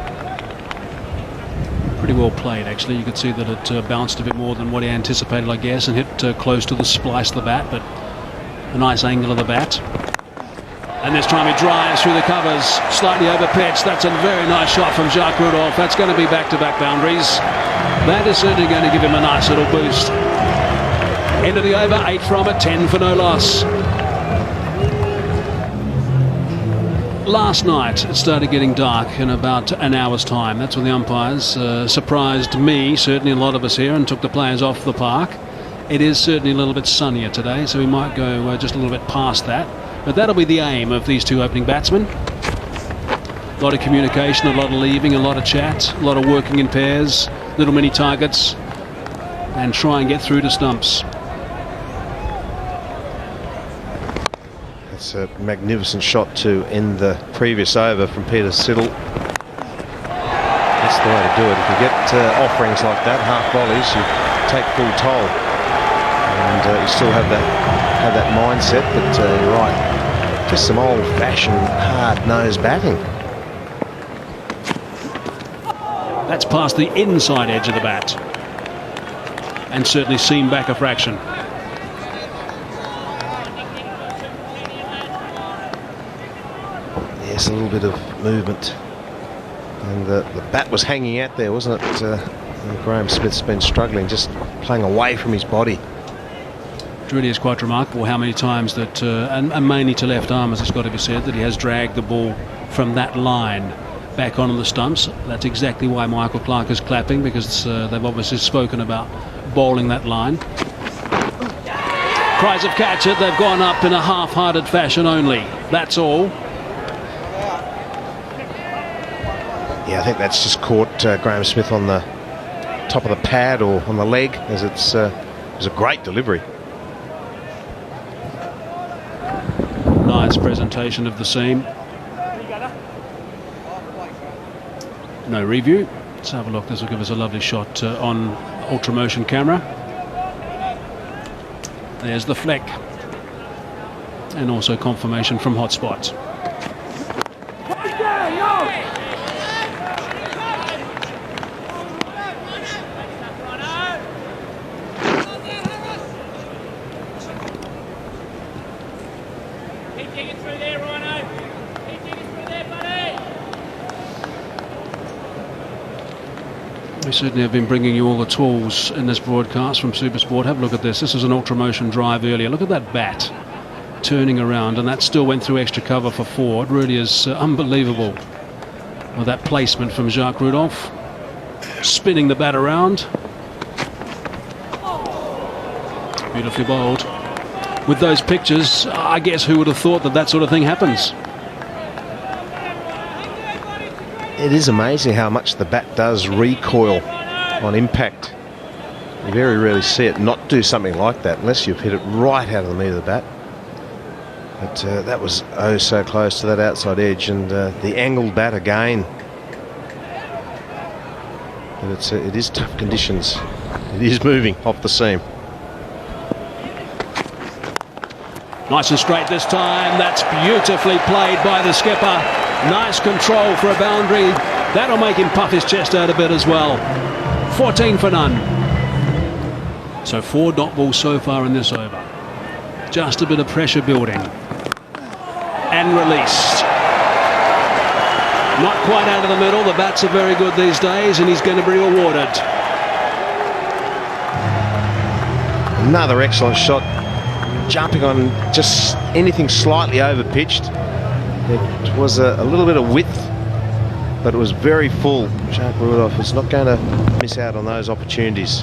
Pretty well played, actually. You could see that it bounced a bit more than what he anticipated, I guess, and hit close to the splice of the bat, but a nice angle of the bat. And this time he drives through the covers, slightly over pitch. That's a very nice shot from Jacques Rudolph. That's going to be back-to-back boundaries. That is certainly going to give him a nice little boost. End of the over, 8 from it, 10 for no loss. Last night it started getting dark in about an hour's time. That's when the umpires surprised me, certainly a lot of us here, and took the players off the park. It is certainly a little bit sunnier today, so we might go just a little bit past that. But that'll be the aim of these two opening batsmen. A lot of communication, a lot of leaving, a lot of chat, a lot of working in pairs, little mini targets, and try and get through to stumps. It's a magnificent shot to end the previous over from Peter Siddle. That's the way to do it. If you get offerings like that, half volleys, you take full toll, and you still have that mindset. But you're right, just some old-fashioned, hard-nosed batting. That's past the inside edge of the bat, and certainly seam back a fraction. Yes, a little bit of movement, and the bat was hanging out there, wasn't it? Graham Smith's been struggling, just playing away from his body. It really is quite remarkable how many times that, and mainly to left arm, as it's got to be said, that he has dragged the ball from that line back onto the stumps. That's exactly why Michael Clarke is clapping, because they've obviously spoken about bowling that line. Cries of catch it, they've gone up in a half-hearted fashion only. That's all. Yeah, I think that's just caught Graham Smith on the top of the pad or on the leg, as it was a great delivery. Nice presentation of the seam. No review. Let's have a look. This will give us a lovely shot on ultra motion camera. There's the fleck, and also confirmation from hotspot. We certainly have been bringing you all the tools in this broadcast from Supersport. Have a look at this. This was an ultra motion drive earlier. Look at that bat turning around, and that still went through extra cover for 4. It really is unbelievable. Well, that placement from Jacques Rudolph, spinning the bat around. Beautifully bowled. With those pictures, I guess who would have thought that that sort of thing happens? It is amazing how much the bat does recoil on impact. You very rarely see it not do something like that unless you've hit it right out of the meat of the bat. But that was oh so close to that outside edge, and the angled bat again. But it is tough conditions. It is moving off the seam. Nice and straight this time. That's beautifully played by the skipper. Nice control for a boundary. That'll make him puff his chest out a bit as well. 14 for none. So 4 dot balls so far in this over. Just a bit of pressure building. And released. Not quite out of the middle. The bats are very good these days, and he's going to be rewarded. Another excellent shot. Jumping on just anything slightly over pitched. It was a little bit of width, but it was very full. Jacques Rudolph is not going to miss out on those opportunities.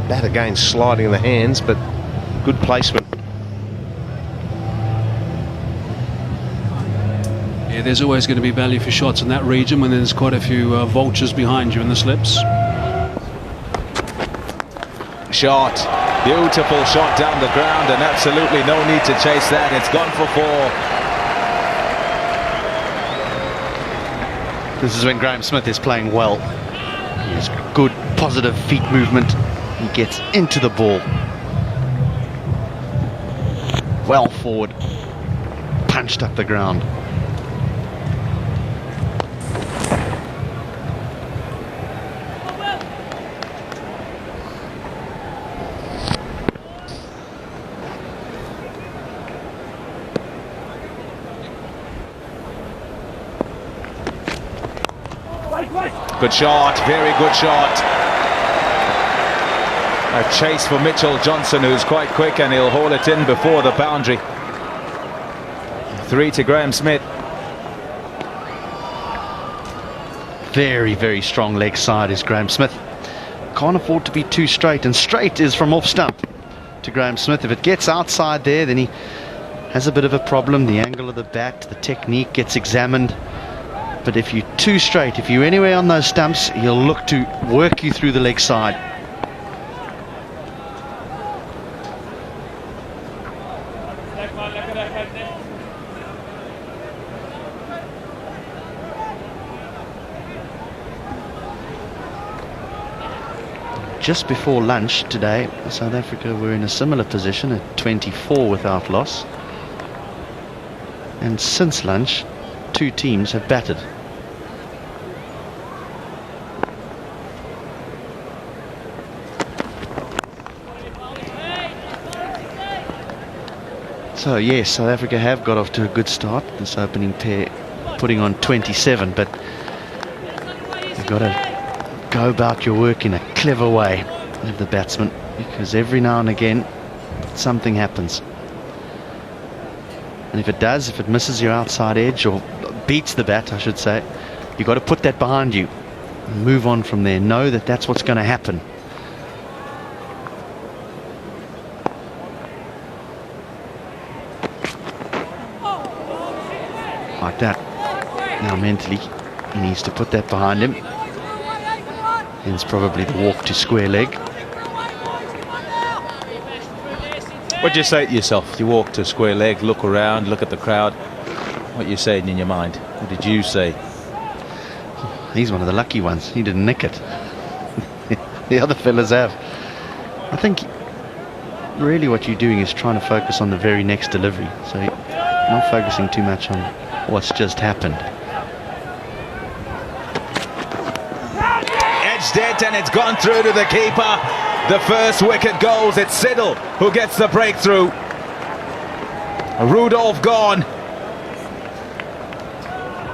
Bat again sliding in the hands, but good placement. Yeah, there's always going to be value for shots in that region when there's quite a few vultures behind you in the slips. Shot. Beautiful shot down the ground, and absolutely no need to chase that. It's gone for 4. This is when Graham Smith is playing well. He has good, positive feet movement. He gets into the ball. Well forward. Punched up the ground. Good shot, very good shot. A chase for Mitchell Johnson, who's quite quick, and he'll haul it in before the boundary. 3 to Graham Smith. Very, very strong leg side is Graham Smith. Can't afford to be too straight, and straight is from off stump to Graham Smith. If it gets outside there, then he has a bit of a problem. The angle of the bat, the technique gets examined. But if you're too straight, if you're anywhere on those stumps, he'll look to work you through the leg side. Just before lunch today, South Africa were in a similar position at 24 without loss. And since lunch, 2 teams have batted. So yes, South Africa have got off to a good start. This opening pair putting on 27, but you've got to go about your work in a clever way with the batsman, because every now and again something happens. And if it does, if it misses your outside edge or beats the bat, I should say, you've got to put that behind you and move on from there. Know that that's what's going to happen. Like that. Now mentally, he needs to put that behind him. Hence probably the walk to square leg. What do you say to yourself? You walk to square leg, look around, look at the crowd. What are you saying in your mind? What did you say? He's one of the lucky ones. He didn't nick it. The other fellas have. I think really what you're doing is trying to focus on the very next delivery. So you're not focusing too much on what's just happened. Edged it, and it's gone through to the keeper. The first wicket goes. It's Siddle who gets the breakthrough. Rudolph gone.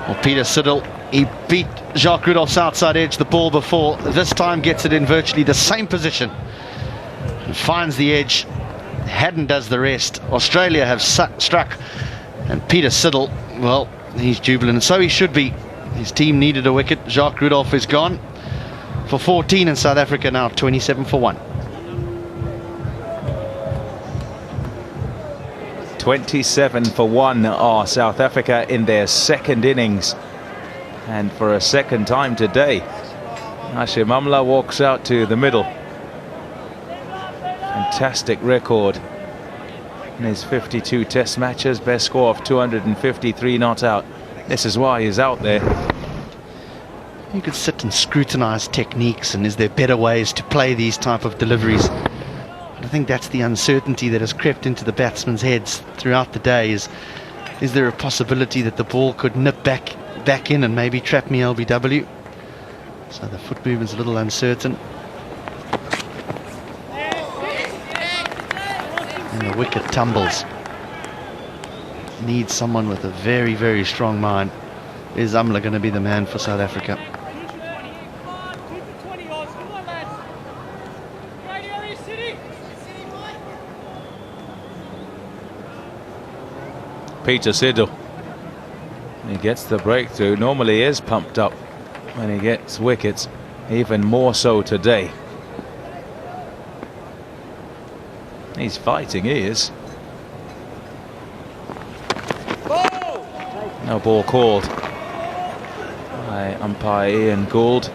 Well, Peter Siddle, he beat Jacques Rudolph's outside edge the ball before. This time gets it in virtually the same position and finds the edge. Haddon does the rest. Australia have struck, and Peter Siddle, well, he's jubilant, and so he should be. His team needed a wicket. Jacques Rudolph is gone for 14, and South Africa now 27 for 1. 27 for 1 are South Africa in their second innings, and for a second time today Hashim Amla walks out to the middle. Fantastic record in his 52 test matches, best score of 253 not out. This is why he's out there. You could sit and scrutinize techniques and is there better ways to play these type of deliveries. But I think that's the uncertainty that has crept into the batsmen's heads throughout the day. Is there a possibility that the ball could nip back in and maybe trap me LBW? So the foot movement's a little uncertain. And the wicket tumbles. Needs someone with a very, very strong mind. Is Amla going to be the man for South Africa? Peter Siddle He gets the breakthrough. Normally he is pumped up when he gets wickets, even more so today. He's fighting, he is. No ball called by umpire Ian Gould.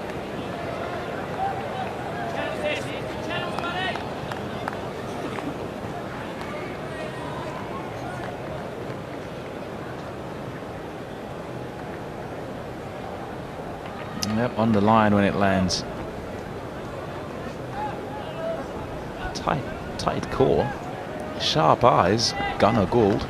Yep, on the line when it lands. Tight core. Sharp eyes, Gunnar Gould.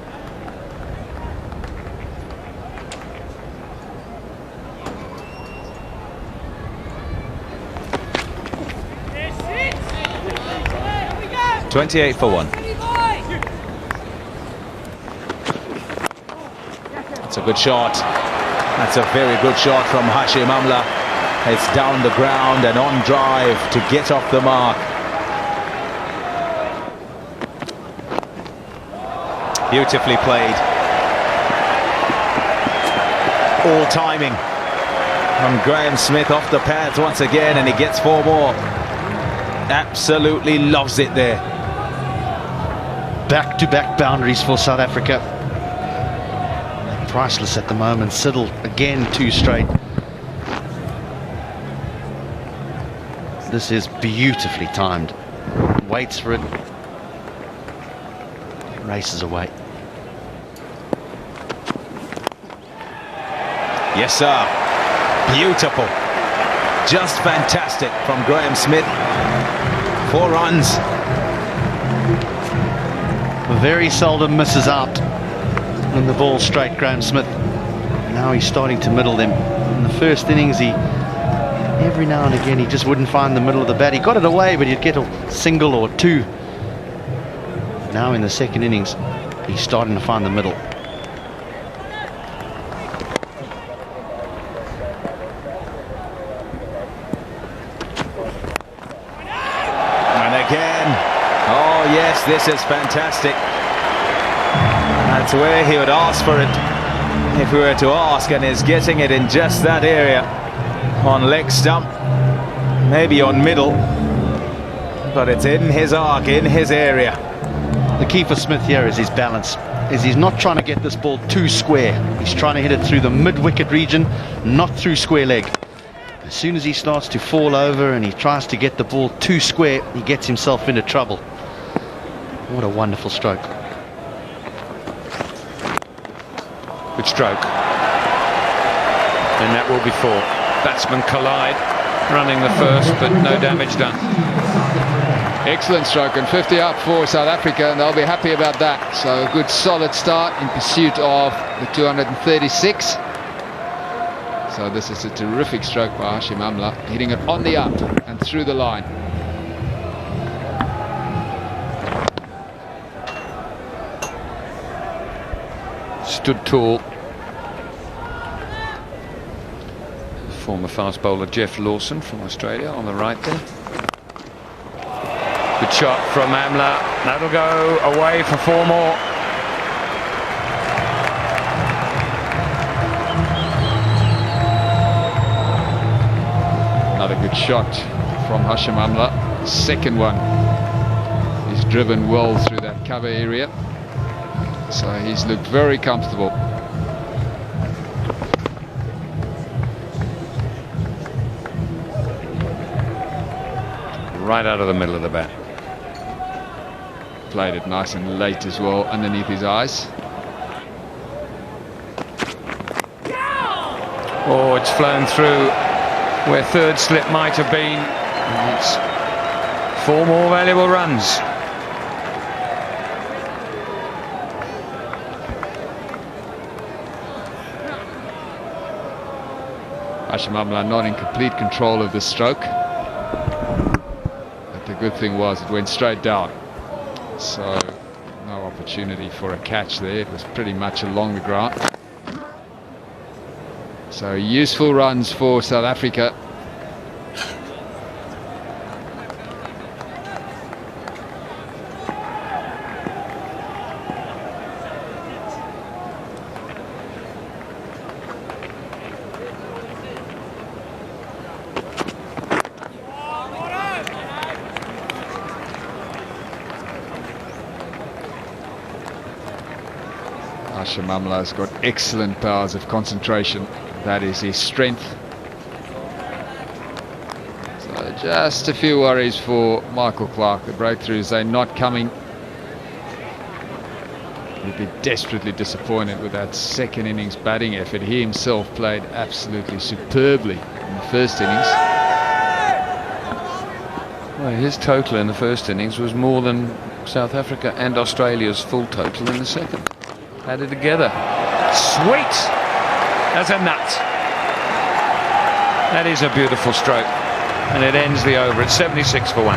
.28 for 1. That's a good shot. That's a very good shot from Hashim Amla. It's down the ground and on drive to get off the mark. Beautifully played. All timing from Graham Smith off the pads once again, and he gets 4 more. Absolutely loves it there. Back-to-back boundaries for South Africa. Priceless at the moment. Siddle again 2 straight. This is beautifully timed. Waits for it. Races away. Yes, sir. Beautiful. Just fantastic from Graham Smith. 4 runs. Very seldom misses out when the ball's straight, Graham Smith. Now he's starting to middle them. In the first innings, every now and again he just wouldn't find the middle of the bat. He got it away, but he'd get a single or 2. Now in the second innings, he's starting to find the middle. And again, oh yes, this is fantastic. That's where he would ask for it if we were to ask, and is getting it in just that area. On leg stump, maybe on middle, but it's in his arc, in his area. The key for Smith here is his balance. He's not trying to get this ball too square. He's trying to hit it through the mid-wicket region, not through square leg. As soon as he starts to fall over and he tries to get the ball too square, he gets himself into trouble. What a wonderful stroke. Good stroke. And that will be 4. Batsmen collide, running the first, but no damage done. Excellent stroke, and 50 up for South Africa, and they'll be happy about that. So a good solid start in pursuit of the 236. So this is a terrific stroke by Hashim Amla, hitting it on the up and through the line. Stood tall. Former fast bowler Jeff Lawson from Australia on the right there. Good shot from Amla. That'll go away for 4 more. Another good shot from Hashim Amla. Second one. He's driven well through that cover area. So he's looked very comfortable. Right out of the middle of the bat. Played it nice and late as well, underneath his eyes. Oh, it's flown through where third slip might have been. And it's 4 more valuable runs. Hashim Amla not in complete control of the stroke. But the good thing was it went straight down. So no opportunity for a catch there. It was pretty much along the ground. So useful runs for South Africa. Hashim Amla has got excellent powers of concentration. That is his strength. So just a few worries for Michael Clarke. The breakthroughs, they're not coming. He'd be desperately disappointed with that second innings batting effort. He himself played absolutely superbly in the first innings. Well, his total in the first innings was more than South Africa and Australia's full total in the second. Added together. Sweet as a nut. That is a beautiful stroke. And it ends the over at 76 for 1.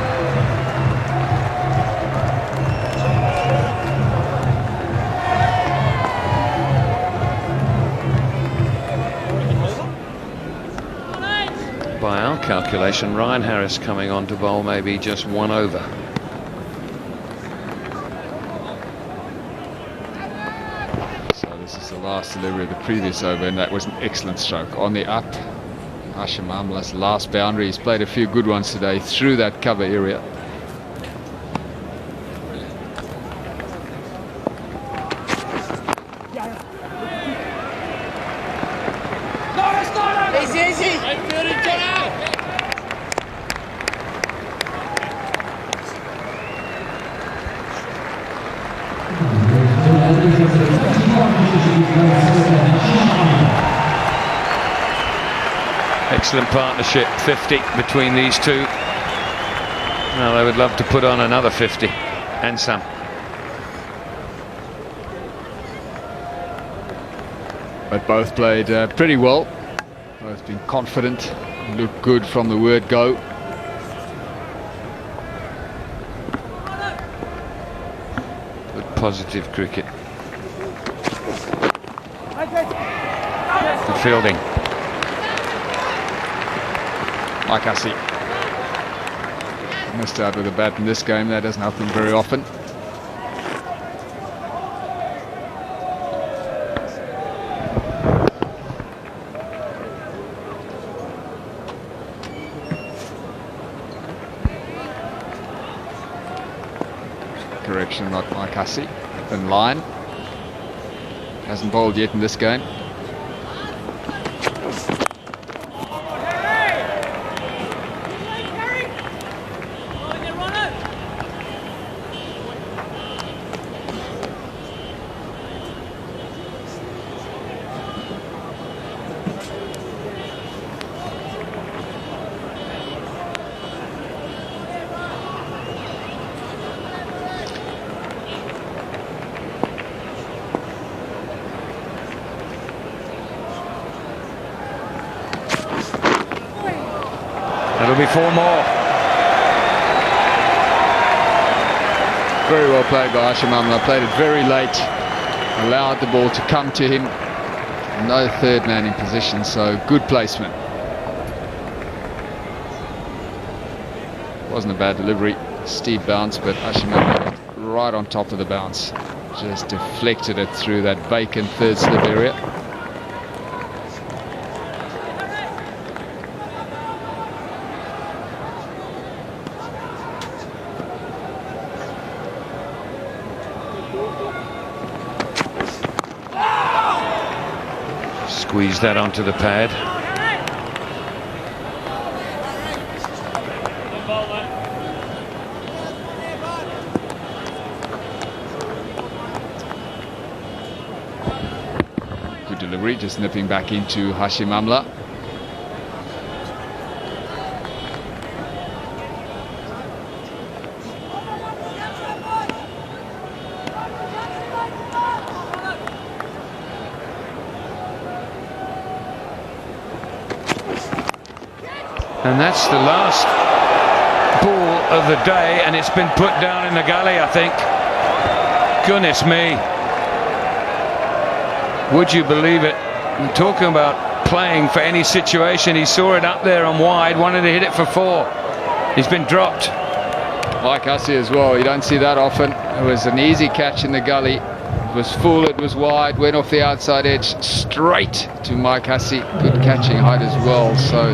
By our calculation, Ryan Harris coming on to bowl maybe just 1 over. So this is the last delivery of the previous over, and that was an excellent stroke. On the up, Hashim Amla's last boundary. He's played a few good ones today through that cover area. Excellent partnership, 50 between these two. Well, they would love to put on another 50 and some. But both played pretty well. Both been confident, looked good from the word go. Good positive cricket. The fielding. Makasi missed out with a bat in this game. That doesn't happen very often. Correction, not Makasi. In line. Hasn't bowled yet in this game. That'll be 4 more. Very well played by Hashim Amla. Played it very late. Allowed the ball to come to him. No third man in position, so good placement. Wasn't a bad delivery. Steep bounce, but Hashim Amla right on top of the bounce. Just deflected it through that vacant third slip area. Squeeze that onto the pad. Good delivery, just nipping back into Hashim Amla. And that's the last ball of the day, and it's been put down in the gully, I think. Goodness me. Would you believe it? I'm talking about playing for any situation. He saw it up there on wide, wanted to hit it for 4. He's been dropped. Like Hussey as well, you don't see that often. It was an easy catch in the gully. It was full, it was wide, went off the outside edge, straight to Mike Hussey. Good catching height as well. So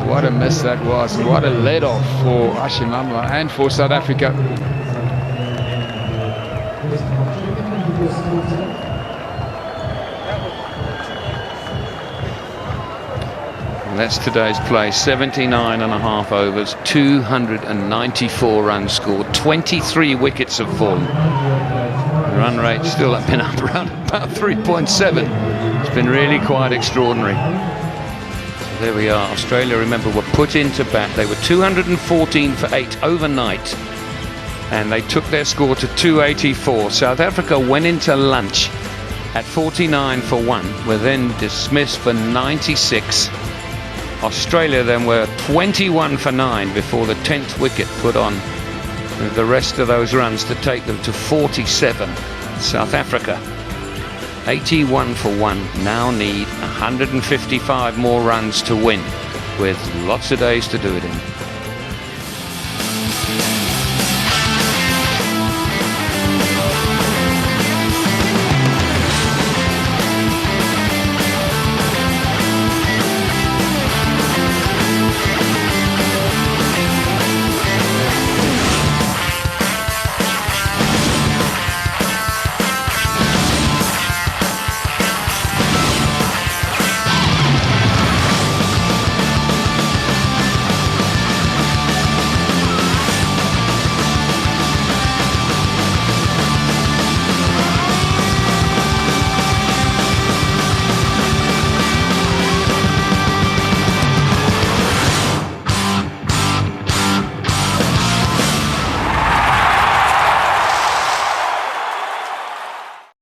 what a miss that was, and what a let-off for Hashim Amla and for South Africa. And that's today's play. 79.5 overs, 294 runs scored, 23 wickets have fallen. The run rate still up been up around about 3.7. It's been really quite extraordinary. So there we are. Australia, remember, were put into bat. They were 214 for 8 overnight, and they took their score to 284. South Africa went into lunch at 49 for 1, were then dismissed for 96. Australia then were 21 for 9 before the 10th wicket put on the rest of those runs to take them to 47. South Africa 81 for 1 now need 155 more runs to win, with lots of days to do it in.